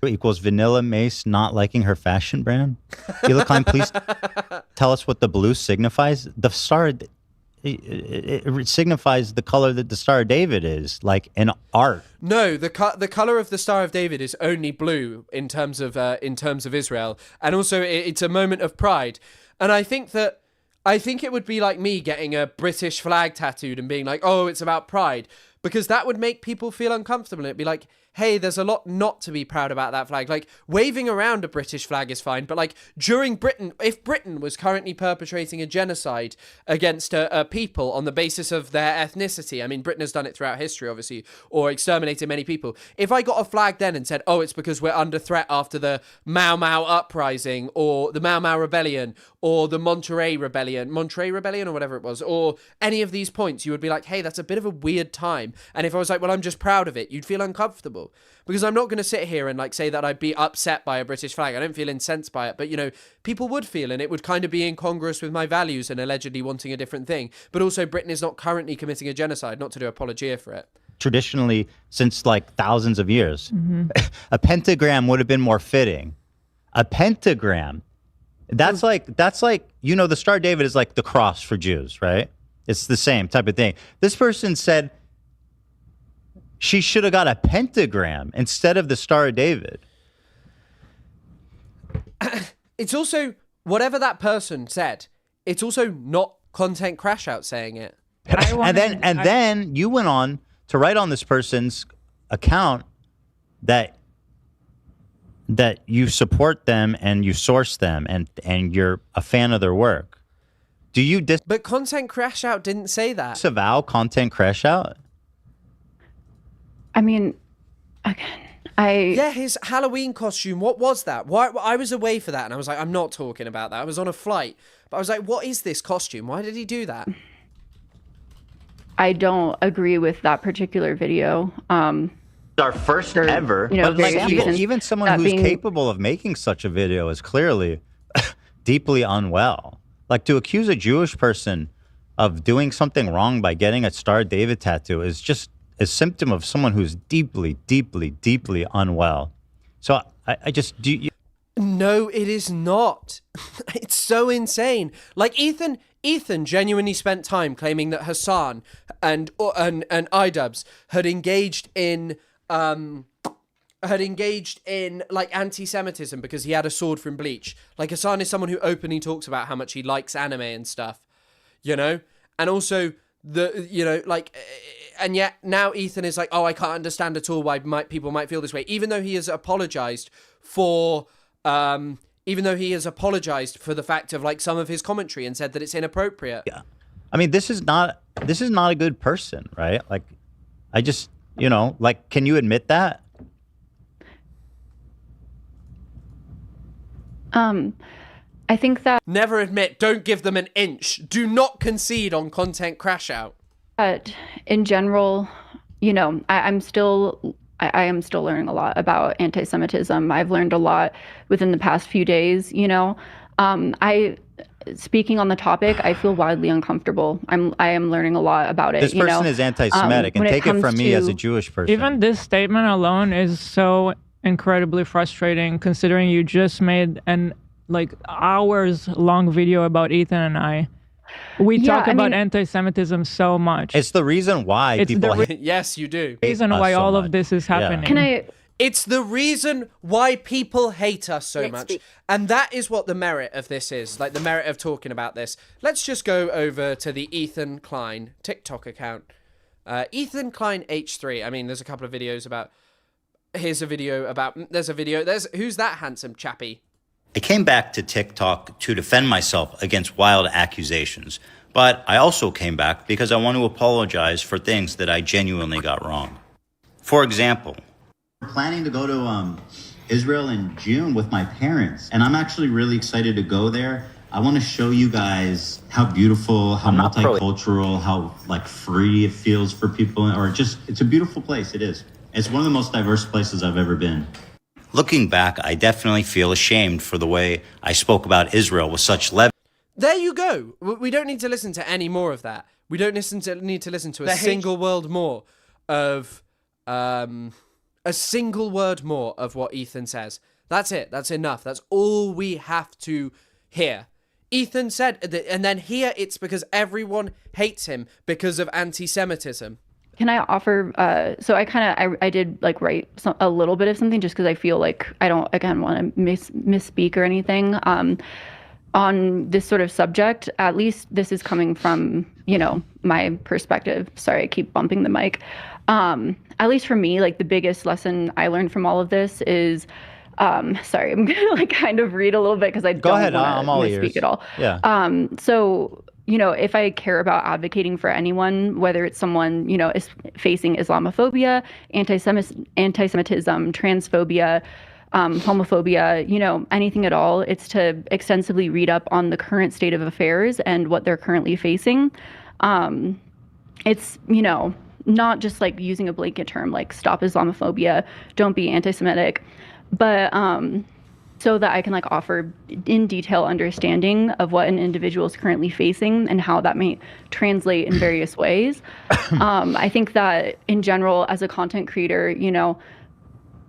equals Vanilla Mace not liking her fashion brand. Hila Klein, please tell us what the blue signifies. The star, it signifies the color that the Star of David is, like in art. No, the color of the Star of David is only blue in terms of Israel, and also it's a moment of pride. And I think it would be like me getting a British flag tattooed and being like, oh, it's about pride, because that would make people feel uncomfortable. It'd be like, hey, there's a lot not to be proud about that flag. Like, waving around a British flag is fine, but like during Britain, if Britain was currently perpetrating a genocide against a people on the basis of their ethnicity, I mean, Britain has done it throughout history, obviously, or exterminated many people. If I got a flag then and said, oh, it's because we're under threat after the Mau Mau uprising, or the Mau Mau rebellion, or the Monterey rebellion, or whatever it was, or any of these points, you would be like, hey, that's a bit of a weird time. And if I was like, well, I'm just proud of it, you'd feel uncomfortable. Because I'm not going to sit here and like say that I'd be upset by a British flag. I don't feel incensed by it, but you know, people would feel, and it would kind of be incongruous with my values and allegedly wanting a different thing. But also, Britain is not currently committing a genocide, not to do apologia for it. Traditionally, since like thousands of years, a pentagram would have been more fitting. A pentagram. That's like, you know, the Star of David is like the cross for Jews, right? It's the same type of thing. This person said she should have got a pentagram instead of the Star of David. It's also, whatever that person said, it's also not Content Crash Out saying it. And then you went on to write on this person's account that you support them and you source them and you're a fan of their work. Do you But Content Crash Out didn't say that. disavow Content Crash Out? I mean, again, Yeah, his Halloween costume, what was that? Why I was away for that, and I was like, I'm not talking about that. I was on a flight. But I was like, what is this costume? Why did he do that? I don't agree with that particular video. Our first ever. You know, But like, various reasons. even someone That who's being- capable of making such a video is clearly deeply unwell. Like, to accuse a Jewish person of doing something wrong by getting a Star David tattoo is just a symptom of someone who's deeply, deeply, deeply unwell. So I just do. No, it is not. It's so insane. Like Ethan genuinely spent time claiming that Hassan and iDubbbz had engaged in like anti-Semitism because he had a sword from Bleach. Like Hassan is someone who openly talks about how much he likes anime and stuff, you know, and also and yet now Ethan is like, oh, I can't understand at all why people might feel this way, even though he has apologized for. Even though he has apologized for the fact of like some of his commentary and said that it's inappropriate. Yeah. I mean, this is not a good person, right? Like, I just, like, can you admit that? I think that... Never admit, don't give them an inch. Do not concede on Content Crash Out. But in general, I am still learning a lot about anti-Semitism. I've learned a lot within the past few days, speaking on the topic, I feel wildly uncomfortable. I am learning a lot about it. This person is anti-Semitic, and take it from me as a Jewish person. Even this statement alone is so incredibly frustrating, considering you just made an hours-long video about Ethan and I. We talk about anti-Semitism so much. It's the reason why people yes, you do. The reason why all of this is happening. It's the reason why people hate us so much. And that is what the merit of this is, like the merit of talking about this. Let's just go over to the Ethan Klein TikTok account. Ethan Klein H3. I mean, there's a couple of videos about... Who's that handsome chappy? I came back to TikTok to defend myself against wild accusations, but I also came back because I want to apologize for things that I genuinely got wrong. For example, I'm planning to go to Israel in June with my parents, and I'm actually really excited to go there. I want to show you guys how beautiful, how multicultural, how free it feels for people, it's a beautiful place. It is. It's one of the most diverse places I've ever been. Looking back, I definitely feel ashamed for the way I spoke about Israel with such levity. There you go. We don't need to listen to any more of that. We don't need to listen to a single word more of what Ethan says. That's it. That's enough. That's all we have to hear. Ethan said, and then here it's because everyone hates him because of anti-Semitism. Can I offer, so I did write a little bit of something just because I feel like I don't, again, want to misspeak or anything on this sort of subject. At least this is coming from, my perspective. Sorry, I keep bumping the mic. At least for me, the biggest lesson I learned from all of this is, sorry, I'm going to kind of read a little bit because I don't want to misspeak at all. Yeah. So, if I care about advocating for anyone, whether it's someone, is facing Islamophobia, anti-Semitism, transphobia, homophobia, anything at all, it's to extensively read up on the current state of affairs and what they're currently facing. It's, not just using a blanket term like stop Islamophobia, don't be anti-Semitic, but so that I can offer in detail understanding of what an individual is currently facing and how that may translate in various ways. I think that in general, as a content creator,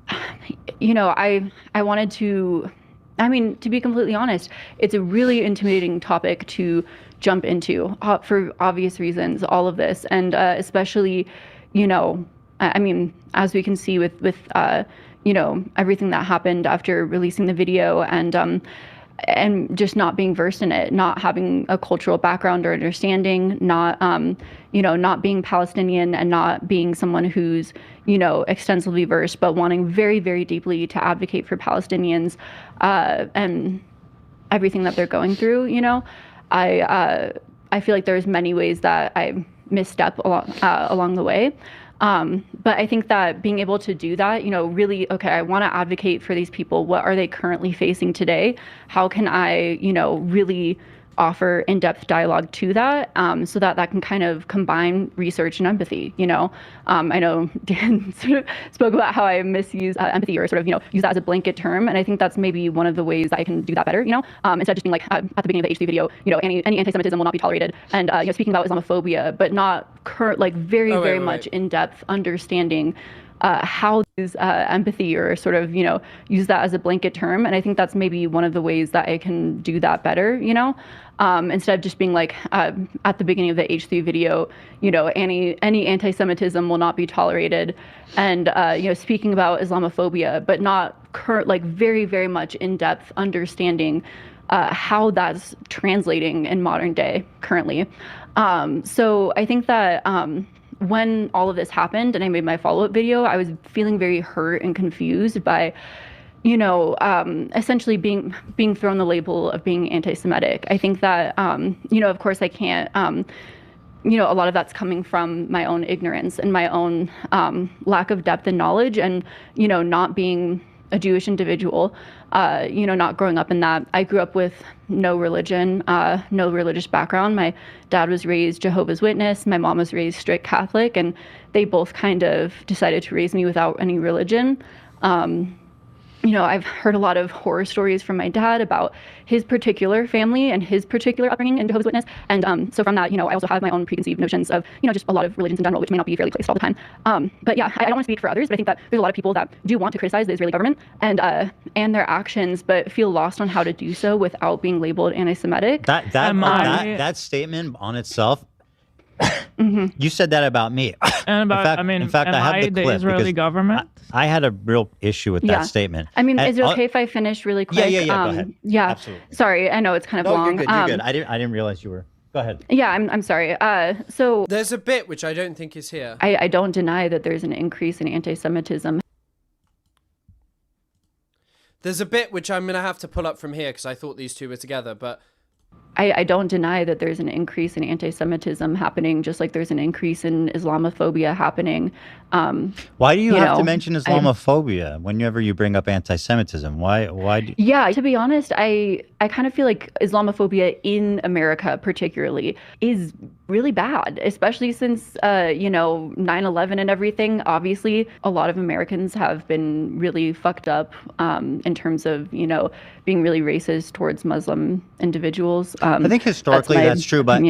I wanted to, to be completely honest, it's a really intimidating topic to jump into for obvious reasons, all of this. And especially, as we can see with everything that happened after releasing the video and just not being versed in it, not having a cultural background or understanding, not being Palestinian and not being someone who's, extensively versed, but wanting very, very deeply to advocate for Palestinians and everything that they're going through, I feel like there's many ways that I misstep along the way. But I think that being able to do that, really, okay, I want to advocate for these people. What are they currently facing today? How can I, really offer in-depth dialogue to that, so that can kind of combine research and empathy. I know Dan sort of spoke about how I misuse empathy, or sort of use that as a blanket term, and I think that's maybe one of the ways that I can do that better. Instead of just being like at the beginning of the H3 video, any anti-Semitism will not be tolerated, and speaking about Islamophobia, but not very much in-depth understanding how these empathy, or sort of use that as a blanket term. And I think that's maybe one of the ways that I can do that better, instead of just being like at the beginning of the H3 video, any anti-Semitism will not be tolerated, and speaking about Islamophobia, but not very much in-depth understanding how that's translating in modern day currently. So I think that when all of this happened and I made my follow-up video, I was feeling very hurt and confused by, essentially being thrown the label of being anti-Semitic. I think that, of course I can't, a lot of that's coming from my own ignorance and my own lack of depth and knowledge, and, not being a Jewish individual, not growing up in that. I grew up with no religion, no religious background. My dad was raised Jehovah's Witness. My mom was raised strict Catholic, and they both kind of decided to raise me without any religion. I've heard a lot of horror stories from my dad about his particular family and his particular upbringing in Jehovah's Witness. And so from that, I also have my own preconceived notions of, just a lot of religions in general, which may not be fairly placed all the time. But yeah, I don't want to speak for others, but I think that there's a lot of people that do want to criticize the Israeli government and their actions, but feel lost on how to do so without being labeled anti-Semitic. That statement on itself, you said that about me. And about, in fact, I have the clip Israeli government. I had a real issue with that statement. Is it okay if I finish really quick? Yeah, go ahead. Yeah, absolutely. Sorry, I know it's kind of long. You're good. I didn't realize you were. Go ahead. Yeah, I'm sorry. So there's a bit which I don't think is here. I don't deny that there's an increase in anti-Semitism. There's a bit which I'm going to have to pull up from here because I thought these two were together, but I don't deny that there's an increase in anti-Semitism happening, just like there's an increase in Islamophobia happening. Why do you have to mention Islamophobia whenever you bring up anti-Semitism? Why? Yeah, to be honest, I kind of feel like Islamophobia in America particularly is really bad, especially since 9/11 and everything. Obviously, a lot of Americans have been really fucked up in terms of being really racist towards Muslim individuals. I think historically that's true, but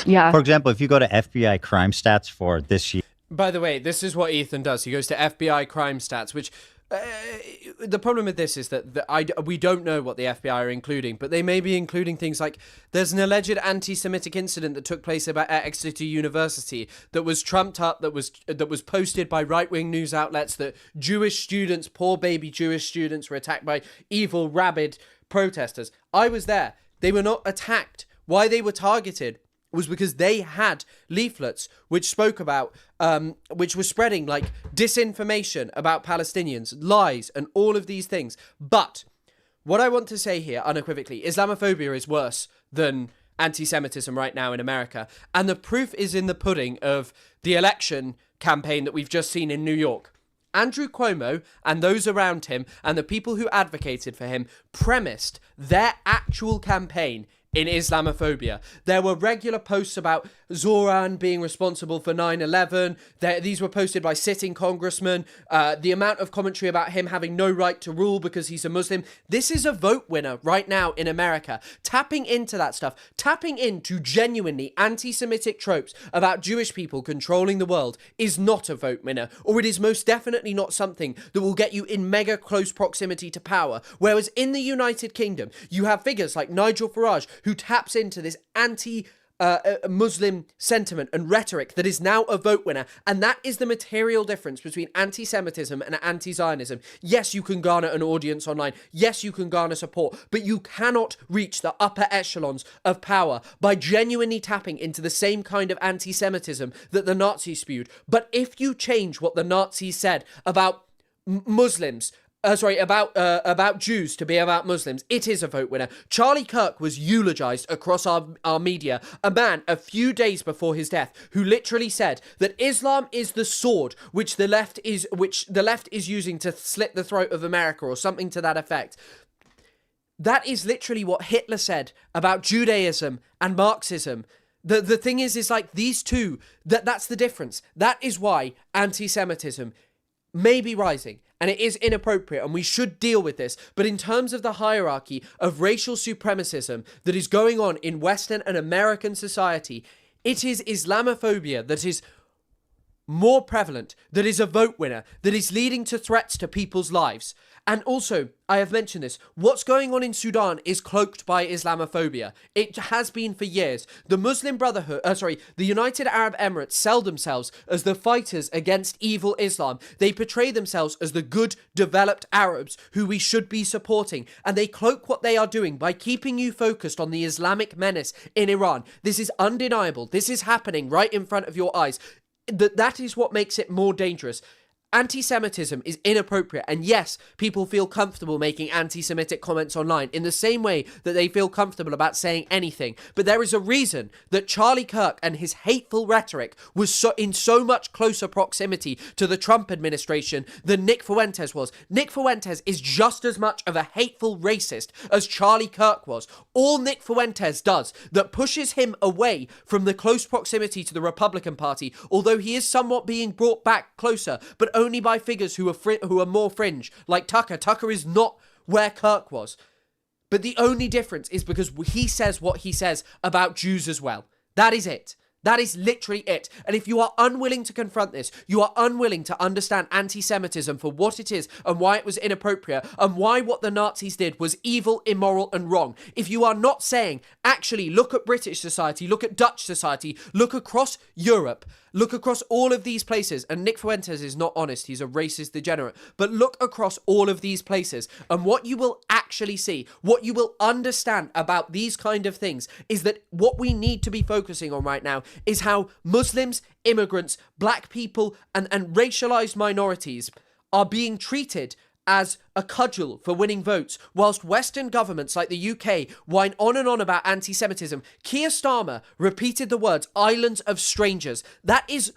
yeah. For example, if you go to FBI crime stats for this year. By the way, this is what Ethan does. He goes to FBI crime stats, which the problem with this is that we don't know what the FBI are including, but they may be including things like there's an alleged anti-Semitic incident that took place at Exeter University that was trumped up, that was posted by right-wing news outlets, that Jewish students, poor baby Jewish students, were attacked by evil, rabid protesters. I was there. They were not attacked. Why they were targeted was because they had leaflets which spoke about, which were spreading like disinformation about Palestinians, lies, and all of these things. But what I want to say here unequivocally, Islamophobia is worse than anti-Semitism right now in America. And the proof is in the pudding of the election campaign that we've just seen in New York. Andrew Cuomo and those around him and the people who advocated for him premised their actual campaign in Islamophobia. There were regular posts about Zoran being responsible for 9/11. These were posted by sitting congressmen. The amount of commentary about him having no right to rule because he's a Muslim. This is a vote winner right now in America. Tapping into that stuff, tapping into genuinely anti-Semitic tropes about Jewish people controlling the world is not a vote winner, or it is most definitely not something that will get you in mega close proximity to power. Whereas in the United Kingdom, you have figures like Nigel Farage, who taps into this anti-Muslim sentiment and rhetoric that is now a vote winner. And that is the material difference between anti-Semitism and anti-Zionism. Yes, you can garner an audience online. Yes, you can garner support. But you cannot reach the upper echelons of power by genuinely tapping into the same kind of anti-Semitism that the Nazis spewed. But if you change what the Nazis said about Muslims, about Jews to be about Muslims, it is a vote winner. Charlie Kirk was eulogized across our media. A man a few days before his death who literally said that Islam is the sword which the left is using to slit the throat of America, or something to that effect. That is literally what Hitler said about Judaism and Marxism. The thing is like these two, that's the difference. That is why anti-Semitism may be rising, and it is inappropriate, and we should deal with this. But in terms of the hierarchy of racial supremacism that is going on in Western and American society, it is Islamophobia that is more prevalent, that is a vote winner, that is leading to threats to people's lives. And also, I have mentioned this, what's going on in Sudan is cloaked by Islamophobia. It has been for years. The Muslim Brotherhood, the United Arab Emirates sell themselves as the fighters against evil Islam. They portray themselves as the good, developed Arabs who we should be supporting. And they cloak what they are doing by keeping you focused on the Islamic menace in Iran. This is undeniable. This is happening right in front of your eyes. That is what makes it more dangerous. Anti-Semitism is inappropriate, and yes, people feel comfortable making anti-Semitic comments online in the same way that they feel comfortable about saying anything. But there is a reason that Charlie Kirk and his hateful rhetoric was in so much closer proximity to the Trump administration than Nick Fuentes was. Nick Fuentes is just as much of a hateful racist as Charlie Kirk was. All Nick Fuentes does that pushes him away from the close proximity to the Republican Party, although he is somewhat being brought back closer, but only by figures who are more fringe, like Tucker. Tucker is not where Kirk was. But the only difference is because he says what he says about Jews as well. That is it. That is literally it. And if you are unwilling to confront this, you are unwilling to understand anti-Semitism for what it is and why it was inappropriate and why what the Nazis did was evil, immoral, and wrong. If you are not saying, actually, look at British society, look at Dutch society, look across Europe, look across all of these places, and Nick Fuentes is not honest, he's a racist degenerate, but look across all of these places, and what you will actually see, what you will understand about these kind of things, is that what we need to be focusing on right now is how Muslims, immigrants, black people, and racialized minorities are being treated as a cudgel for winning votes, whilst Western governments like the UK whine on and on about anti-Semitism. Keir Starmer repeated the words "islands of strangers." That is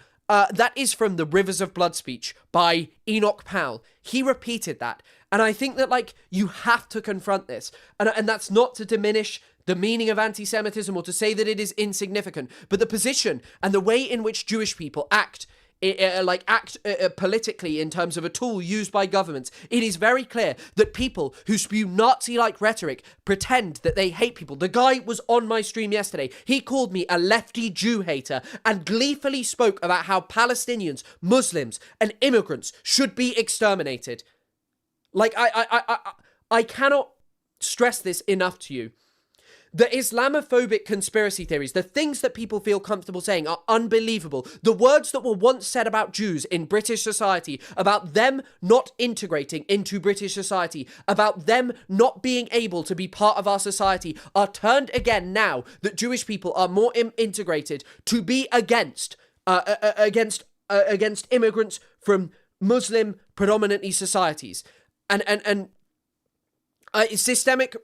from the Rivers of Blood speech by Enoch Powell. He repeated that, and I think that you have to confront this, and that's not to diminish the meaning of anti-Semitism or to say that it is insignificant, but the position and the way in which Jewish people act politically in terms of a tool used by governments, it is very clear that people who spew Nazi-like rhetoric pretend that they hate people. The guy was on my stream yesterday. He called me a lefty Jew hater and gleefully spoke about how Palestinians, Muslims, and immigrants should be exterminated. I cannot stress this enough to you. The Islamophobic conspiracy theories, the things that people feel comfortable saying, are unbelievable. The words that were once said about Jews in British society, about them not integrating into British society, about them not being able to be part of our society, are turned again now that Jewish people are more integrated to be against immigrants from Muslim predominantly societies. And systemic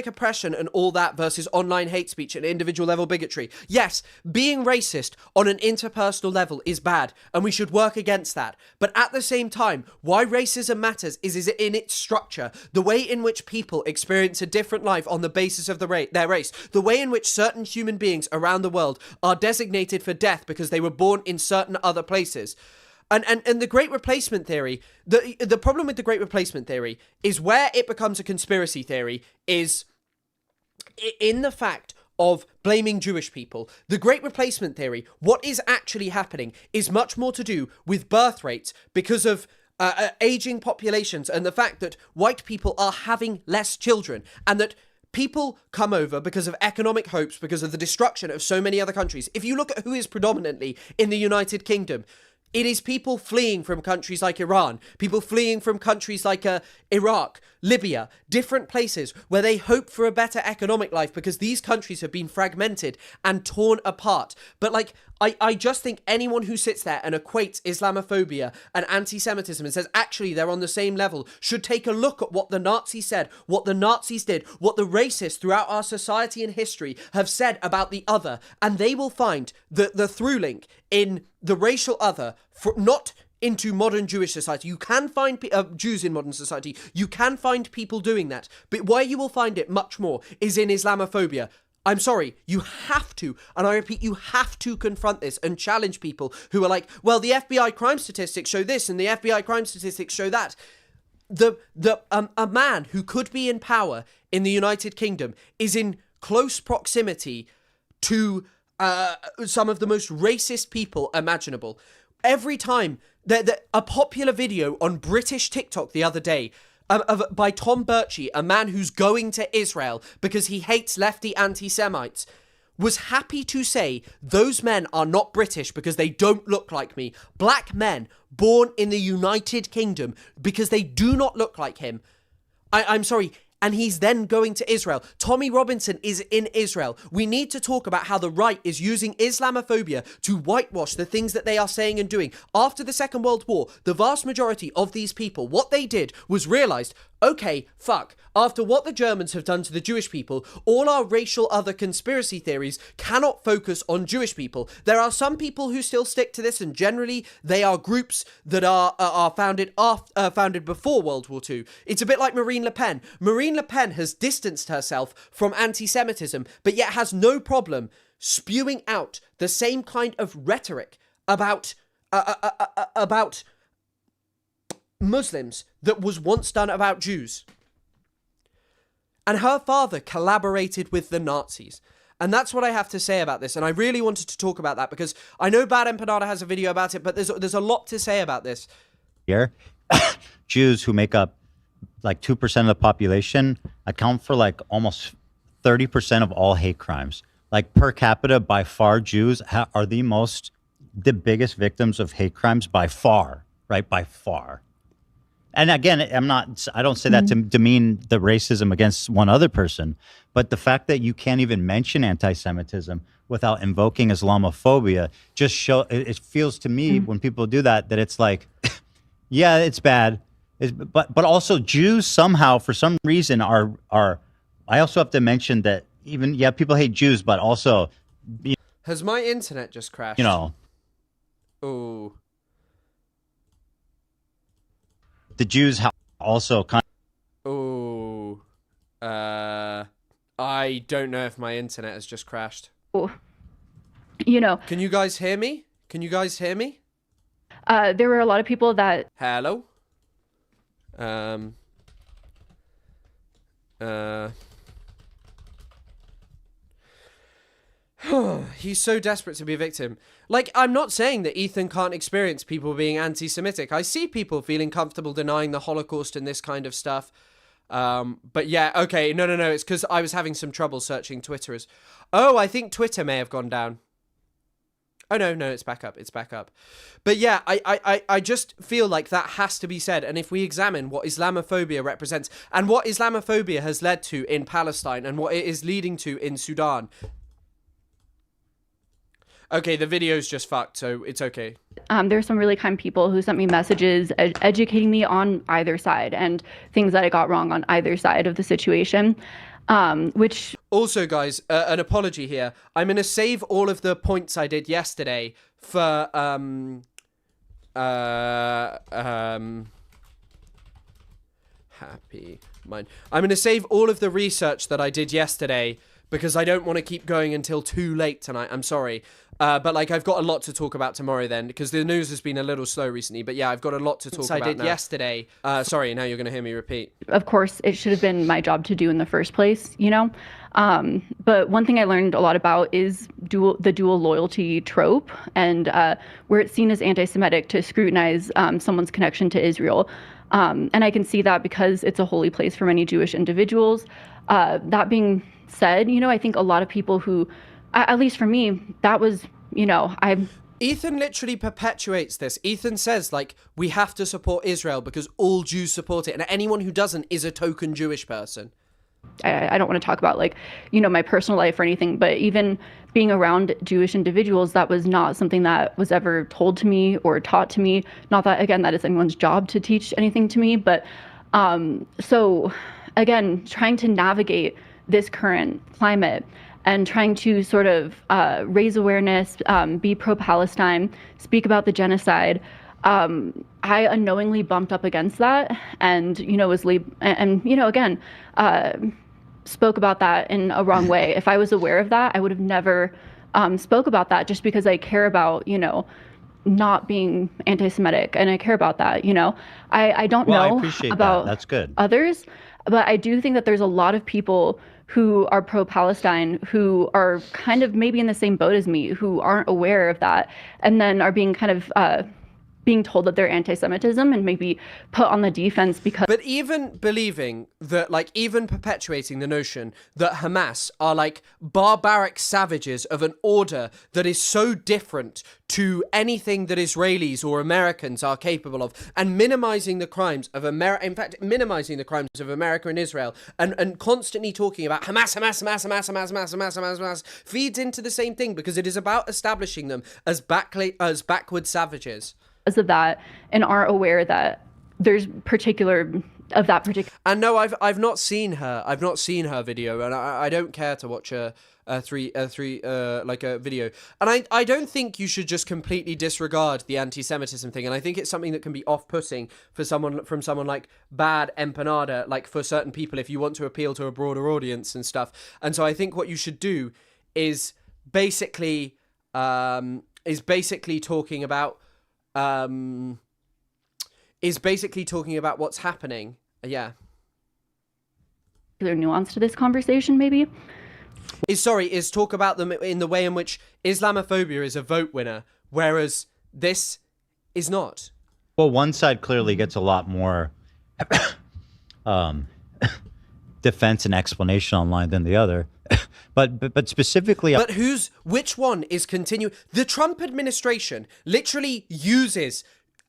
oppression and all that versus online hate speech and individual level bigotry. Yes, being racist on an interpersonal level is bad, and we should work against that. But at the same time, why racism matters is in its structure, the way in which people experience a different life on the basis of their race, the way in which certain human beings around the world are designated for death because they were born in certain other places. And the Great Replacement theory, the problem with the Great Replacement theory is where it becomes a conspiracy theory is in the fact of blaming Jewish people. The Great Replacement theory, what is actually happening is much more to do with birth rates because of aging populations and the fact that white people are having less children and that people come over because of economic hopes, because of the destruction of so many other countries. If you look at who is predominantly in the United Kingdom, It is people fleeing from countries like Iran, people fleeing from countries like Iraq, Libya, different places where they hope for a better economic life because these countries have been fragmented and torn apart. But like, I just think anyone who sits there and equates Islamophobia and anti-Semitism and says actually they're on the same level should take a look at what the Nazis said, what the Nazis did, what the racists throughout our society and history have said about the other, and they will find the through link in the racial other, not into modern Jewish society. You can find Jews in modern society. You can find people doing that. But where you will find it much more is in Islamophobia. I'm sorry, you have to, and I repeat, you have to confront this and challenge people who are like, well, the FBI crime statistics show this and the FBI crime statistics show that. A man who could be in power in the United Kingdom is in close proximity to some of the most racist people imaginable. Every time, a popular video on British TikTok the other day by Tom Birchie, a man who's going to Israel because he hates lefty anti-Semites, was happy to say those men are not British because they don't look like me. Black men born in the United Kingdom because they do not look like him. I'm sorry. And he's then going to Israel. Tommy Robinson is in Israel. We need to talk about how the right is using Islamophobia to whitewash the things that they are saying and doing. After the Second World War, the vast majority of these people, what they did was realized, okay, fuck, after what the Germans have done to the Jewish people, all our racial other conspiracy theories cannot focus on Jewish people. There are some people who still stick to this, and generally they are groups that are founded before World War II. It's a bit like Marine Le Pen. Marine Le Pen has distanced herself from anti-Semitism, but yet has no problem spewing out the same kind of rhetoric about Muslims that was once done about Jews. And her father collaborated with the Nazis. And that's what I have to say about this. And I really wanted to talk about that because I know Bad Empanada has a video about it, but there's a lot to say about this. Here, Jews who make up like 2% of the population account for like almost 30% of all hate crimes. Like per capita, by far, Jews are the biggest victims of hate crimes by far, right? By far. And again, I don't say that to demean the racism against one other person, but the fact that you can't even mention anti-Semitism without invoking Islamophobia just it feels to me when people do that it's like, yeah, it's bad. But also Jews somehow, for some reason, are. I also have to mention that even, people hate Jews, but also. Has my internet just crashed? You know. Ooh. The Jews also kind of. Ooh. I don't know if my internet has just crashed. Ooh. You know. Can you guys hear me? There were a lot of people that. Hello? He's so desperate to be a victim. Like, I'm not saying that Ethan can't experience people being anti-Semitic. I see people feeling comfortable denying the Holocaust and this kind of stuff. But yeah, okay, no, it's because I was having some trouble searching Twitter as... Oh, I think Twitter may have gone down. Oh, no, it's back up. But yeah, I just feel like that has to be said. And if we examine what Islamophobia represents and what Islamophobia has led to in Palestine and what it is leading to in Sudan. Okay, the video's just fucked, so it's okay. There's some really kind people who sent me messages educating me on either side and things that I got wrong on either side of the situation. Which also, guys, an apology here. I'm going to save all of the points I did yesterday for happy mind. I'm going to save all of the research that I did yesterday because I don't want to keep going until too late tonight. I'm sorry. But like, I've got a lot to talk about tomorrow then, because the news has been a little slow recently. But yeah, I've got a lot to talk about. I did yesterday. Sorry, now you're going to hear me repeat. Of course, it should have been my job to do in the first place, you know? But one thing I learned a lot about is the dual loyalty trope, and where it's seen as anti-Semitic to scrutinize someone's connection to Israel. And I can see that because it's a holy place for many Jewish individuals. That being said, you know, I think a lot of people who, at least for me, that was, you know, Ethan literally perpetuates this. Ethan says, like, we have to support Israel because all Jews support it, and anyone who doesn't is a token Jewish person. I don't want to talk about, like, you know, my personal life or anything, but even being around Jewish individuals, that was not something that was ever told to me or taught to me. Not that, again, that is anyone's job to teach anything to me, but so, again, trying to navigate this current climate and trying to sort of raise awareness, be pro-Palestine, speak about the genocide, I unknowingly bumped up against that and, you know, again, spoke about that in a wrong way. If I was aware of that, I would have never spoke about that, just because I care about, you know, not being anti-Semitic, and I care about that, you know. I don't know I appreciate about that. That's good. Others, but I do think that there's a lot of people who are pro-Palestine who are kind of maybe in the same boat as me, who aren't aware of that, and then are being kind of being told that they're anti-Semitism and maybe put on the defense because... But even believing that, like, even perpetuating the notion that Hamas are, like, barbaric savages of an order that is so different to anything that Israelis or Americans are capable of, and minimizing the crimes of minimizing the crimes of America and Israel, and constantly talking about Hamas, feeds into the same thing, because it is about establishing them as backward savages. Of that, and aren't aware that there's And no, I've not seen her video, and I don't care to watch a video, and I don't think you should just completely disregard the anti-Semitism thing, and I think it's something that can be off-putting for someone like Bad Empanada, like for certain people, if you want to appeal to a broader audience and stuff. And so I think what you should do is basically talking about what's happening. Yeah. There's nuance to this conversation, maybe. Is talk about them in the way in which Islamophobia is a vote winner, whereas this is not. Well, one side clearly gets a lot more defense and explanation online than the other. But specifically... But which one is continuing? The Trump administration literally uses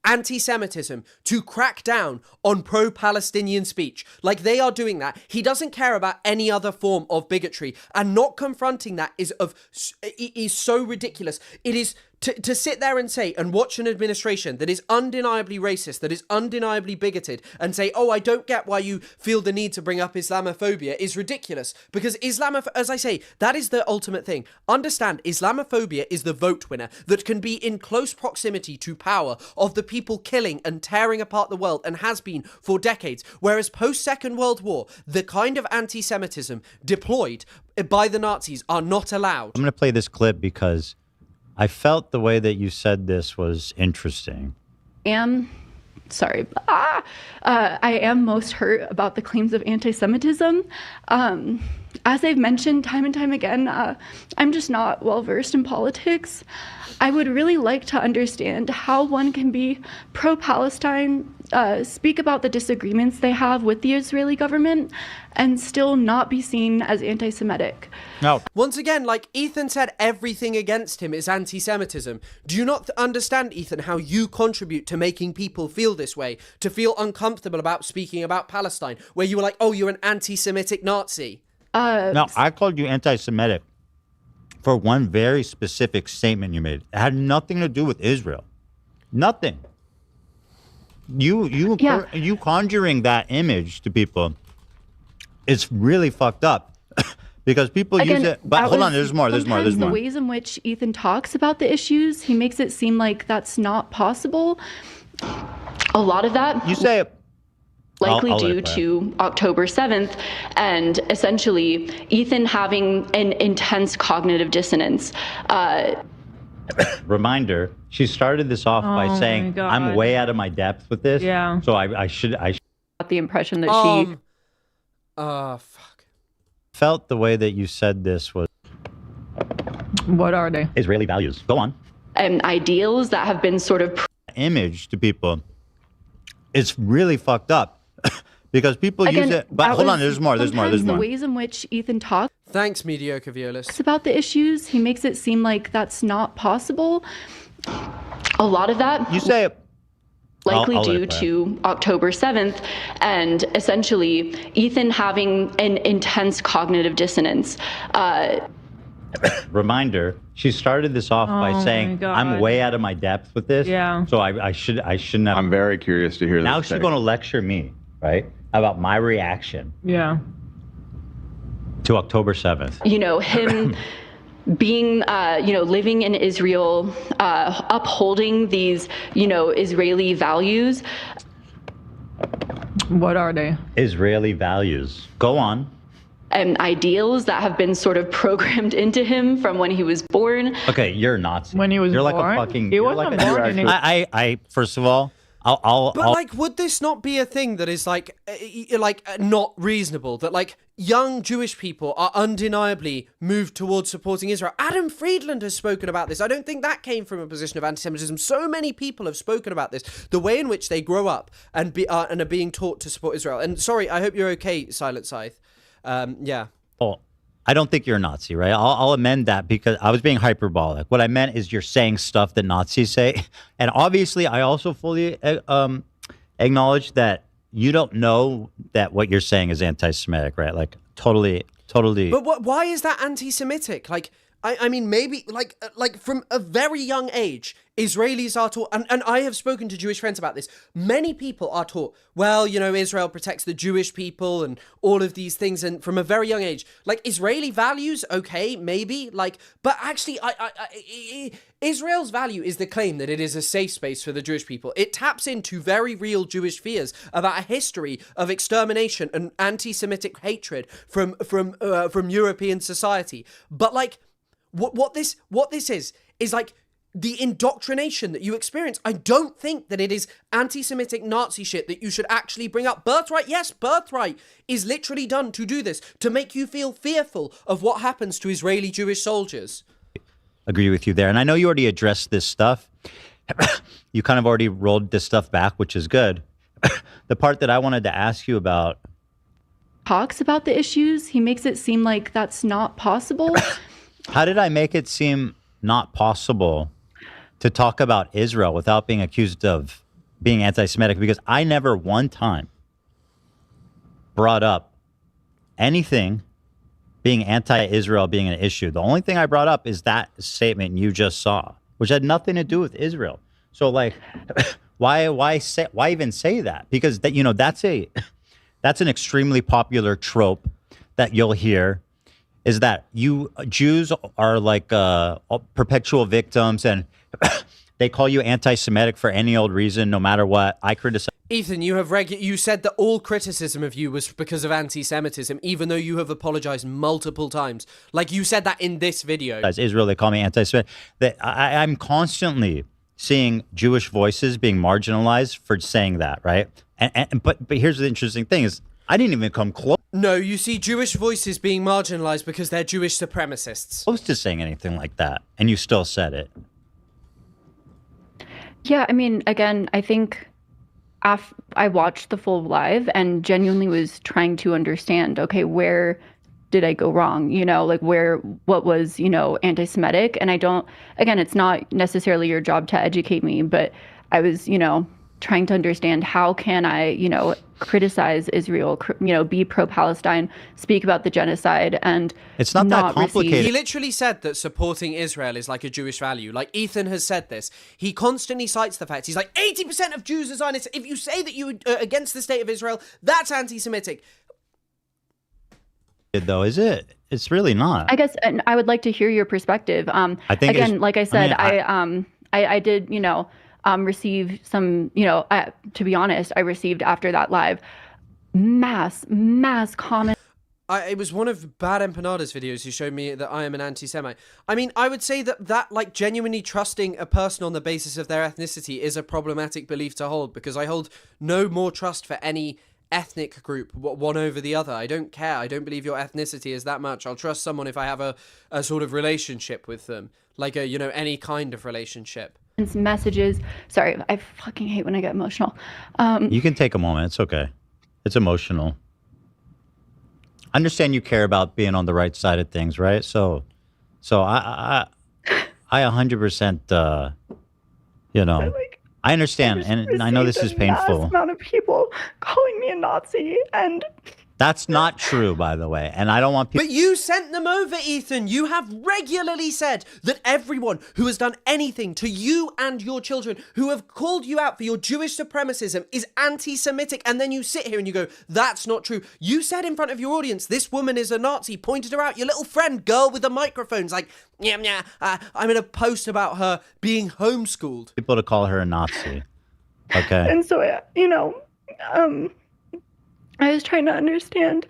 anti-Semitism to crack down on pro-Palestinian speech. Like, they are doing that. He doesn't care about any other form of bigotry, and not confronting that is so ridiculous. It is to sit there and say, and watch an administration that is undeniably racist, that is undeniably bigoted, and say, oh, I don't get why you feel the need to bring up Islamophobia, is ridiculous. Because as I say, that is the ultimate thing. Understand, Islamophobia is the vote winner that can be in close proximity to power of the people killing and tearing apart the world, and has been for decades. Whereas post-Second World War, the kind of anti-Semitism deployed by the Nazis are not allowed. I'm going to play this clip because I felt the way that you said this was interesting. I am most hurt about the claims of anti-Semitism. As I've mentioned time and time again, I'm just not well versed in politics. I would really like to understand how one can be pro-Palestine, speak about the disagreements they have with the Israeli government, and still not be seen as anti-Semitic. No. Once again, like Ethan said, everything against him is anti-Semitism. Do you not understand, Ethan, how you contribute to making people feel this way, to feel uncomfortable about speaking about Palestine, where you were like, oh, you're an anti-Semitic Nazi? No, I called you anti-Semitic for one very specific statement you made. It had nothing to do with Israel. Nothing. You conjuring that image to people, it's really fucked up. Because people use it, but hold on, there's more. The ways in which Ethan talks about the issues, he makes it seem like that's not possible. A lot of that... You say... likely due to October 7th, and essentially Ethan having an intense cognitive dissonance. Reminder, she started this off by saying, I'm way out of my depth with this, so I should... The impression that she... fuck. Felt the way that you said this was... What are they? Israeli values. Go on. And ideals that have been sort of... image to people, it's really fucked up. Because people use it, but hold on, there's more. The ways in which Ethan talks. Thanks, mediocre violist. About the issues, he makes it seem like that's not possible. a lot of that. You say it. Likely I'll due to October 7th, and essentially Ethan having an intense cognitive dissonance. Reminder, she started this off by Oh saying, my I'm God. way out of my depth with this. Yeah. So I shouldn't have. I'm very curious to hear Now this. she's going to lecture me, right? About my reaction Yeah. to October 7th. You know, him being, living in Israel, upholding these, Israeli values. What are they? Israeli values. Go on. And ideals that have been sort of programmed into him from when he was born. Okay, you're Nazi. When he was you're born? like a fucking. He You're wasn't like born in I first of all, I'll But like, would this not be a thing that is like not reasonable? That like young Jewish people are undeniably moved towards supporting Israel. Adam Friedland has spoken about this. I don't think that came from a position of anti-Semitism. So many people have spoken about this. The way in which they grow up and are being taught to support Israel. And sorry, I hope you're okay, Silent Scythe. Yeah. Oh, I don't think you're a Nazi, right? I'll amend that because I was being hyperbolic. What I meant is you're saying stuff that Nazis say. And obviously, I also fully acknowledge that you don't know that what you're saying is anti-Semitic, right? Like, totally. But why is that anti-Semitic? Like, I mean, maybe, like from a very young age, Israelis are taught, and I have spoken to Jewish friends about this, many people are taught, well, Israel protects the Jewish people and all of these things, and from a very young age, like, Israeli values, okay, maybe, like, but actually, Israel's value is the claim that it is a safe space for the Jewish people. It taps into very real Jewish fears about a history of extermination and anti-Semitic hatred from European society. But like, what this is like the indoctrination that you experience. I don't think that it is anti-Semitic Nazi shit that you should actually bring up. Birthright, yes, Birthright is literally done to do this, to make you feel fearful of what happens to Israeli Jewish soldiers. Agree with you there. And I know you already addressed this stuff. You kind of already rolled this stuff back, which is good. The part that I wanted to ask you about. Talks about the issues. He makes it seem like that's not possible. How did I make it seem not possible to talk about Israel without being accused of being anti-Semitic? Because I never one time brought up anything being anti-Israel being an issue. The only thing I brought up is that statement you just saw, which had nothing to do with Israel. So like, why even say that? Because that, that's an extremely popular trope that you'll hear. Is that you Jews are like perpetual victims, and they call you anti-Semitic for any old reason, no matter what. I criticize. Ethan, you said that all criticism of you was because of anti-Semitism, even though you have apologized multiple times. Like you said that in this video. As Israel, they call me anti-Semitic. That I'm constantly seeing Jewish voices being marginalized for saying that, right? But here's the interesting thing is I didn't even come close. No, you see Jewish voices being marginalized because they're Jewish supremacists. Close to saying anything like that, and you still said it. Yeah, I mean, again, I think I watched the full live and genuinely was trying to understand, okay, where did I go wrong? What was, anti-Semitic? And again, it's not necessarily your job to educate me, but I was, trying to understand how can I, criticize Israel, be pro-Palestine, speak about the genocide, and it's not that complicated. He literally said that supporting Israel is like a Jewish value. Like Ethan has said this. He constantly cites the fact. He's like, 80% of Jews are Zionists. If you say that you are against the state of Israel, that's anti-Semitic. Though, is it? It's really not. I guess, and I would like to hear your perspective. I think again, like I said, I did, receive some, to be honest, I received after that live mass comments. It was one of Bad Empanada's videos who showed me that I am an anti-Semite. I mean, I would say that like genuinely trusting a person on the basis of their ethnicity is a problematic belief to hold, because I hold no more trust for any ethnic group one over the other. I don't care. I don't believe your ethnicity is that much. I'll trust someone if I have a sort of relationship with them, like any kind of relationship. Messages. Sorry, I fucking hate when I get emotional. You can take a moment. It's okay. It's emotional. I understand you care about being on the right side of things, right? So I 100% You know, I understand, and I know this is painful. Mass amount of people calling me a Nazi, and that's not true, by the way. And I don't want people. But you sent them over, Ethan. You have regularly said that everyone who has done anything to you and your children, who have called you out for your Jewish supremacism, is anti-Semitic. And then you sit here and you go, that's not true. You said in front of your audience, this woman is a Nazi, pointed her out. Your little friend, girl with the microphone's like, I'm in a post about her being homeschooled. People to call her a Nazi. Okay. And so, you know, I was trying to understand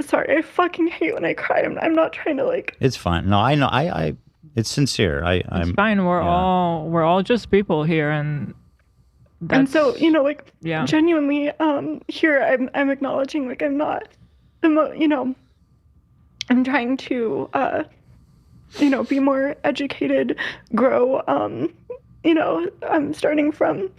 sorry, I fucking hate when I cry. I'm not trying to like. It's fine. No, I know. It's sincere. It's fine. We're all just people here, and so, you know, like, genuinely, here I'm acknowledging, like, I'm not you know, I'm trying to, you know, be more educated, grow, you know, I'm starting from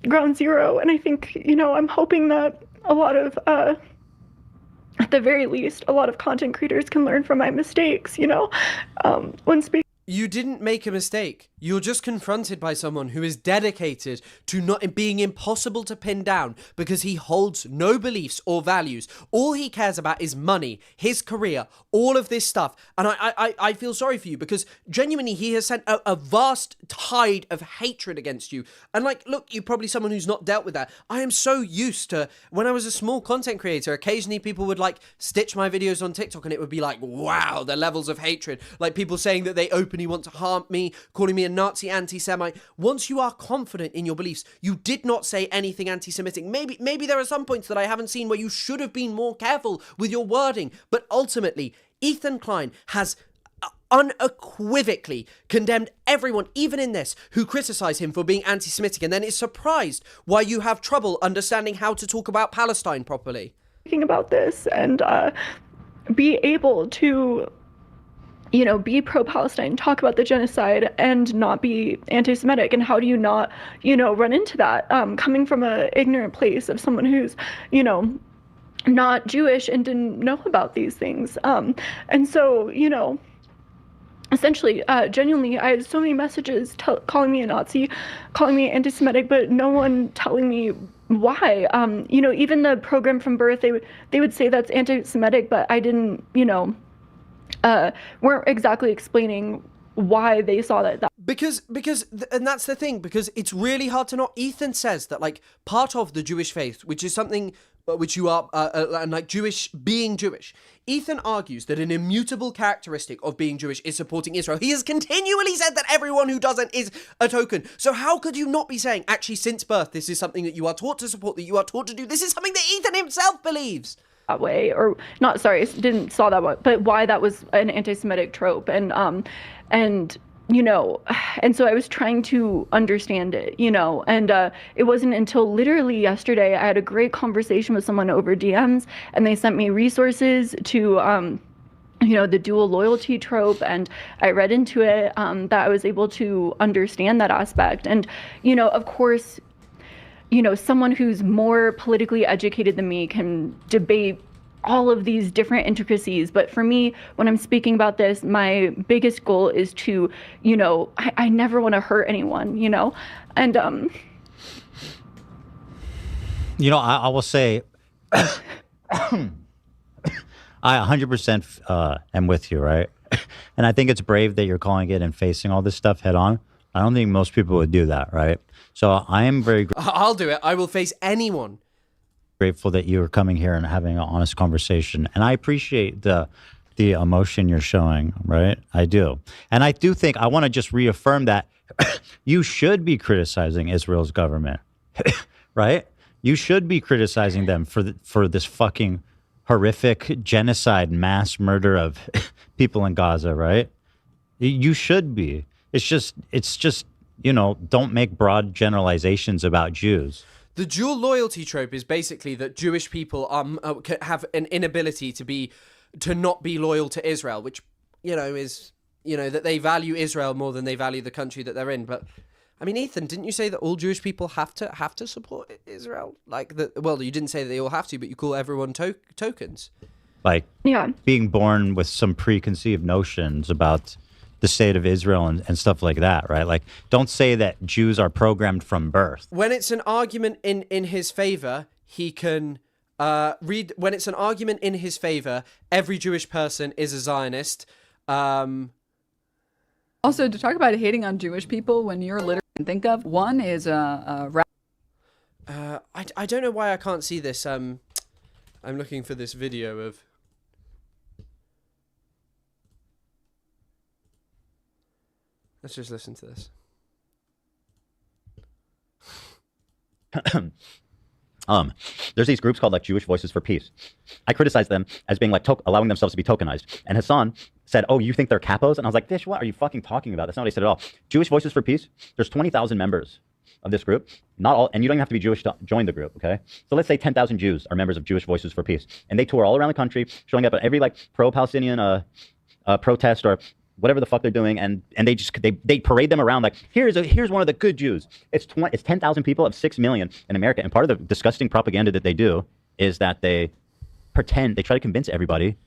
ground zero, and I think, you know, I'm hoping that a lot of, at the very least, a lot of content creators can learn from my mistakes, you know, when speaking. You didn't make a mistake. You're just confronted by someone who is dedicated to not being impossible to pin down because he holds no beliefs or values. All he cares about is money, his career, all of this stuff. And I feel sorry for you because genuinely he has sent a vast tide of hatred against you. And like, look, you're probably someone who's not dealt with that. I am so used to, when I was a small content creator, occasionally people would like stitch my videos on TikTok and it would be like, wow, the levels of hatred. Like people saying that they openly want to harm me, calling me a Nazi, anti-Semite. Once you are confident in your beliefs, you did not say anything anti-Semitic. Maybe there are some points that I haven't seen where you should have been more careful with your wording, but ultimately, Ethan Klein has unequivocally condemned everyone, even in this, who criticize him for being anti-Semitic and then is surprised why you have trouble understanding how to talk about Palestine properly. Thinking about this and be able to, you know, be pro-Palestine, talk about the genocide, and not be anti-Semitic. And how do you not, you know, run into that? Coming from an ignorant place of someone who's, you know, not Jewish and didn't know about these things. And so, you know, essentially, genuinely, I had so many messages calling me a Nazi, calling me anti-Semitic, but no one telling me why. You know, even the program from birth, they would say that's anti-Semitic, but I didn't, you know, weren't exactly explaining why they saw that. Because and that's the thing, because it's really hard to not. Ethan says that like part of the Jewish faith, which is something which you are, and like being Jewish. Ethan argues that an immutable characteristic of being Jewish is supporting Israel. He has continually said that everyone who doesn't is a token. So how could you not be saying, actually, since birth, this is something that you are taught to support, that you are taught to do. This is something that Ethan himself believes. That way, or not, sorry, didn't saw that one, but why that was an anti-Semitic trope, and you know, and so I was trying to understand it, you know, and it wasn't until literally yesterday I had a great conversation with someone over DMs, and they sent me resources to, you know, the dual loyalty trope, and I read into it, that I was able to understand that aspect, and, you know, of course, you know, someone who's more politically educated than me can debate all of these different intricacies. But for me, when I'm speaking about this, my biggest goal is to, you know, I never want to hurt anyone, you know, and, you know, I will say, I 100% am with you, right? And I think it's brave that you're calling it and facing all this stuff head on. I don't think most people would do that, right? So I am very I'll do it. I will face anyone. Grateful that you are coming here and having an honest conversation. And I appreciate the emotion you're showing, right? I do. And I do think I want to just reaffirm that you should be criticizing Israel's government, right? You should be criticizing them for this fucking horrific genocide, mass murder of people in Gaza, right? You should be. It's just, you know, don't make broad generalizations about Jews. The dual loyalty trope is basically that Jewish people have an inability to not be loyal to Israel, which, you know, is, you know, that they value Israel more than they value the country that they're in. But I mean, Ethan, didn't you say that all Jewish people have to support Israel? Like well, you didn't say that they all have to, but you call everyone tokens. Like, yeah, being born with some preconceived notions about, the state of Israel and stuff like that, right? Like, don't say that Jews are programmed from birth. When it's an argument in his favor, he can read. When it's an argument in his favor, every Jewish person is a Zionist. Also, to talk about hating on Jewish people, when you're literally think of one is I don't know why I can't see this. I'm looking for this video of. Let's just listen to this. There's these groups called like Jewish Voices for Peace. I criticize them as being like allowing themselves to be tokenized. And Hassan said, "Oh, you think they're capos?" And I was like, "Fish, what are you fucking talking about? That's not what he said at all." Jewish Voices for Peace. There's 20,000 members of this group. Not all, and you don't even have to be Jewish to join the group. Okay, so let's say 10,000 Jews are members of Jewish Voices for Peace, and they tour all around the country, showing up at every like pro-Palestinian protest or whatever the fuck they're doing, and they parade them around like, here's one of the good Jews. It's 10,000 people of 6 million in America, and part of the disgusting propaganda that they do is that they try to convince everybody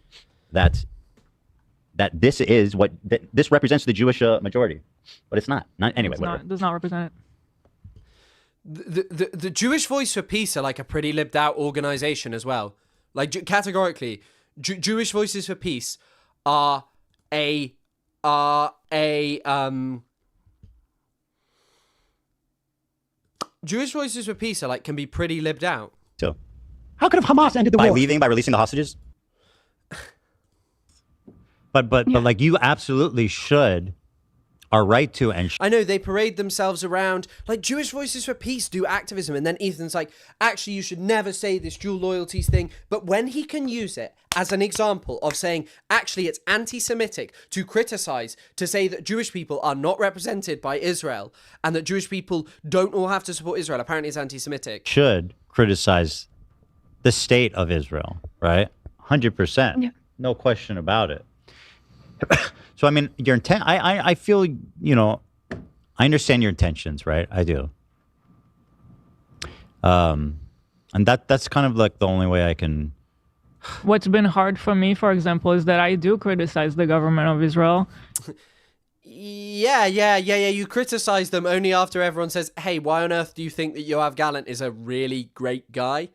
that this is this represents the Jewish majority, but it's not. Anyway, it does not represent it. The Jewish Voice for Peace are like a pretty lived out organization as well. Like categorically, Jewish Voices for Peace are Jewish Voices for Peace are like can be pretty lived out. So, how could Hamas ended the war? By releasing the hostages. But like you absolutely should, are right to, and I know they parade themselves around like Jewish Voices for Peace do activism, and then Ethan's like, actually you should never say this dual loyalties thing. But when he can use it as an example of saying actually it's anti-Semitic to criticize, to say that Jewish people are not represented by Israel and that Jewish people don't all have to support Israel, apparently it's anti-Semitic. Should criticize the state of Israel, right? 100%. Yeah. No question about it. So, I mean, your intent, I feel, I understand your intentions, right? I do. And that's kind of like the only way I can. What's been hard for me, for example, is that I do criticize the government of Israel. Yeah. You criticize them only after everyone says, hey, why on earth do you think that Yoav Gallant is a really great guy?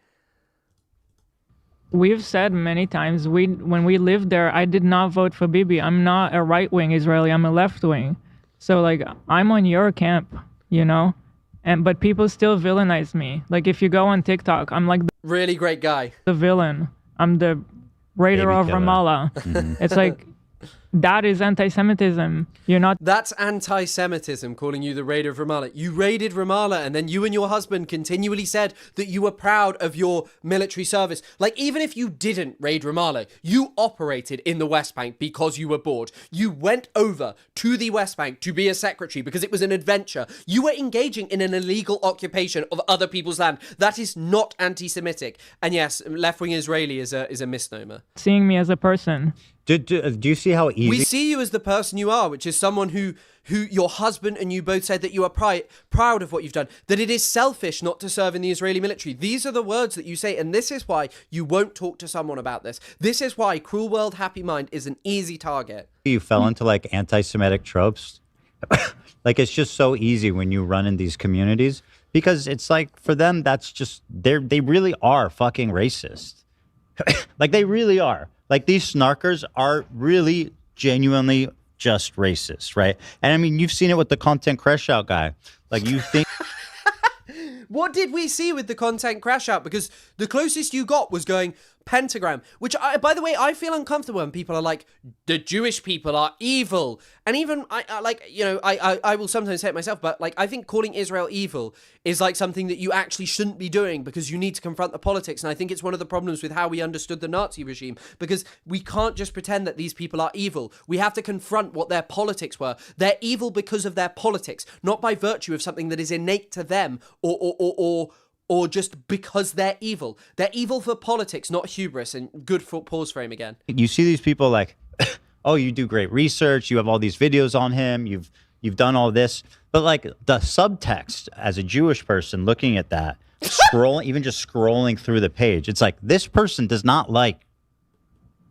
We've said many times, when we lived there, I did not vote for Bibi. I'm not a right-wing Israeli, I'm a left-wing. So, like, I'm on your camp, but people still villainize me. Like, if you go on TikTok, I'm like... really great guy. The villain. I'm the raider of Ramallah. Mm-hmm. It's like, that is anti-Semitism. You're not... That's anti-Semitism, calling you the raider of Ramallah. You raided Ramallah, and then you and your husband continually said that you were proud of your military service. Like, even if you didn't raid Ramallah, you operated in the West Bank because you were bored. You went over to the West Bank to be a secretary because it was an adventure. You were engaging in an illegal occupation of other people's land. That is not anti-Semitic. And yes, left-wing Israeli is a misnomer. Seeing me as a person. Do you see how easy... We see you as the person you are, which is someone who your husband and you both said that you are proud of what you've done, that it is selfish not to serve in the Israeli military. These are the words that you say, and this is why you won't talk to someone about this. This is why Cruel World, Happy Mind is an easy target. You fell into like anti-Semitic tropes. Like, it's just so easy when you run in these communities, because it's like, for them, that's just, they really are fucking racist. Like, they really are. Like, these snarkers are really genuinely just racist, right? And I mean, you've seen it with the content crash out guy. Like, you think... What did we see with the content crash out? Because the closest you got was going pentagram, which, by the way, I feel uncomfortable when people are like, the Jewish people are evil. And even, I will sometimes say it myself, but like, I think calling Israel evil is like something that you actually shouldn't be doing, because you need to confront the politics. And I think it's one of the problems with how we understood the Nazi regime, because we can't just pretend that these people are evil. We have to confront what their politics were. They're evil because of their politics, not by virtue of something that is innate to them or just because they're evil. They're evil for politics, not hubris. And good for pause frame again. You see these people like, oh, you do great research. You have all these videos on him. You've done all this. But like, the subtext as a Jewish person looking at that, even just scrolling through the page, it's like, this person does not like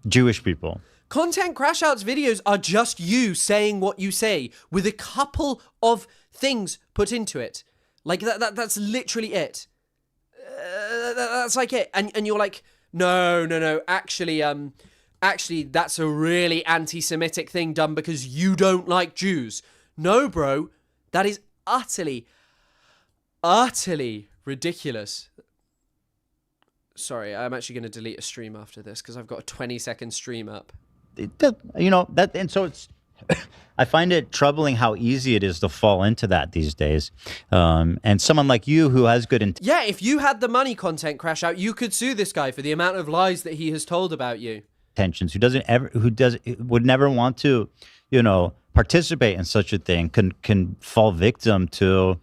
Jewish people. Content Crash Out's videos are just you saying what you say with a couple of things put into it. Like, that's literally it. That's like it. And you're like, no, actually, that's a really anti-Semitic thing done because you don't like Jews. No, bro, that is utterly ridiculous. Sorry, I'm actually going to delete a stream after this because I've got a 20-second stream up. You know, that, and so it's, I find it troubling how easy it is to fall into that these days. And someone like you who has good intentions. Yeah, if you had the money, Content Crash Out, you could sue this guy for the amount of lies that he has told about you. Would never want to, you know, participate in such a thing can fall victim to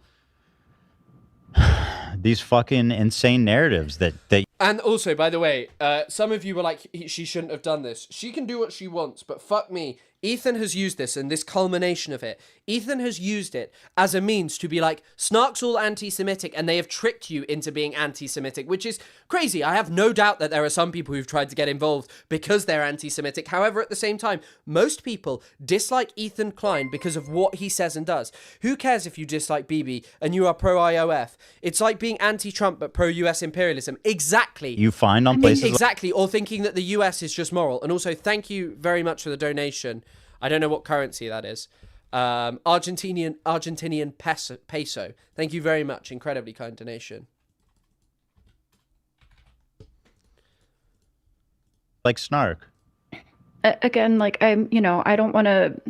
these fucking insane narratives that And also, by the way, some of you were like, she shouldn't have done this. She can do what she wants, but fuck me. Ethan has used this, and this culmination of it, Ethan has used it as a means to be like, Snark's all anti-Semitic, and they have tricked you into being anti-Semitic, which is crazy. I have no doubt that there are some people who've tried to get involved because they're anti-Semitic. However, at the same time, most people dislike Ethan Klein because of what he says and does. Who cares if you dislike Bibi and you are pro-IOF? It's like being anti-Trump but pro-US imperialism. Exactly. you find on places. Exactly, or thinking that the US is just moral. And also, thank you very much for the donation. I don't know what currency that is. Argentinian peso. Thank you very much. Incredibly kind donation. Like Snark. Again, like I don't want to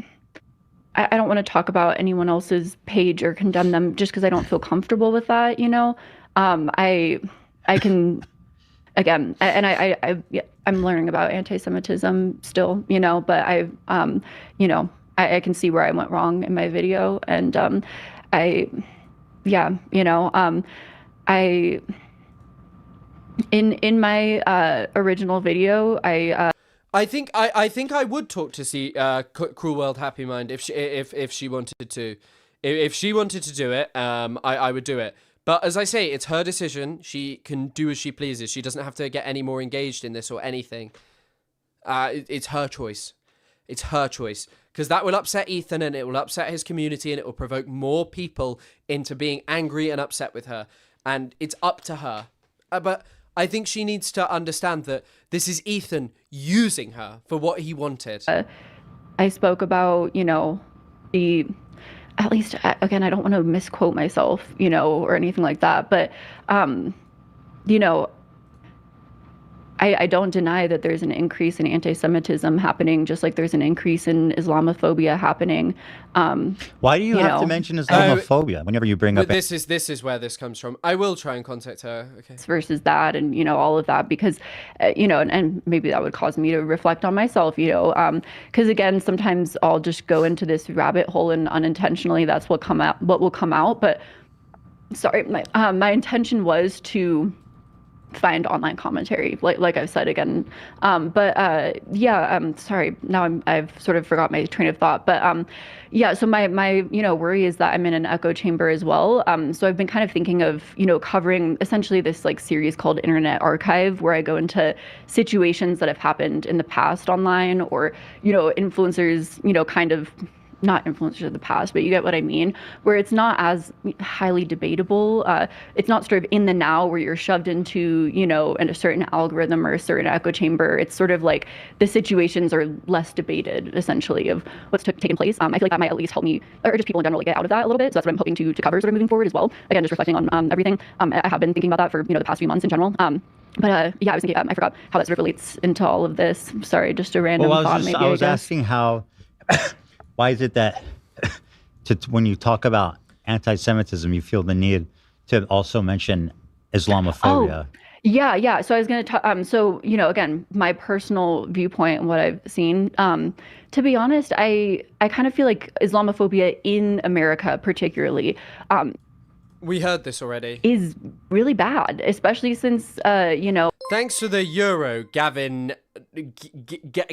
talk about anyone else's page or condemn them just because I don't feel comfortable with that. You know, I can. Again, and I'm learning about anti-Semitism still, you know, but I can see where I went wrong in my video, and in my original video, I think I would talk to see Cruel World Happy Mind if she wanted to. If she wanted to do it, I would do it. But as I say, it's her decision. She can do as she pleases. She doesn't have to get any more engaged in this or anything. It's her choice. It's her choice. Because that will upset Ethan and it will upset his community and it will provoke more people into being angry and upset with her. And it's up to her. But I think she needs to understand that this is Ethan using her for what he wanted. I spoke about, at least, again, I don't want to misquote myself, or anything like that. But, I don't deny that there's an increase in anti-Semitism happening, just like there's an increase in Islamophobia happening. Why do you have to mention Islamophobia whenever you bring up? This is where this comes from. I will try and contact her. Okay. Versus that, and all of that, because and maybe that would cause me to reflect on myself. Because again, sometimes I'll just go into this rabbit hole, and unintentionally, that's what will come out. But sorry, my intention was to find online commentary, like I've said again. Sorry, now I've sort of forgot my train of thought. But so my worry is that I'm in an echo chamber as well. So I've been kind of thinking of covering essentially this like series called Internet Archive, where I go into situations that have happened in the past online, or influencers, kind of. Not influencers of the past, but you get what I mean, where it's not as highly debatable. It's not sort of in the now where you're shoved into, in a certain algorithm or a certain echo chamber. It's sort of like the situations are less debated, essentially, of what's taken place. I feel like that might at least help me, or just people in general, get out of that a little bit. So that's what I'm hoping to cover sort of moving forward as well. Again, just reflecting on everything. I have been thinking about that for, the past few months in general. I was thinking, I forgot how that sort of relates into all of this. Sorry, just a random thought. I was asking how... Why is it that when you talk about anti-Semitism, you feel the need to also mention Islamophobia? Oh, yeah. So I was going to talk, again, my personal viewpoint and what I've seen, to be honest, I kind of feel like Islamophobia in America particularly, we heard this already, is really bad, especially since, Thanks to the euro, Gavin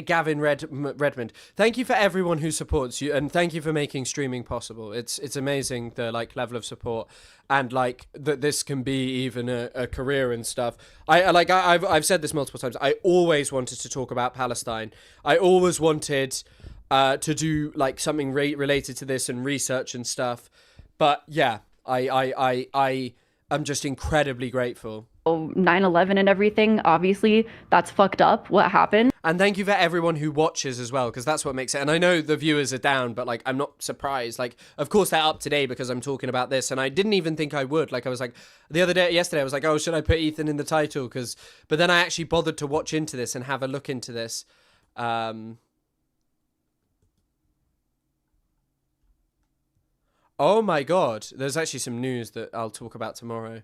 Gavin Redmond. Thank you for everyone who supports you, and thank you for making streaming possible. It's amazing the like level of support, and like that this can be even a career and stuff. I've said this multiple times. I always wanted to talk about Palestine. I always wanted to do like something related to this and research and stuff. But yeah, I am just incredibly grateful. 9/11 and everything, obviously that's fucked up what happened. And thank you for everyone who watches as well, because that's what makes it. And I know the viewers are down, but like I'm not surprised. Like, of course they're up today because I'm talking about this, and I didn't even think I would. Like, I was like yesterday I was like, oh, should I put Ethan in the title? But then I actually bothered to watch into this and have a look into this. Oh my God, there's actually some news that I'll talk about tomorrow.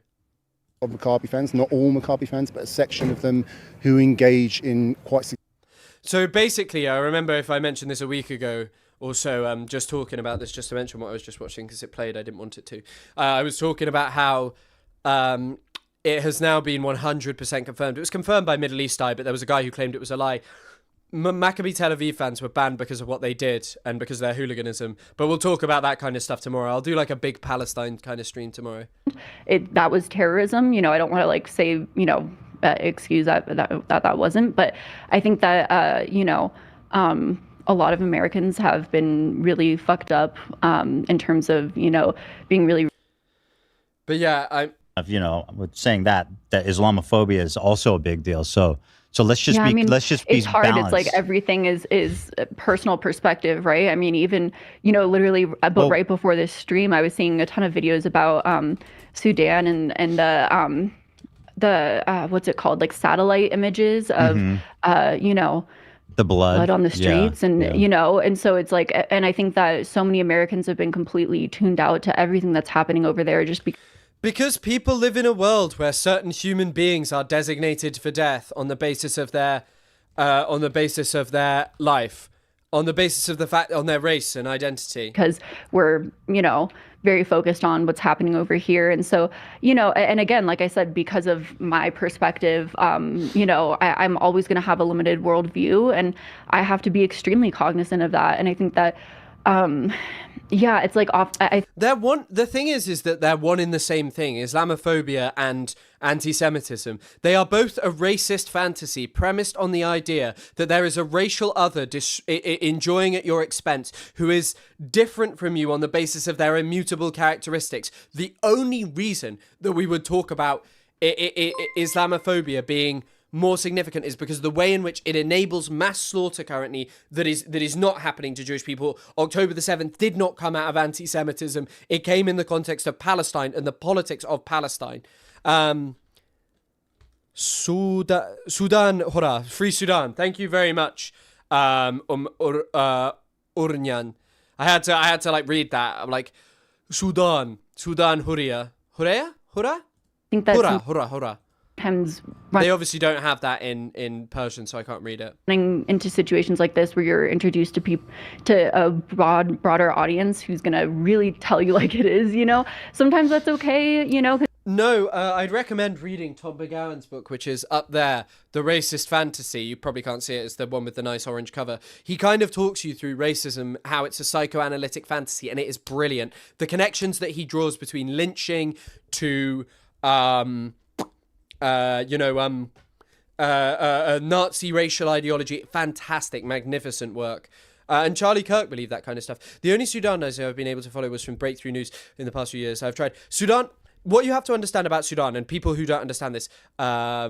Of Maccabi fans, not all Maccabi fans, but a section of them who engage in quite. So basically, I remember if I mentioned this a week ago or so, just talking about this, just to mention what I was just watching because it played, I didn't want it to. I was talking about how it has now been 100% confirmed. It was confirmed by Middle East Eye, but there was a guy who claimed it was a lie. Maccabi Tel Aviv fans were banned because of what they did and because of their hooliganism. But we'll talk about that kind of stuff tomorrow. I'll do like a big Palestine kind of stream tomorrow. That was terrorism. You know, I don't want to like say, you know, excuse that wasn't. But I think that, you know, a lot of Americans have been really fucked up in terms of, you know, being really. But yeah, you know, with saying that Islamophobia is also a big deal. So let's just be it's hard. balanced. It's like everything is personal perspective, right? I mean, even, you know, literally right before this stream, I was seeing a ton of videos about Sudan and the what's it called, like satellite images of you know, the blood on the streets, you know, and so it's like, and I think that so many Americans have been completely tuned out to everything that's happening over there just because people live in a world where certain human beings are designated for death on the basis of their life, on the basis of the fact on their race and identity. Because we're, you know, very focused on what's happening over here, and so, you know, and again, like I said, because of my perspective, you know, I'm always going to have a limited worldview, and I have to be extremely cognizant of that. And I think that. Yeah, it's like the thing is that they're one in the same thing. Islamophobia and anti-Semitism. They are both a racist fantasy premised on the idea that there is a racial other enjoying at your expense who is different from you on the basis of their immutable characteristics. The only reason that we would talk about Islamophobia being more significant is because of the way in which it enables mass slaughter currently that is not happening to Jewish people. October the 7th did not come out of anti-Semitism. It came in the context of Palestine and the politics of Palestine. Sudan, hurrah, free Sudan. Thank you very much, Urnyan. I had to like read that. I'm like, Sudan, hurrah, hurrah, hurrah, I think that's hurrah, hurrah, hurrah. They obviously don't have that in Persian, so I can't read it. Running into situations like this where you're introduced to a broader audience who's gonna really tell you like it is, you know, sometimes that's okay, you know. No, I'd recommend reading Tom McGowan's book, which is up there, The Racist Fantasy. You probably can't see it, it's the one with the nice orange cover. He kind of talks you through racism, how it's a psychoanalytic fantasy, and it is brilliant. The connections that he draws between lynching to Nazi racial ideology, fantastic, magnificent work. And Charlie Kirk believed that kind of stuff. The only Sudan news I've been able to follow was from Breakthrough News in the past few years. I've tried. Sudan, what you have to understand about Sudan, and people who don't understand this, the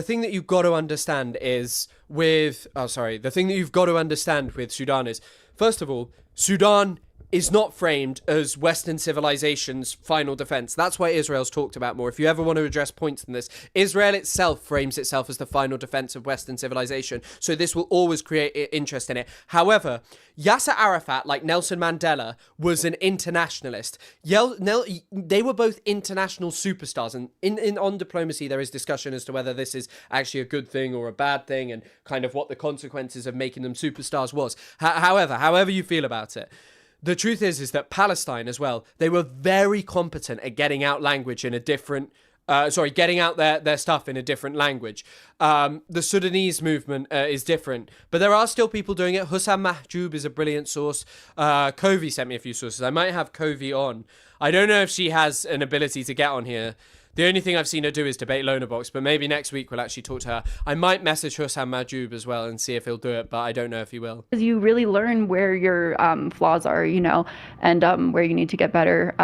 thing that you've got to understand is the thing that you've got to understand with Sudan is, first of all, Sudan is not framed as Western civilization's final defense. That's why Israel's talked about more. If you ever want to address points in this, Israel itself frames itself as the final defense of Western civilization. So this will always create interest in it. However, Yasser Arafat, like Nelson Mandela, was an internationalist. They were both international superstars. And on diplomacy, there is discussion as to whether this is actually a good thing or a bad thing and kind of what the consequences of making them superstars was. However you feel about it. The truth is that Palestine as well, they were very competent at getting out language in a different getting out their stuff in a different language. The Sudanese movement is different, but there are still people doing it. Hussam Mahjoub is a brilliant source. Kovi sent me a few sources. I might have Kovi on. I don't know if she has an ability to get on here. The only thing I've seen her do is debate Lonerbox, but maybe next week we'll actually talk to her. I might message Hussam Mahjoub as well and see if he'll do it, but I don't know if he will. Because you really learn where your flaws are, you know, and where you need to get better.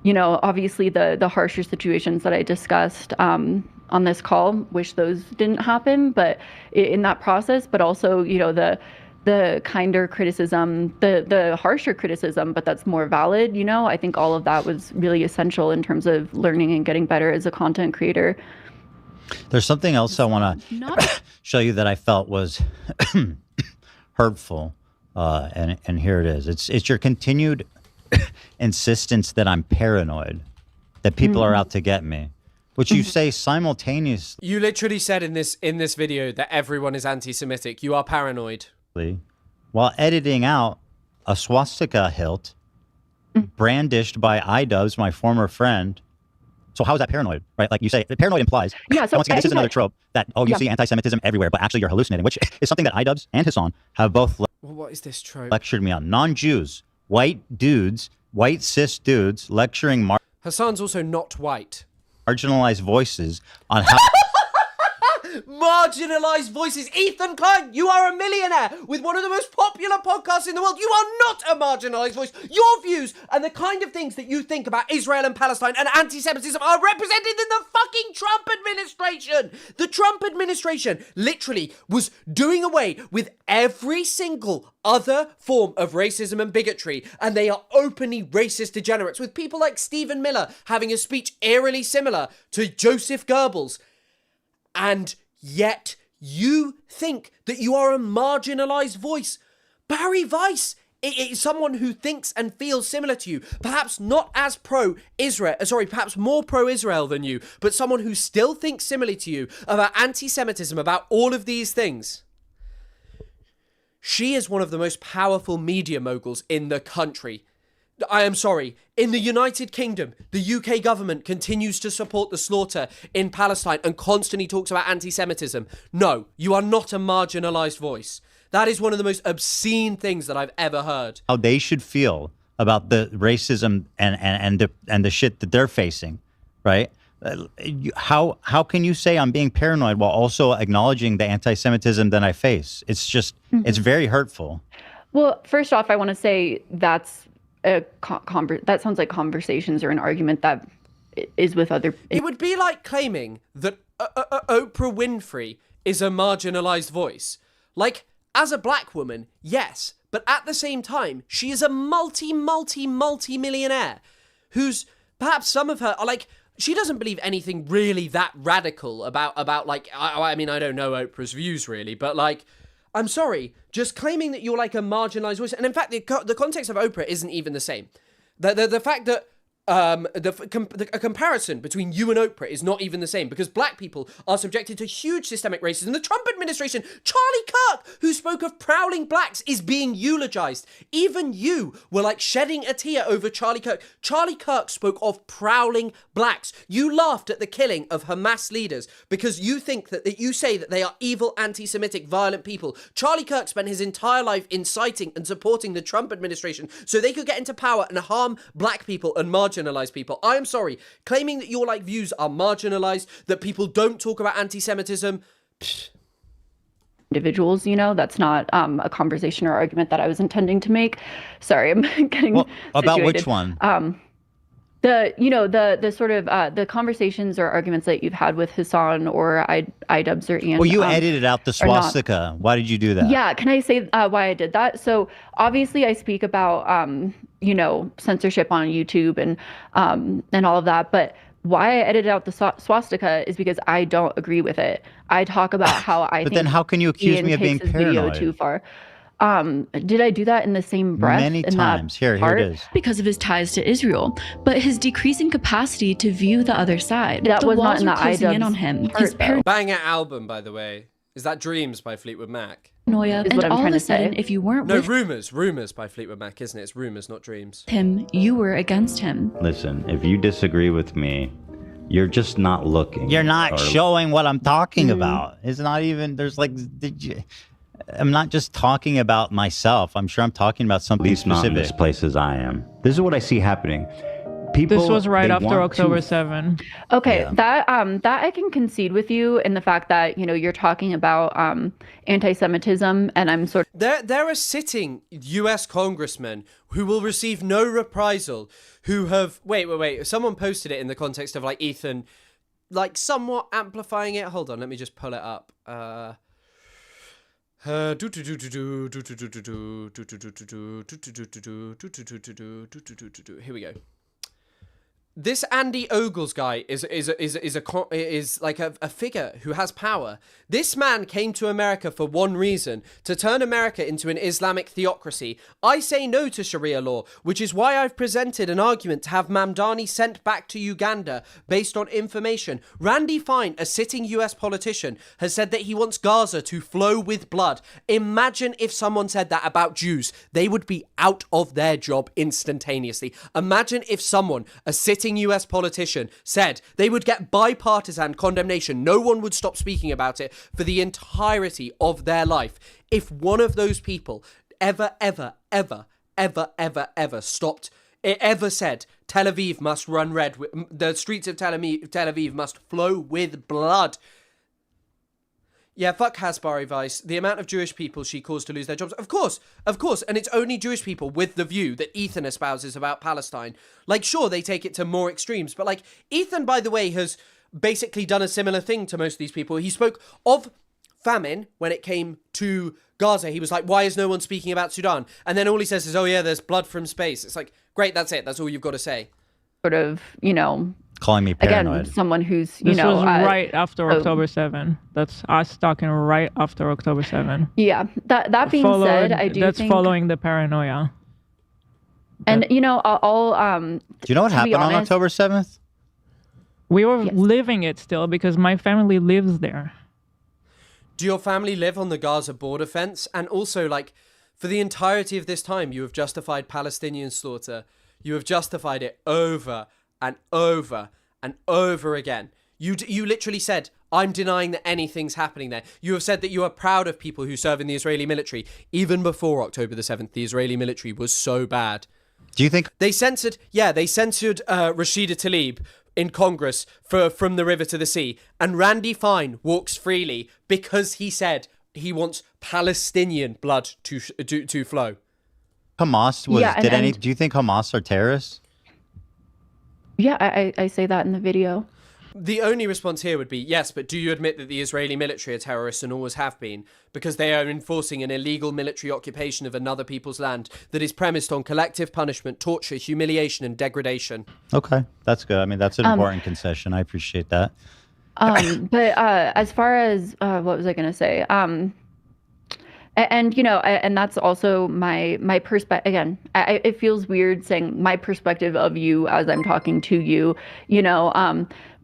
You know, obviously the harsher situations that I discussed on this call, wish those didn't happen, but in that process, but also, you know, the kinder criticism, the harsher criticism, but that's more valid, you know, I think all of that was really essential in terms of learning and getting better as a content creator. There's something else I want to show you that I felt was hurtful, and here it is. It's your continued insistence that I'm paranoid, that people are out to get me, which you say simultaneously. You literally said in this video that everyone is anti-Semitic. You are paranoid. While editing out a swastika hilt brandished by iDubbbz, my former friend. So how is that paranoid, right? Like you say, paranoid implies, yeah, so once again, this is another trope, that, you see anti-Semitism everywhere, but actually you're hallucinating, which is something that iDubbbz and Hassan have both what is this trope? lectured me on. Non-Jews, white dudes, white cis dudes lecturing Hassan's also not white. Marginalized voices on how... Marginalized voices. Ethan Klein, you are a millionaire with one of the most popular podcasts in the world. You are not a marginalized voice. Your views and the kind of things that you think about Israel and Palestine and anti-Semitism are represented in the fucking Trump administration. The Trump administration literally was doing away with every single other form of racism and bigotry, and they are openly racist degenerates, with people like Stephen Miller having a speech eerily similar to Joseph Goebbels. And yet you think that you are a marginalized voice. Barry Weiss is someone who thinks and feels similar to you, perhaps not as pro-Israel, perhaps more pro-Israel than you, but someone who still thinks similarly to you about anti-Semitism, about all of these things. She is one of the most powerful media moguls in the country. I am sorry. In the United Kingdom, the UK government continues to support the slaughter in Palestine and constantly talks about anti-Semitism. No, you are not a marginalized voice. That is one of the most obscene things that I've ever heard. How they should feel about the racism and the shit that they're facing, right? How can you say I'm being paranoid while also acknowledging the anti-Semitism that I face? It's just, it's very hurtful. Well, first off, I want to say that's that sounds like conversations or an argument that is with other... It would be like claiming that Oprah Winfrey is a marginalized voice. Like, as a black woman, yes, but at the same time, she is a multi-millionaire who's, perhaps some of her are like, she doesn't believe anything really that radical about like, I mean, I don't know Oprah's views really, but like, I'm sorry, just claiming that you're like a marginalized voice. And in fact, the context of Oprah isn't even the same. The fact that a comparison between you and Oprah is not even the same, because black people are subjected to huge systemic racism. The Trump administration, Charlie Kirk, who spoke of prowling blacks, is being eulogized. Even you were like shedding a tear over Charlie Kirk. Charlie Kirk spoke of prowling blacks. You laughed at the killing of Hamas leaders because you think that you say that they are evil, anti-Semitic, violent people. Charlie Kirk spent his entire life inciting and supporting the Trump administration so they could get into power and harm black people and marginalized people. I am sorry. Claiming that your like views are marginalized, that people don't talk about anti-Semitism. Individuals, you know, that's not a conversation or argument that I was intending to make. Sorry, I'm getting about situated. Which one? The sort of the conversations or arguments that you've had with Hassan or iDubbbz or Ian. Well, you edited out the swastika. Why did you do that? Yeah, can I say why I did that? So obviously I speak about censorship on YouTube and all of that, but why I edited out the swastika is because I don't agree with it. I talk about how I but then how can you accuse Ian me of being takes his video paranoid? too far. Did I do that in the same breath? Many times. Here it is. Because of his ties to Israel, but his decreasing capacity to view the other side. That was not in the closing in on him. His Banger album, by the way. Is that Dreams by Fleetwood Mac? paranoia, and all of a sudden, if you weren't with Rumors by Fleetwood Mac, isn't it? It's Rumors, not Dreams. him, you were against him. Listen, if you disagree with me, You're just not looking. You're not Or- showing what I'm talking about. It's not even, there's like, I'm not just talking about myself. I'm sure I'm talking about something At least not in specific. this place as I am. This is what I see happening. People, This was right they after want to- October 7. Okay, that I can concede with you in the fact that you're talking about anti-Semitism, and I'm sort of There are sitting U.S. congressmen who will receive no reprisal, who have wait. Someone posted it in the context of like Ethan, like somewhat amplifying it. Hold on, let me just pull it up. Here we go. This Andy Ogles guy is like a figure who has power. This man came to America for one reason: to turn America into an Islamic theocracy. I say no to Sharia law, which is why I've presented an argument to have Mamdani sent back to Uganda based on information. Randy Fine, a sitting US politician, has said that he wants Gaza to flow with blood. Imagine if someone said that about Jews. They would be out of their job instantaneously. Imagine if someone, a sitting US politician, said they would get bipartisan condemnation. No one would stop speaking about it for the entirety of their life. If one of those people ever stopped, ever said Tel Aviv must run red, the streets of Tel Aviv must flow with blood. Yeah, fuck Hasbari Vice. The amount of Jewish people she caused to lose their jobs. Of course. And it's only Jewish people with the view that Ethan espouses about Palestine. Like, sure, they take it to more extremes, but like, Ethan, by the way, has basically done a similar thing to most of these people. He spoke of famine when it came to Gaza. He was like, why is no one speaking about Sudan? And then all he says is, oh yeah, there's blood from space. It's like, great, that's it. That's all you've got to say. sort of, calling me paranoid. Again, someone who's, This was right after October 7. That's us talking right after October 7. Yeah. That being said, I do that's think following the paranoia. And do you know what happened on October 7th? We were living it still because my family lives there. Do your family live on the Gaza border fence? And also, like, for the entirety of this time, you have justified Palestinian slaughter. You have justified it over and over and over again. You literally said, I'm denying that anything's happening there. You have said that you are proud of people who serve in the Israeli military. Even before October the 7th, the Israeli military was so bad. Do you think they censored Rashida Tlaib in Congress for From the River to the Sea, and Randy Fine walks freely because he said he wants Palestinian blood to flow. Hamas was do you think Hamas are terrorists? Yeah, I say that in the video. The only response here would be yes, but do you admit that the Israeli military are terrorists and always have been? Because they are enforcing an illegal military occupation of another people's land that is premised on collective punishment, torture, humiliation, and degradation. Okay, that's good. I mean, that's an important concession. I appreciate that. But as far as what was I going to say? And that's also my perspective. Again, it feels weird saying my perspective of you as I'm talking to you.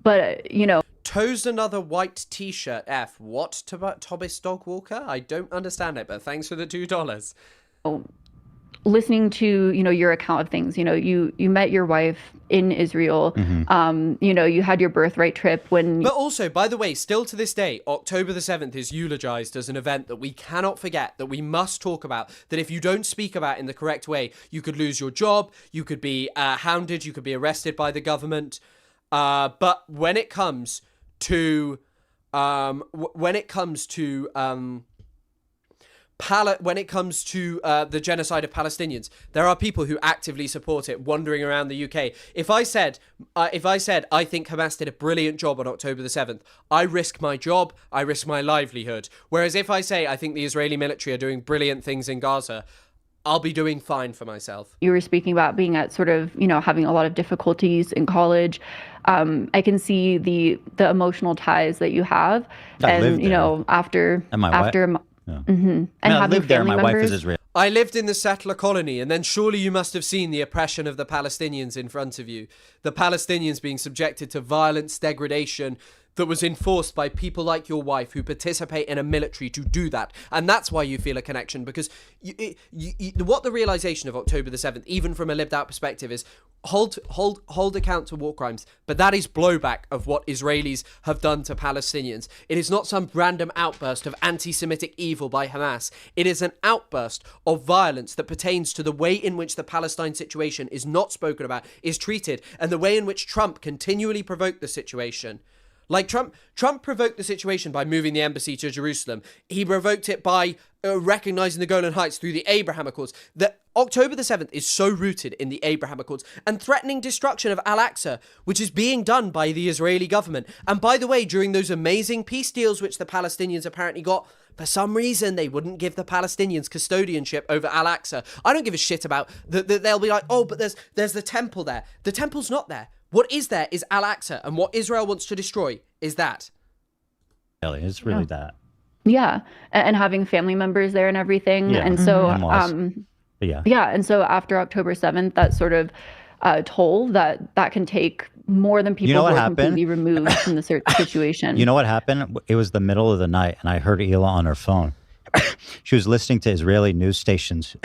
But Toes another white t-shirt. F. What? Tobias Dog Walker? I don't understand it, but thanks for the $2. Listening to your account of things, you met your wife in Israel. Mm-hmm. You had your birthright trip when. But also, by the way, still to this day, October the 7th is eulogized as an event that we cannot forget, that we must talk about, that if you don't speak about in the correct way, you could lose your job, you could be hounded, you could be arrested by the government. But when it comes to the genocide of Palestinians, there are people who actively support it, wandering around the UK. If I said I think Hamas did a brilliant job on October the 7th, I risk my job, I risk my livelihood. Whereas if I say I think the Israeli military are doing brilliant things in Gaza, I'll be doing fine for myself. You were speaking about being at sort of, having a lot of difficulties in college. I can see the emotional ties that you have. After and I lived there. My wife is Israeli. I lived in the settler colony, and then surely you must have seen the oppression of the Palestinians in front of you. The Palestinians being subjected to violence, degradation, that was enforced by people like your wife who participate in a military to do that. And that's why you feel a connection, because what the realization of October the 7th, even from a lived out perspective, is hold account to war crimes, but that is blowback of what Israelis have done to Palestinians. It is not some random outburst of anti-Semitic evil by Hamas. It is an outburst of violence that pertains to the way in which the Palestine situation is not spoken about, is treated, and the way in which Trump continually provoked the situation. Like Trump provoked the situation by moving the embassy to Jerusalem. He provoked it by recognizing the Golan Heights through the Abraham Accords. The October the 7th is so rooted in the Abraham Accords and threatening destruction of Al-Aqsa, which is being done by the Israeli government. And by the way, during those amazing peace deals which the Palestinians apparently got, for some reason they wouldn't give the Palestinians custodianship over Al-Aqsa. I don't give a shit about that. They'll be like, oh, but there's the temple there. The temple's not there. What is there is Al-Aqsa, and what Israel wants to destroy is that. Really, it's really that. Yeah, and having family members there and everything. Yeah. And so, yeah. And so after October 7th, that sort of toll that can take more than people who are completely removed from the situation. You know what happened? It was the middle of the night, and I heard Hila on her phone. She was listening to Israeli news stations.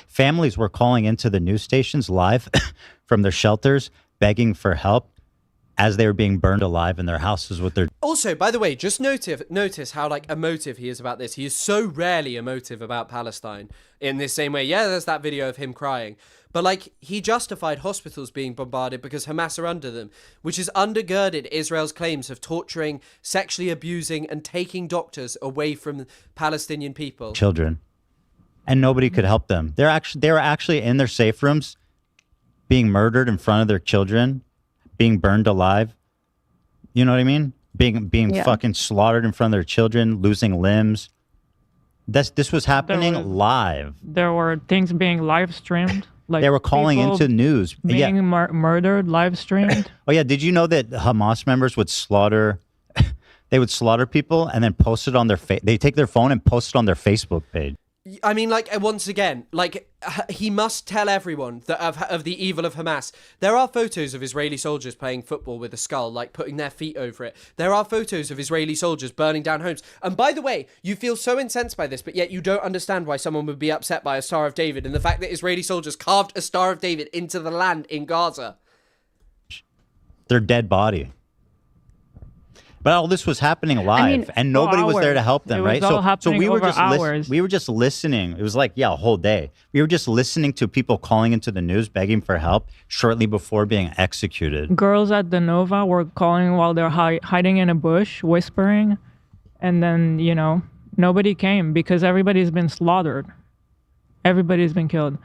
Families were calling into the news stations live from their shelters, begging for help as they were being burned alive in their houses with their... Also, by the way, just notice how, like, emotive he is about this. He is so rarely emotive about Palestine in this same way. Yeah, there's that video of him crying. But, like, he justified hospitals being bombarded because Hamas are under them, which has undergirded Israel's claims of torturing, sexually abusing, and taking doctors away from Palestinian people. Children. And nobody could help them. They were actually in their safe rooms being murdered in front of their children, being burned alive. You know what I mean? Being fucking slaughtered in front of their children, losing limbs. This was happening live. There were things being live streamed. Like they were calling into news. Being murdered, live streamed. Oh yeah, did you know that Hamas members would slaughter? They would slaughter people and then post it on their they take their phone and post it on their Facebook page. I mean, like, once again, like, he must tell everyone that of the evil of Hamas. There are photos of Israeli soldiers playing football with a skull, like putting their feet over it. There are photos of Israeli soldiers burning down homes. And by the way, you feel so incensed by this, but yet you don't understand why someone would be upset by a Star of David and the fact that Israeli soldiers carved a Star of David into the land in Gaza. Their dead body. But all this was happening live, and nobody was there to help them, right? So we were just listening. It was like, a whole day. We were just listening to people calling into the news, begging for help shortly before being executed. Girls at the Nova were calling while they're hiding in a bush, whispering, and then, nobody came because everybody's been slaughtered. Everybody's been killed.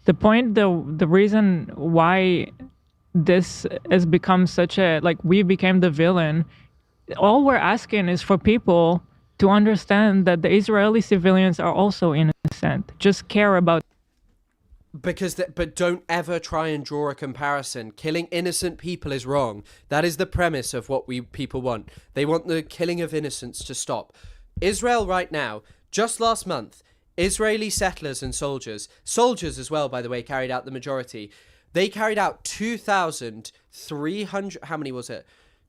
The reason why this has become such a, like, we became the villain. All we're asking is for people to understand that the Israeli civilians are also innocent. Just care about. But don't ever try and draw a comparison. Killing innocent people is wrong. That is the premise of what people want. They want the killing of innocents to stop. Israel right now, just last month, Israeli settlers and soldiers as well, by the way, carried out the majority. They carried out 2,300, how many was it?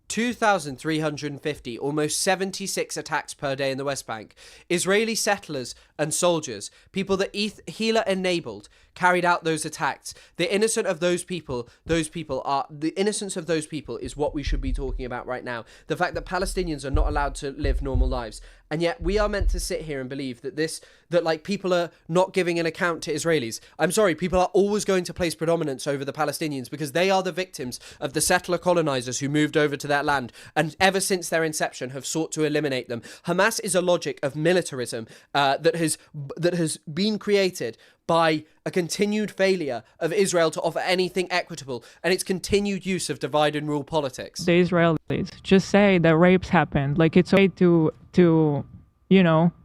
2,350, almost 76 attacks per day in the West Bank. Israeli settlers and soldiers, people that Hila enabled, carried out those attacks. The innocence of those people is what we should be talking about right now. The fact that Palestinians are not allowed to live normal lives. And yet we are meant to sit here and believe that people are not giving an account to Israelis. I'm sorry, people are always going to place predominance over the Palestinians because they are the victims of the settler colonizers who moved over to that land and ever since their inception have sought to eliminate them. Hamas is a logic of militarism that has been created by a continued failure of Israel to offer anything equitable and its continued use of divide and rule politics. The Israelis just say that rapes happened. Like, it's okay to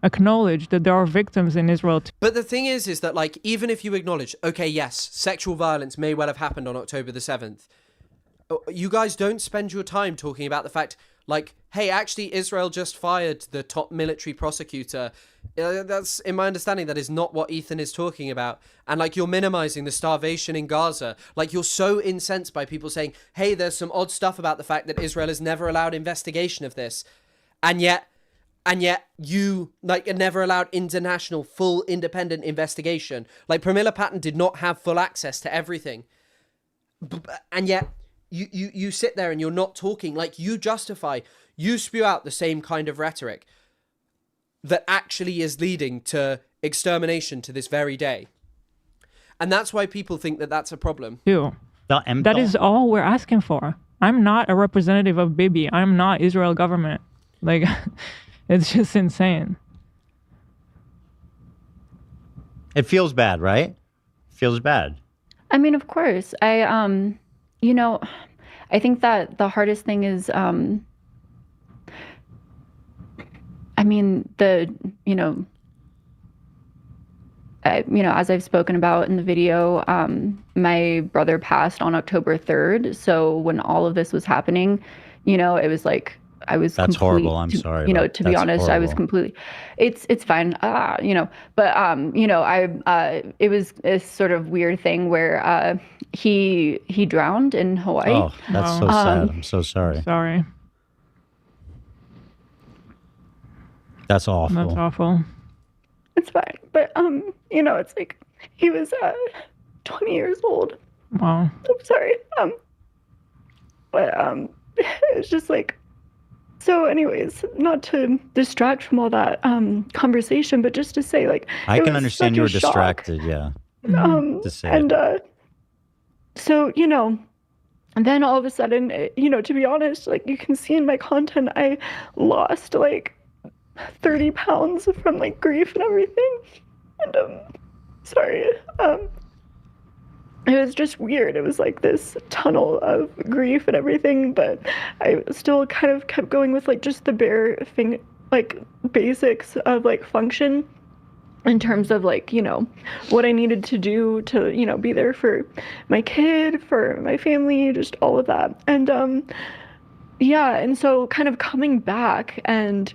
acknowledge that there are victims in Israel too. But the thing is that, like, even if you acknowledge, okay, yes, sexual violence may well have happened on October the 7th, you guys don't spend your time talking about the fact Like, hey, actually, Israel just fired the top military prosecutor. That's, in my understanding, that is not what Ethan is talking about. And, like, you're minimizing the starvation in Gaza. Like, you're so incensed by people saying, hey, there's some odd stuff about the fact that Israel has never allowed investigation of this. And yet you, like, never allowed international, full, independent investigation. Like, Pramila Patten did not have full access to everything. And yet you sit there and you're not talking. Like, you spew out the same kind of rhetoric that actually is leading to extermination to this very day. And that's why people think that that's a problem. That is all we're asking for. I'm not a representative of Bibi. I'm not Israel government. Like, it's just insane. It feels bad, right? Feels bad. I mean, of course. I think that the hardest thing is, as I've spoken about in the video, my brother passed on October 3rd. So when all of this was happening, it was like, That's horrible. I'm sorry. To be honest, horrible. I was completely, it's fine. It was a sort of weird thing where, he drowned in Hawaii. Oh, that's so sad. I'm so sorry. Sorry. That's awful. That's awful. It's fine. But, it's like, he was, 20 years old. Wow. I'm sorry. It's just like, so anyways, not to distract from all that, conversation, but just to say, like, I can understand you were distracted. Yeah. To say and, so, and then all of a sudden, to be honest, like, you can see in my content, I lost like 30 pounds from like grief and everything. And, sorry. It was just weird. It was like this tunnel of grief and everything, but I still kind of kept going with like just the bare thing, like basics of like function in terms of like, what I needed to do to, be there for my kid, for my family, just all of that. And, and so kind of coming back and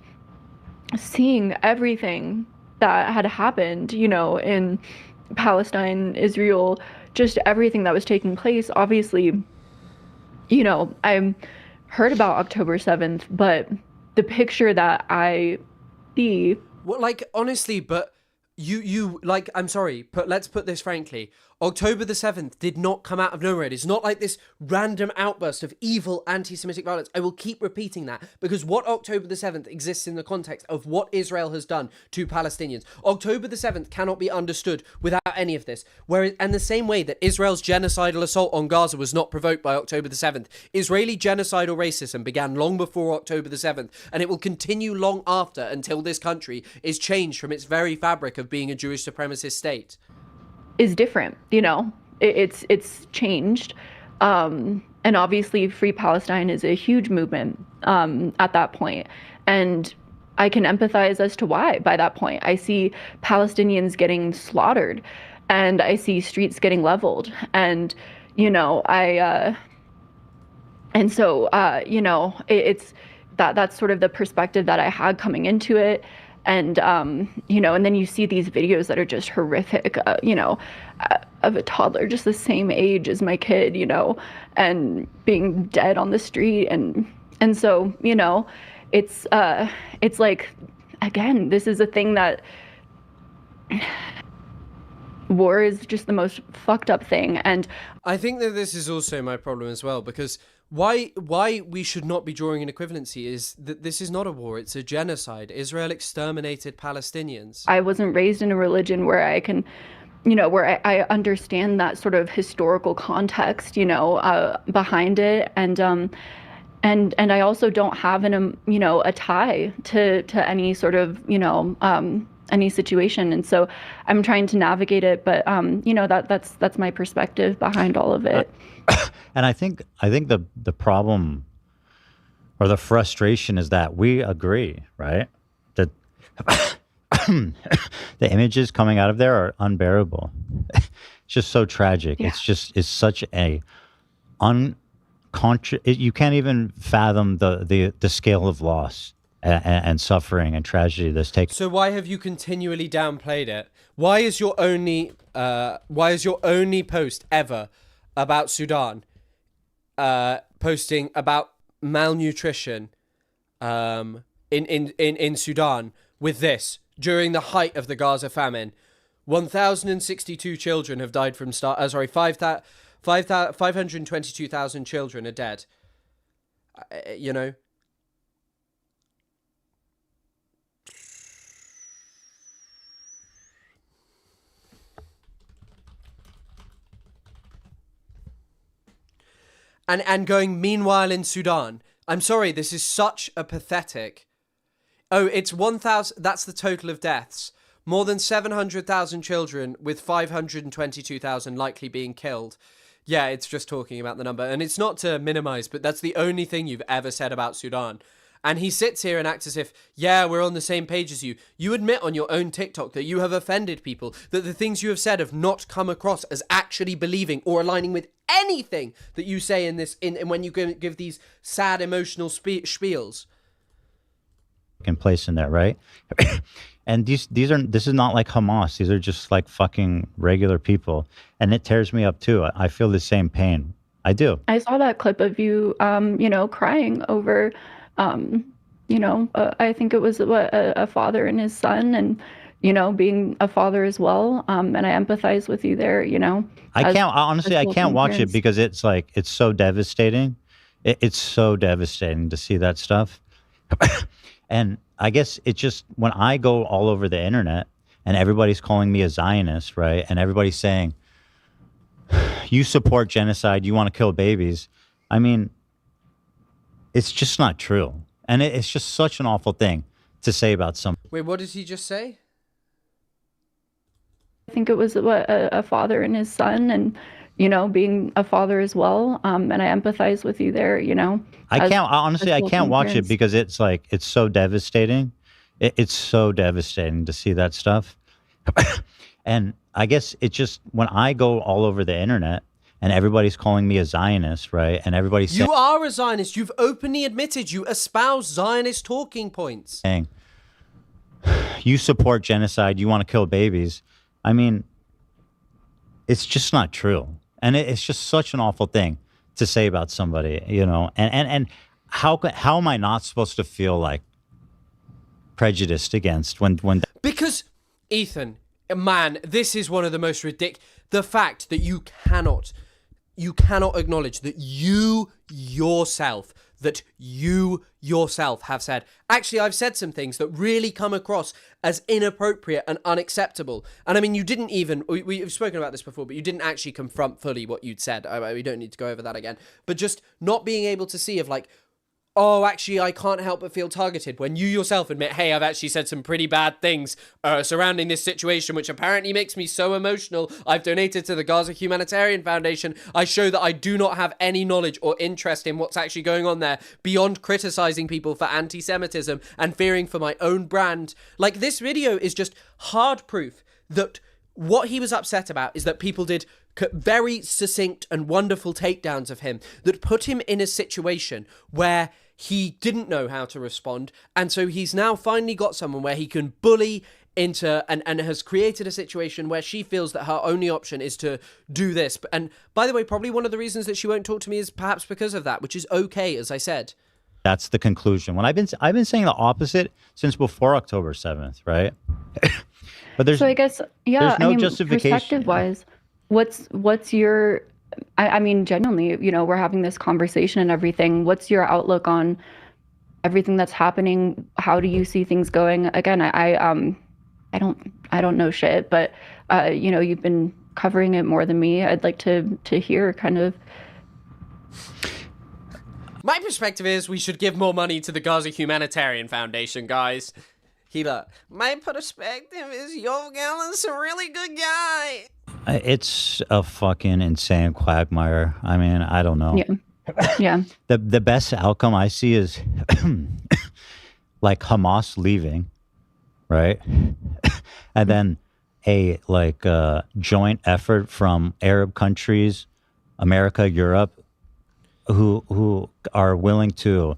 seeing everything that had happened, in Palestine, Israel, just everything that was taking place. Obviously, I heard about October 7th, but the picture that I see... Well, like, honestly, but you like, I'm sorry, but let's put this frankly. October the 7th did not come out of nowhere. It's not like this random outburst of evil anti-Semitic violence. I will keep repeating that because what October the 7th exists in the context of what Israel has done to Palestinians. October the 7th cannot be understood without any of this. And the same way that Israel's genocidal assault on Gaza was not provoked by October the 7th, Israeli genocidal racism began long before October the 7th, and it will continue long after until this country is changed from its very fabric of being a Jewish supremacist state. Is different, it's changed. And obviously Free Palestine is a huge movement at that point. And I can empathize as to why by that point. I see Palestinians getting slaughtered and I see streets getting leveled. And, it's that's sort of the perspective that I had coming into it. And, and then you see these videos that are just horrific, of a toddler just the same age as my kid, and being dead on the street. And so, it's like, again, this is a thing that war is just the most fucked up thing. And I think that this is also my problem as well, because why we should not be drawing an equivalency is that this is not a war, it's a genocide. Israel exterminated Palestinians. I wasn't raised in a religion where I can, where I understand that sort of historical context, behind it. And I also don't have a tie to any sort of, any situation. And so I'm trying to navigate it, but that's my perspective behind all of it. And I think the problem or the frustration is that we agree, right? That the images coming out of there are unbearable. It's just so tragic. Yeah. It's such a you can't even fathom the scale of loss and suffering and tragedy that's taken. So why have you continually downplayed it? Why is your only post ever about Sudan posting about malnutrition in Sudan with this during the height of the Gaza famine? 1,062 children have died from 522,000 children are dead. You know. And going, meanwhile in Sudan. I'm sorry, this is such a pathetic. Oh, it's 1,000. That's the total of deaths. More than 700,000 children, with 522,000 likely being killed. Yeah, it's just talking about the number. And it's not to minimize, but that's the only thing you've ever said about Sudan. And he sits here and acts as if, yeah, we're on the same page as you. You admit on your own TikTok that you have offended people, that the things you have said have not come across as actually believing or aligning with anything that you say in this, in when you give these sad, emotional spiels. In place in there, right? And this is not like Hamas. These are just like fucking regular people. And it tears me up too. I feel the same pain. I do. I saw that clip of you, crying over, I think it was a father and his son, and, being a father as well. And I empathize with you there, I can't watch it because it's so devastating. It's so devastating to see that stuff. And I guess it's just when I go all over the internet and everybody's calling me a Zionist, right? And everybody's saying, you support genocide, you want to kill babies. I mean, it's just not true. And it's just such an awful thing to say about someone. Wait, what did he just say? I think it was a father and his son, and, being a father as well. And I empathize with you there, I can't watch it because it's so devastating. It's so devastating to see that stuff. And I guess it's just when I go all over the internet and everybody's calling me a Zionist, right? And everybody's saying, you are a Zionist. You've openly admitted you espouse Zionist talking points. Saying, you support genocide, you want to kill babies. I mean, it's just not true. And it's just such an awful thing to say about somebody, and how am I not supposed to feel like prejudiced against when because Ethan, man, this is one of the most ridiculous. The fact that you cannot acknowledge that you yourself have said, actually, I've said some things that really come across as inappropriate and unacceptable. And I mean, you didn't even, we've spoken about this before, but you didn't actually confront fully what you'd said. We don't need to go over that again. But just not being able to see of oh, actually, I can't help but feel targeted when you yourself admit, hey, I've actually said some pretty bad things surrounding this situation, which apparently makes me so emotional. I've donated to the Gaza Humanitarian Foundation. I show that I do not have any knowledge or interest in what's actually going on there beyond criticizing people for anti-Semitism and fearing for my own brand. This video is just hard proof that what he was upset about is that people did very succinct and wonderful takedowns of him that put him in a situation where he didn't know how to respond, and so he's now finally got someone where he can bully into and has created a situation where she feels that her only option is to do this. And by the way, probably one of the reasons that she won't talk to me is perhaps because of that, which is okay, as I said. That's the conclusion. When I've been saying the opposite since before October 7th, right? But there's so I guess there's no justification. Perspective-wise, what's your? I mean, genuinely, we're having this conversation and everything. What's your outlook on everything that's happening? How do you see things going? Again, I don't know shit, but you've been covering it more than me. I'd like to hear kind of. My perspective is we should give more money to the Gaza Humanitarian Foundation, guys. My perspective is Yoav Gallan's a really good guy. It's a fucking insane quagmire. I mean, I don't know. Yeah. The best outcome I see is Hamas leaving, right? And then a joint effort from Arab countries, America, Europe, who are willing to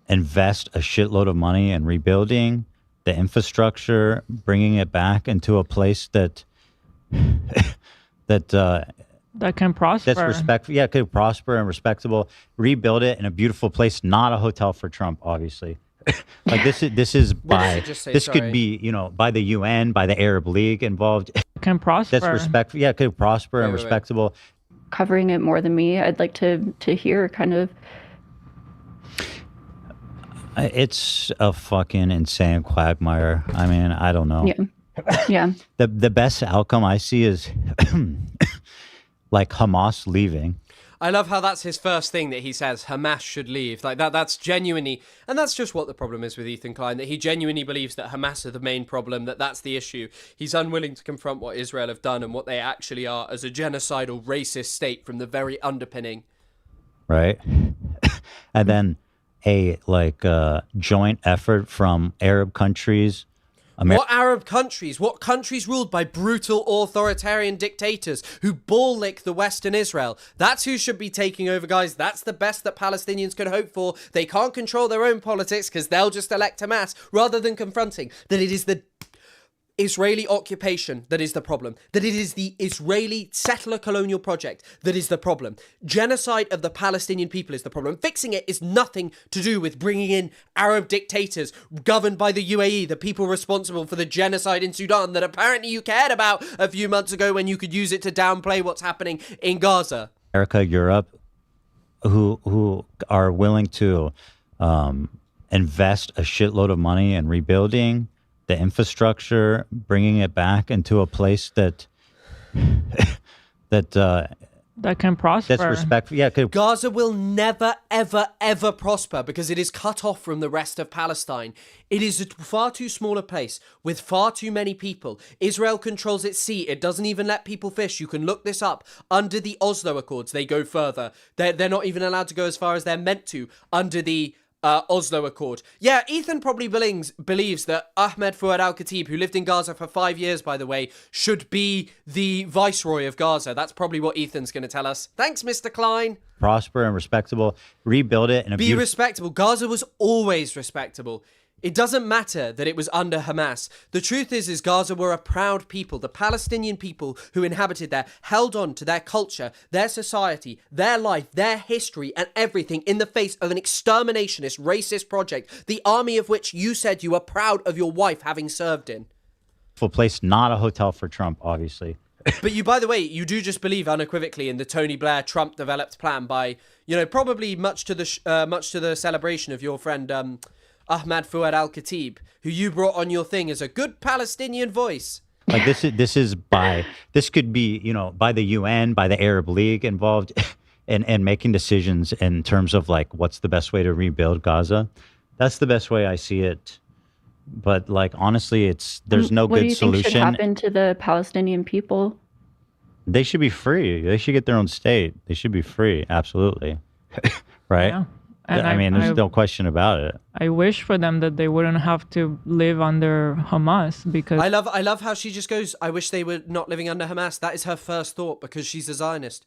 invest a shitload of money in rebuilding the infrastructure, bringing it back into a place that that can prosper. That's respectful. Yeah, could prosper and respectable. Rebuild it in a beautiful place, not a hotel for Trump, obviously. Like this is by this could be, you know, by the UN, by the Arab League involved. Can prosper. That's respectful. Yeah, could prosper and respectable. Covering it more than me, I'd like to hear kind of. It's a fucking insane quagmire. I mean, I don't know. Yeah. Yeah. The best outcome I see is like Hamas leaving. I love how that's his first thing that he says, Hamas should leave. Like that's genuinely, and that's just what the problem is with Ethan Klein, that he genuinely believes that Hamas are the main problem, that's the issue. He's unwilling to confront what Israel have done and what they actually are as a genocidal, racist state from the very underpinning. Right. And then a joint effort from Arab countries. What Arab countries? What countries ruled by brutal authoritarian dictators who ball-lick the Western Israel? That's who should be taking over, guys. That's the best that Palestinians could hope for. They can't control their own politics because they'll just elect Hamas rather than confronting that it is the Israeli occupation that is the problem, that it is the Israeli settler colonial project that is the problem. Genocide of the Palestinian people is the problem. Fixing it is nothing to do with bringing in Arab dictators governed by the UAE, the people responsible for the genocide in Sudan that apparently you cared about a few months ago when you could use it to downplay what's happening in Gaza. America, Europe, who are willing to invest a shitload of money in rebuilding the infrastructure, bringing it back into a place that can prosper. That's respectful. Yeah, Gaza will never, ever, ever prosper because it is cut off from the rest of Palestine. It is a far too small a place with far too many people. Israel controls its sea. It doesn't even let people fish. You can look this up. Under the Oslo Accords, they go further. They're not even allowed to go as far as they're meant to under the Oslo Accord. Yeah, Ethan probably believes that Ahmed Fouad al-Khatib, who lived in Gaza for 5 years, by the way, should be the viceroy of Gaza. That's probably what Ethan's going to tell us. Thanks, Mr. Klein. Prosper and respectable. Rebuild it in a Be respectable. Gaza was always respectable. It doesn't matter that it was under Hamas. The truth is Gaza were a proud people. The Palestinian people who inhabited there held on to their culture, their society, their life, their history, and everything in the face of an exterminationist, racist project, the army of which you said you were proud of your wife having served in. Full place, not a hotel for Trump, obviously. But you, by the way, you do just believe unequivocally in the Tony Blair Trump developed plan by, you know, probably much to the celebration of your friend Ahmed Fouad al-Khatib, who you brought on your thing as a good Palestinian voice. Like this could be, you know, by the UN, by the Arab League involved in making decisions in terms of like what's the best way to rebuild Gaza. That's the best way I see it. But like honestly, there's no good solution. What do you think should happen to the Palestinian people? They should be free. They should get their own state. They should be free. Absolutely. Right? Yeah. And I mean, there's no question about it. I wish for them that they wouldn't have to live under Hamas because I love how she just goes, I wish they were not living under Hamas. That is her first thought because she's a Zionist.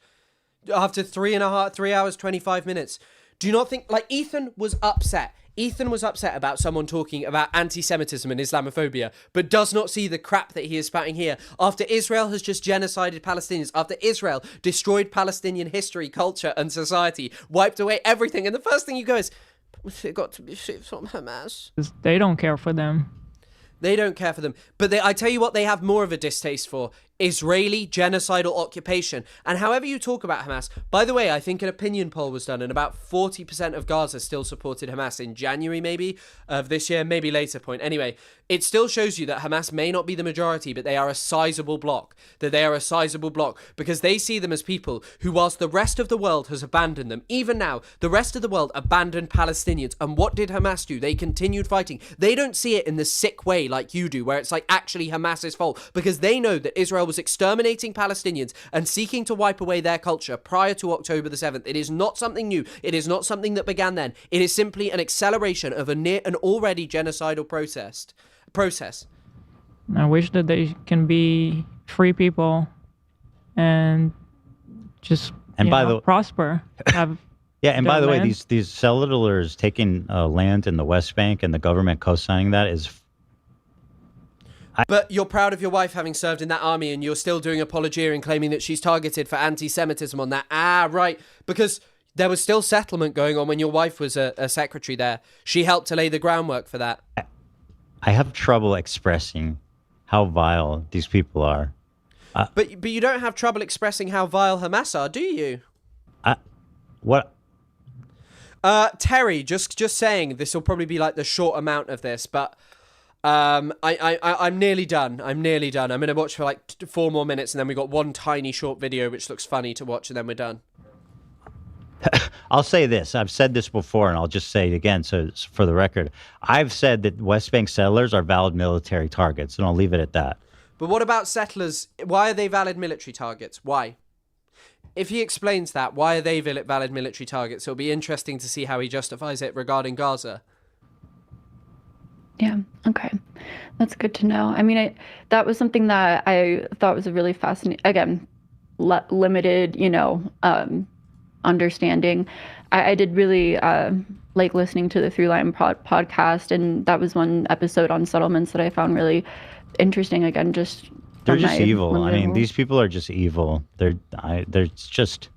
After 3 hours, 25 minutes. Do you not think, like, Ethan was upset. Ethan was upset about someone talking about anti-Semitism and Islamophobia, but does not see the crap that he is spouting here. After Israel has just genocided Palestinians, after Israel destroyed Palestinian history, culture, and society, wiped away everything, and the first thing you go is, it got to be shit from Hamas. They don't care for them. They don't care for them. But I tell you what they have more of a distaste for. Israeli genocidal occupation. And however you talk about Hamas, by the way, I think an opinion poll was done and about 40% of Gaza still supported Hamas in January maybe of this year, maybe later point. Anyway, it still shows you that Hamas may not be the majority, but they are a sizable bloc. That they are a sizable bloc because they see them as people who, whilst the rest of the world has abandoned them, even now, the rest of the world abandoned Palestinians. And what did Hamas do? They continued fighting. They don't see it in the sick way like you do, where it's like actually Hamas's fault, because they know that Israel was exterminating Palestinians and seeking to wipe away their culture prior to October the 7th. It is not something new. It is not something that began then. It is simply an acceleration of an already genocidal process. I wish that they can be free people and just And by the prosper. Have yeah, and by the way, land. these settlers taking land in the West Bank and the government co-signing that is. But you're proud of your wife having served in that army, and you're still doing apologia and claiming that she's targeted for anti-Semitism on that. Ah, right. Because there was still settlement going on when your wife was a secretary there. She helped to lay the groundwork for that. I have trouble expressing how vile these people are. But you don't have trouble expressing how vile Hamas are, do you? What? Terry, just saying, this will probably be like the short amount of this, but I'm nearly done. I'm going to watch for like 4 more minutes, and then we got one tiny short video which looks funny to watch, and then we're done. I'll say this. I've said this before, and I'll just say it again. So for the record, I've said that West Bank settlers are valid military targets, and I'll leave it at that. But what about settlers? Why are they valid military targets? Why? If he explains that, why are they valid military targets? It'll be interesting to see how he justifies it regarding Gaza. Yeah. Okay. That's good to know. I mean, that was something that I thought was a really fascinating, again, limited, understanding. I did really like listening to the Throughline podcast, and that was one episode on settlements that I found really interesting. Again, they're just evil. I mean, these people are just evil. They're just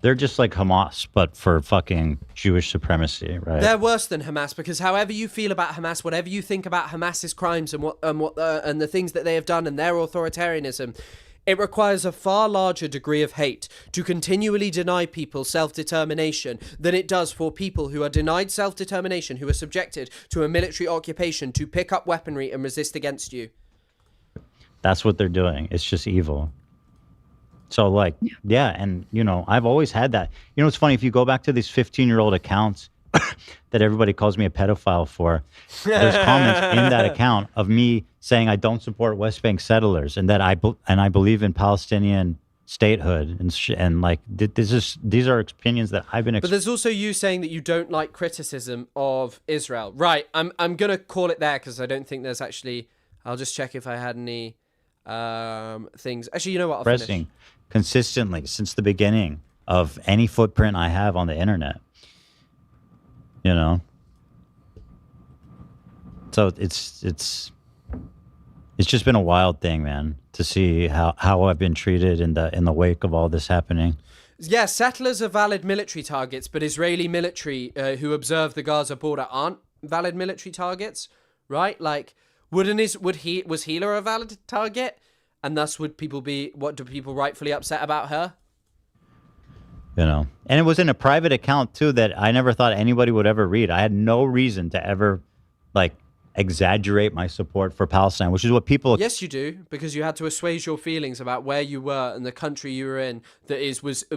they're just like Hamas, but for fucking Jewish supremacy, right? They're worse than Hamas, because however you feel about Hamas, whatever you think about Hamas's crimes and and the things that they have done and their authoritarianism, it requires a far larger degree of hate to continually deny people self-determination than it does for people who are denied self-determination, who are subjected to a military occupation, to pick up weaponry and resist against you. That's what they're doing. It's just evil. So like, yeah. And I've always had that. It's funny, if you go back to these 15-year-old accounts that everybody calls me a pedophile for, there's comments in that account of me saying I don't support West Bank settlers, and that I believe in Palestinian statehood, and like these are opinions that I've been. But there's also you saying that you don't like criticism of Israel, right? I'm gonna call it there, because I don't think there's actually. I'll just check if I had any things. Actually, you know what? I'll Pressing consistently since the beginning of any footprint I have on the internet. So it's just been a wild thing, man, to see how I've been treated in the wake of all this happening. Yeah, settlers are valid military targets, but Israeli military who observe the Gaza border aren't valid military targets, right? Like, was Hila a valid target? And thus what do people rightfully upset about her? And it was in a private account too that I never thought anybody would ever read. I had no reason to ever exaggerate my support for Palestine, which is what people. Yes, you do, because you had to assuage your feelings about where you were and the country you were in that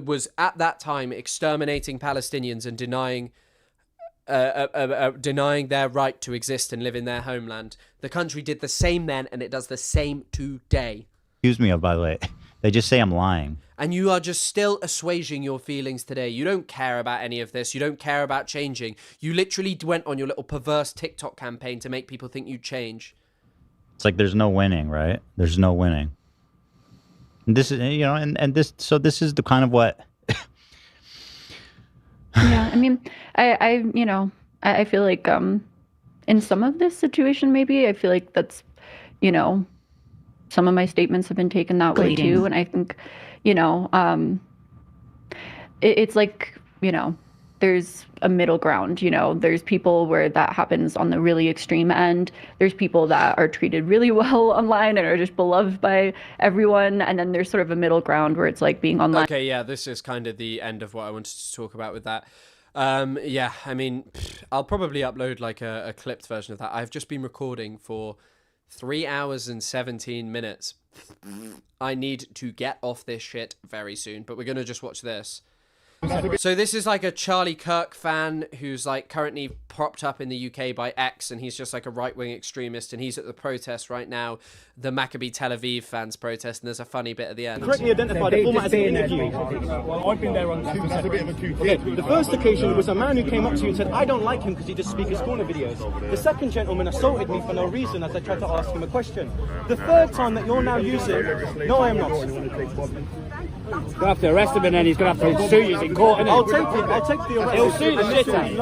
was at that time exterminating Palestinians and denying their right to exist and live in their homeland. The country did the same then, and it does the same today. Excuse me, by the way. They just say I'm lying. And you are just still assuaging your feelings today. You don't care about any of this. You don't care about changing. You literally went on your little perverse TikTok campaign to make people think you'd change. It's like there's no winning, right? There's no winning. And this is, this is the kind of what... Yeah, I mean, I feel like in some of this situation, maybe, I feel like that's, some of my statements have been taken that way too. And I think, it's like, there's a middle ground, there's people where that happens on the really extreme end. There's people that are treated really well online and are just beloved by everyone. And then there's sort of a middle ground where it's like being online. Okay, yeah, this is kind of the end of what I wanted to talk about with that. Yeah, I mean, I'll probably upload like a clipped version of that. I've just been recording for 3 hours and 17 minutes. I need to get off this shit very soon, but we're going to just watch this. So this is like a Charlie Kirk fan who's like currently propped up in the UK by X, and he's just like a right-wing extremist, and he's at the protest right now, the Maccabi Tel Aviv fans protest, and there's a funny bit at the end. Correctly identified the format as an interview. Well, I've been there on that's a bit of a coup. Okay, the first occasion was a man who came up to you and said, I don't like him because he just speaks his corner videos. The second gentleman assaulted me for no reason as I tried to ask him a question. The third time that you're now using... No, I am not. He's gonna have to arrest him and then he's gonna have to sue you in court, isn't he? I'll take the arrest. He'll sue the shit out.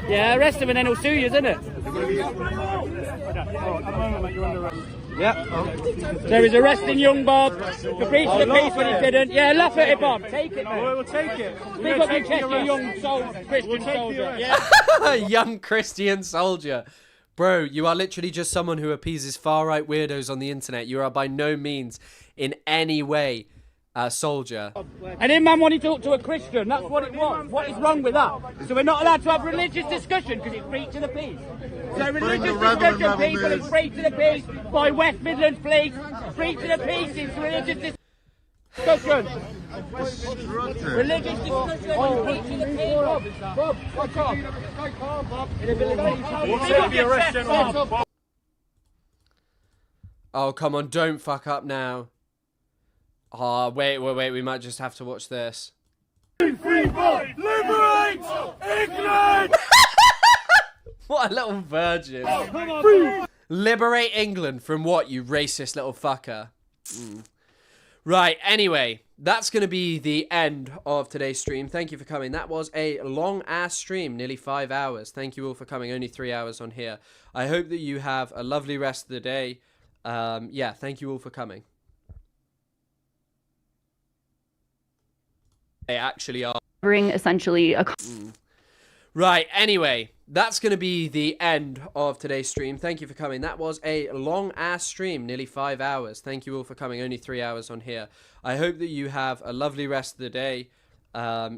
Yeah, arrest him and then he'll sue you, isn't it? Yeah. So he's arresting young Bob for breaching the peace when he didn't. Yeah, laugh at it, Bob. Take it, mate. We'll take it. Speak up your chest, you young Christian soldier. Yeah. Young Christian soldier. Bro, you are literally just someone who appeases far-right weirdos on the internet. You are by no means in any way a soldier. And him man wanted to talk to a Christian, that's what it was. What is wrong with that? So we're not allowed to have religious discussion because it's breach of the peace. So religious discussion, people, is breach of the peace by West Midlands Police. Breach of the peace is religious discussion. Religious discussion is breach of the peace. Bob, fuck off. We'll take the arrest, gentlemen. Oh, come on, don't fuck up now. Oh, wait, we might just have to watch this. Liberate England! What a little virgin. Free. Liberate England from what, you racist little fucker? Right, anyway, that's going to be the end of today's stream. Thank you for coming. That was a long-ass stream, nearly 5 hours. Thank you all for coming. Only 3 hours on here. I hope that you have a lovely rest of the day. Yeah, thank you all for coming. They actually are. Essentially a... Right, anyway, that's going to be the end of today's stream. Thank you for coming. That was a long-ass stream, nearly 5 hours. Thank you all for coming. Only 3 hours on here. I hope that you have a lovely rest of the day. Yeah.